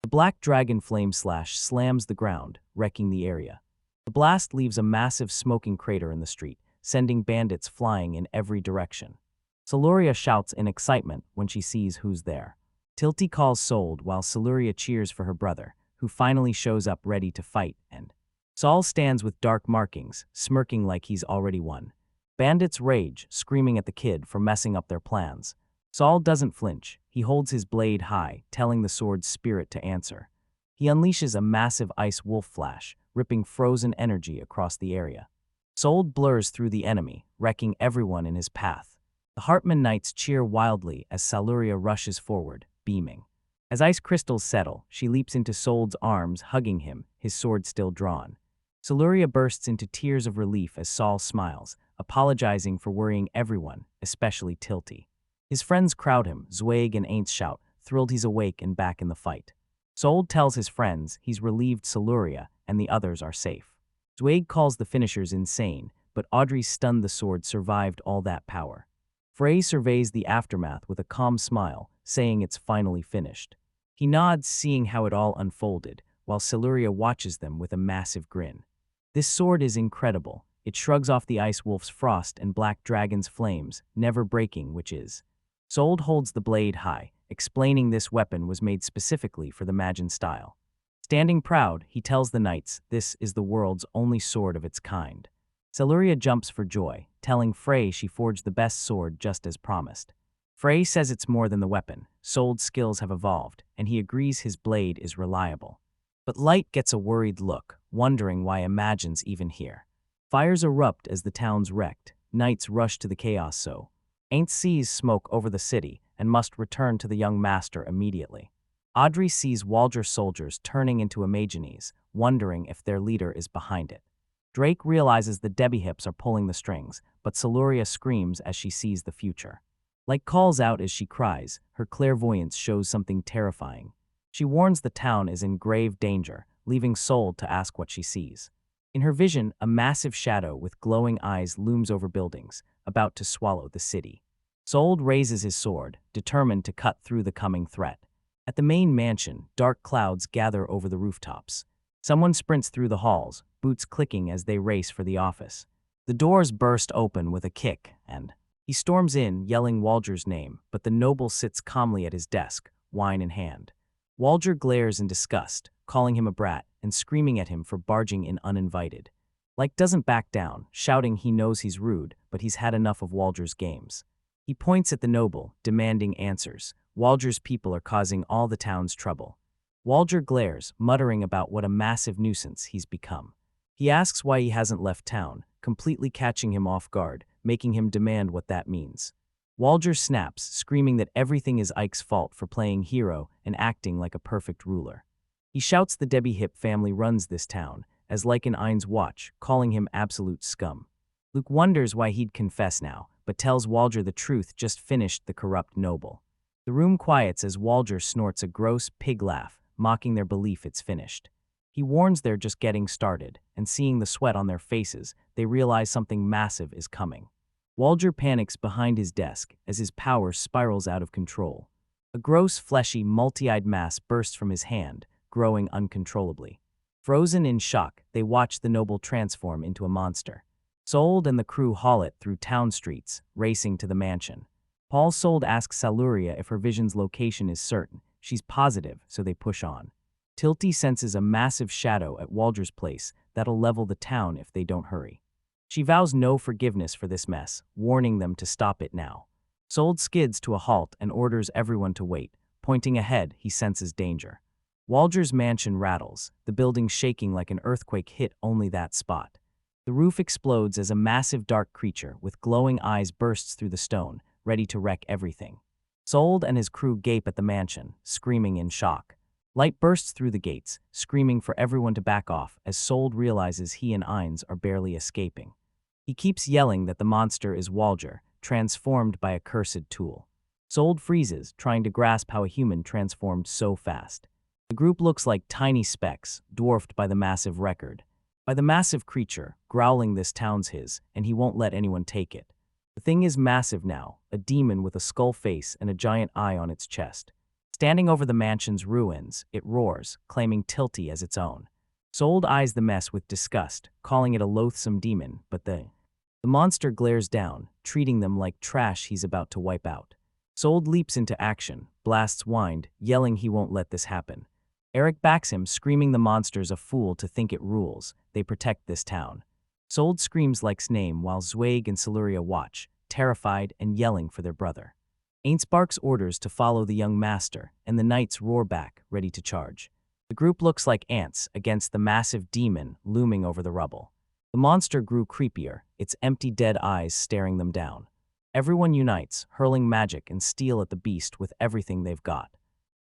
black dragon flame slash slams the ground, wrecking the area. The blast leaves a massive smoking crater in the street, sending bandits flying in every direction. Siluria shouts in excitement when she sees who's there. Tilty calls Sold while Siluria cheers for her brother, who finally shows up ready to fight, and Saul stands with dark markings, smirking like he's already won. Bandits rage, screaming at the kid for messing up their plans. Saul doesn't flinch. He holds his blade high, telling the sword's spirit to answer. He unleashes a massive ice wolf flash, ripping frozen energy across the area. Sold blurs through the enemy, wrecking everyone in his path. The Hartman knights cheer wildly as Siluria rushes forward, beaming. As ice crystals settle, she leaps into Sold's arms, hugging him, his sword still drawn. Siluria bursts into tears of relief as Saul smiles, apologizing for worrying everyone, especially Tilty. His friends crowd him, Zweig and Aints shout, thrilled he's awake and back in the fight. Sold tells his friends he's relieved Siluria and the others are safe. Zweig calls the finishers insane, but Audrey's stunned the sword survived all that power. Frey surveys the aftermath with a calm smile, saying it's finally finished. He nods, seeing how it all unfolded, while Siluria watches them with a massive grin. This sword is incredible. It shrugs off the ice wolf's frost and black dragon's flames, never breaking, which is. Sold holds the blade high, explaining this weapon was made specifically for the Magin style. Standing proud, he tells the knights this is the world's only sword of its kind. Siluria jumps for joy, telling Frey she forged the best sword just as promised. Frey says it's more than the weapon. Sold's skills have evolved, and he agrees his blade is reliable. But Light gets a worried look, wondering why Imagine's even here. Fires erupt as the town's wrecked. Knights rush to the chaos so. Ain't sees smoke over the city and must return to the young master immediately. Audrey sees Waldger soldiers turning into Imagines, wondering if their leader is behind it. Drake realizes the Debbie hips are pulling the strings, but Siluria screams as she sees the future. Light calls out as she cries. Her clairvoyance shows something terrifying. She warns the town is in grave danger, leaving Sold to ask what she sees. In her vision, a massive shadow with glowing eyes looms over buildings, about to swallow the city. Sold raises his sword, determined to cut through the coming threat. At the main mansion, dark clouds gather over the rooftops. Someone sprints through the halls, boots clicking as they race for the office. The doors burst open with a kick, and he storms in, yelling Waldger's name, but the noble sits calmly at his desk, wine in hand. Waldger glares in disgust, calling him a brat and screaming at him for barging in uninvited. Light doesn't back down, shouting he knows he's rude, but he's had enough of Waldger's games. He points at the noble, demanding answers. Waldger's people are causing all the town's trouble. Waldger glares, muttering about what a massive nuisance he's become. He asks why he hasn't left town, completely catching him off guard, making him demand what that means. Waldger snaps, screaming that everything is Ike's fault for playing hero and acting like a perfect ruler. He shouts the Debbie Hip family runs this town, as like an Ein's watch, calling him absolute scum. Luke wonders why he'd confess now, but tells Waldger the truth just finished the corrupt noble. The room quiets as Waldger snorts a gross pig laugh, mocking their belief it's finished. He warns they're just getting started, and seeing the sweat on their faces, they realize something massive is coming. Waldger panics behind his desk as his power spirals out of control. A gross, fleshy, multi-eyed mass bursts from his hand, growing uncontrollably. Frozen in shock, they watch the noble transform into a monster. Sold and the crew haul it through town streets, racing to the mansion. Paul Sold asks Siluria if her vision's location is certain. She's positive, so they push on. Tilty senses a massive shadow at Waldger's place that'll level the town if they don't hurry. She vows no forgiveness for this mess, warning them to stop it now. Sold skids to a halt and orders everyone to wait. Pointing ahead, he senses danger. Waldger's mansion rattles, the building shaking like an earthquake hit only that spot. The roof explodes as a massive dark creature with glowing eyes bursts through the stone, ready to wreck everything. Sold and his crew gape at the mansion, screaming in shock. Light bursts through the gates, screaming for everyone to back off as Sold realizes he and Ein's are barely escaping. He keeps yelling that the monster is Waldger, transformed by a cursed tool. Sold freezes, trying to grasp how a human transformed so fast. The group looks like tiny specks, dwarfed by the massive record. By the massive creature, growling this town's his, and he won't let anyone take it. The thing is massive now, a demon with a skull face and a giant eye on its chest. Standing over the mansion's ruins, it roars, claiming Tilty as its own. Sold eyes the mess with disgust, calling it a loathsome demon, but the monster glares down, treating them like trash he's about to wipe out. Sold leaps into action, blasts wind, yelling he won't let this happen. Eric backs him, screaming the monster's a fool to think it rules. They protect this town. Sold screams Like's name while Zweig and Siluria watch, terrified and yelling for their brother. Ain't barks orders to follow the young master, and the knights roar back, ready to charge. The group looks like ants against the massive demon looming over the rubble. The monster grew creepier, its empty dead eyes staring them down. Everyone unites, hurling magic and steel at the beast with everything they've got.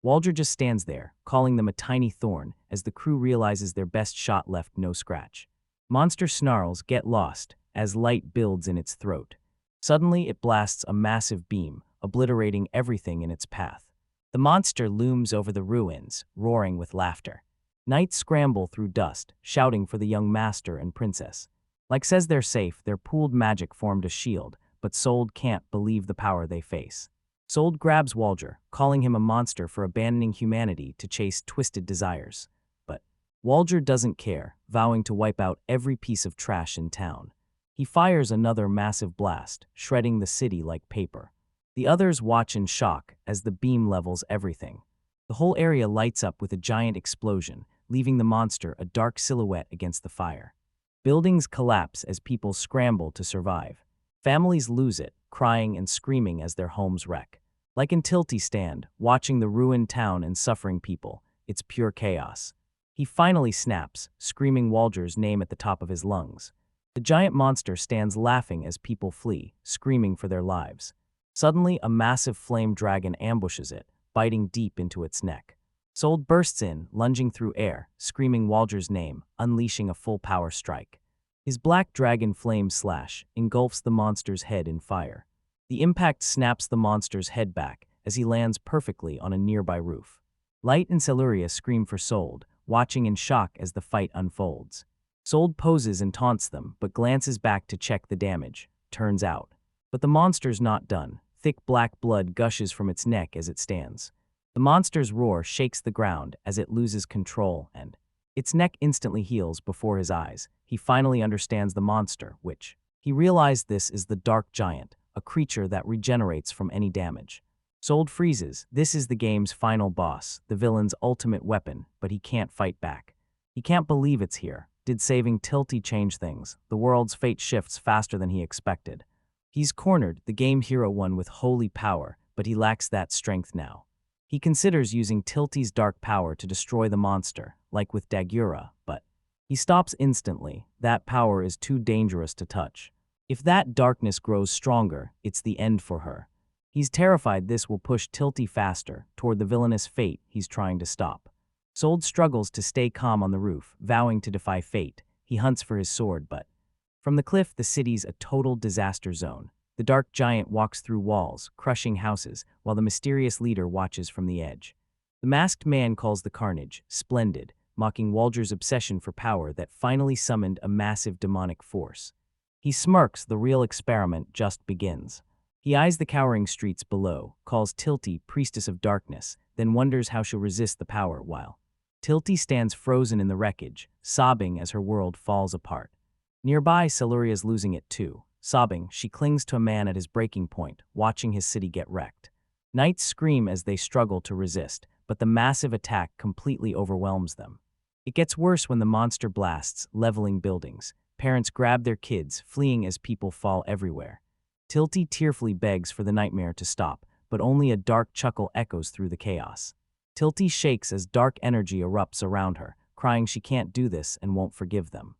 Waldger just stands there, calling them a tiny thorn, as the crew realizes their best shot left no scratch. Monster snarls, get lost, as light builds in its throat. Suddenly it blasts a massive beam, obliterating everything in its path. The monster looms over the ruins, roaring with laughter. Knights scramble through dust, shouting for the young master and princess. Like says they're safe, their pooled magic formed a shield, but Sold can't believe the power they face. Sold grabs Walger, calling him a monster for abandoning humanity to chase twisted desires. But Walger doesn't care, vowing to wipe out every piece of trash in town. He fires another massive blast, shredding the city like paper. The others watch in shock as the beam levels everything. The whole area lights up with a giant explosion, leaving the monster a dark silhouette against the fire. Buildings collapse as people scramble to survive. Families lose it, crying and screaming as their homes wreck. Like in Tilty stand, watching the ruined town and suffering people, it's pure chaos. He finally snaps, screaming Walger's name at the top of his lungs. The giant monster stands laughing as people flee, screaming for their lives. Suddenly, a massive flame dragon ambushes it, biting deep into its neck. Sold bursts in, lunging through air, screaming Walger's name, unleashing a full power strike. His black dragon flame slash engulfs the monster's head in fire. The impact snaps the monster's head back as he lands perfectly on a nearby roof. Light and Celuria scream for Sold, watching in shock as the fight unfolds. Sold poses and taunts them, but glances back to check the damage. Turns out. But the monster's not done. Thick black blood gushes from its neck as it stands. The monster's roar shakes the ground as it loses control and its neck instantly heals before his eyes. He finally understands the monster, which he realized this is the Dark Giant, a creature that regenerates from any damage. Sold freezes. This is the game's final boss, the villain's ultimate weapon, but he can't fight back. He can't believe it's here. Did saving Tilty change things? The world's fate shifts faster than he expected. He's cornered. The game hero won with holy power, but he lacks that strength now. He considers using Tilty's dark power to destroy the monster, like with Dagura, but he stops instantly. That power is too dangerous to touch. If that darkness grows stronger, it's the end for her. He's terrified this will push Tilty faster toward the villainous fate he's trying to stop. Sold struggles to stay calm on the roof, vowing to defy fate. He hunts for his sword, but from the cliff, the city's a total disaster zone. The Dark Giant walks through walls, crushing houses, while the mysterious leader watches from the edge. The masked man calls the carnage splendid, mocking Walger's obsession for power that finally summoned a massive demonic force. He smirks. The real experiment just begins. He eyes the cowering streets below, calls Tilty priestess of darkness, then wonders how she'll resist the power while Tilty stands frozen in the wreckage, sobbing as her world falls apart. Nearby, Celuria's losing it too. Sobbing, she clings to a man at his breaking point, watching his city get wrecked. Knights scream as they struggle to resist, but the massive attack completely overwhelms them. It gets worse when the monster blasts, leveling buildings. Parents grab their kids, fleeing as people fall everywhere. Tilty tearfully begs for the nightmare to stop, but only a dark chuckle echoes through the chaos. Tilty shakes as dark energy erupts around her, crying she can't do this and won't forgive them.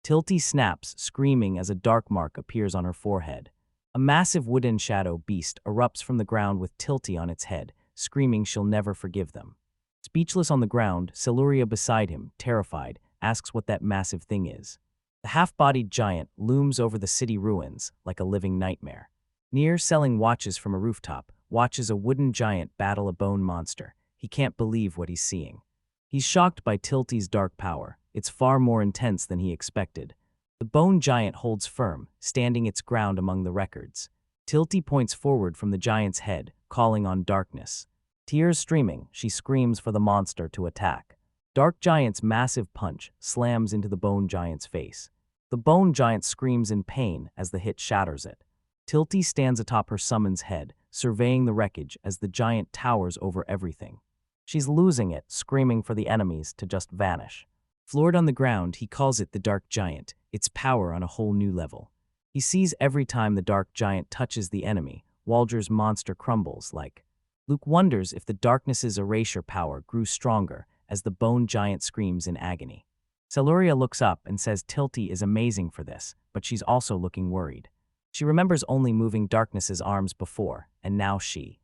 Tilty snaps, screaming as a dark mark appears on her forehead. A massive wooden shadow beast erupts from the ground with Tilty on its head, screaming she'll never forgive them. Speechless on the ground, Celuria beside him, terrified, asks what that massive thing is. The half-bodied giant looms over the city ruins like a living nightmare. Near, selling watches from a rooftop, watches a wooden giant battle a bone monster. He can't believe what he's seeing. He's shocked by Tilty's dark power. It's far more intense than he expected. The bone giant holds firm, standing its ground among the records. Tilty points forward from the giant's head, calling on darkness. Tears streaming, she screams for the monster to attack. Dark Giant's massive punch slams into the bone giant's face. The bone giant screams in pain as the hit shatters it. Tilty stands atop her summon's head, surveying the wreckage as the giant towers over everything. She's losing it, screaming for the enemies to just vanish. Floored on the ground, he calls it the Dark Giant, its power on a whole new level. He sees every time the Dark Giant touches the enemy, Walger's monster crumbles like. Luke wonders if the darkness's erasure power grew stronger as the bone giant screams in agony. Celuria looks up and says Tilty is amazing for this, but she's also looking worried. She remembers only moving darkness's arms before, and now she.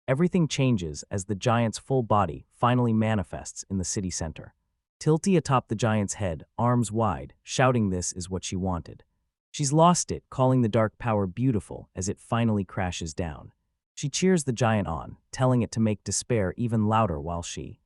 Everything changes as the giant's full body finally manifests in the city center. Tilty atop the giant's head, arms wide, shouting this is what she wanted. She's lost it, calling the dark power beautiful as it finally crashes down. She cheers the giant on, telling it to make despair even louder while she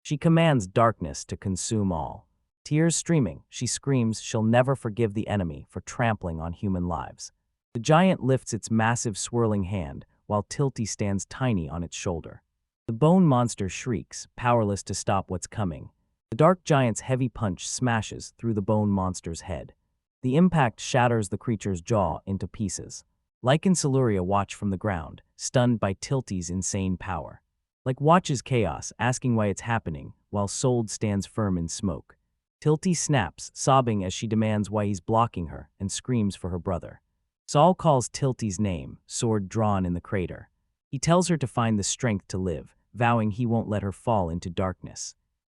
She commands darkness to consume all. Tears streaming, she screams she'll never forgive the enemy for trampling on human lives. The giant lifts its massive swirling hand, while Tilty stands tiny on its shoulder. The bone monster shrieks, powerless to stop what's coming. The dark giant's heavy punch smashes through the bone monster's head. The impact shatters the creature's jaw into pieces. Like and Siluria watch from the ground, stunned by Tilty's insane power. Like watches chaos, asking why it's happening, while Sold stands firm in smoke. Tilty snaps, sobbing as she demands why he's blocking her, and screams for her brother. Saul calls Tilty's name, sword drawn in the crater. He tells her to find the strength to live, vowing he won't let her fall into darkness.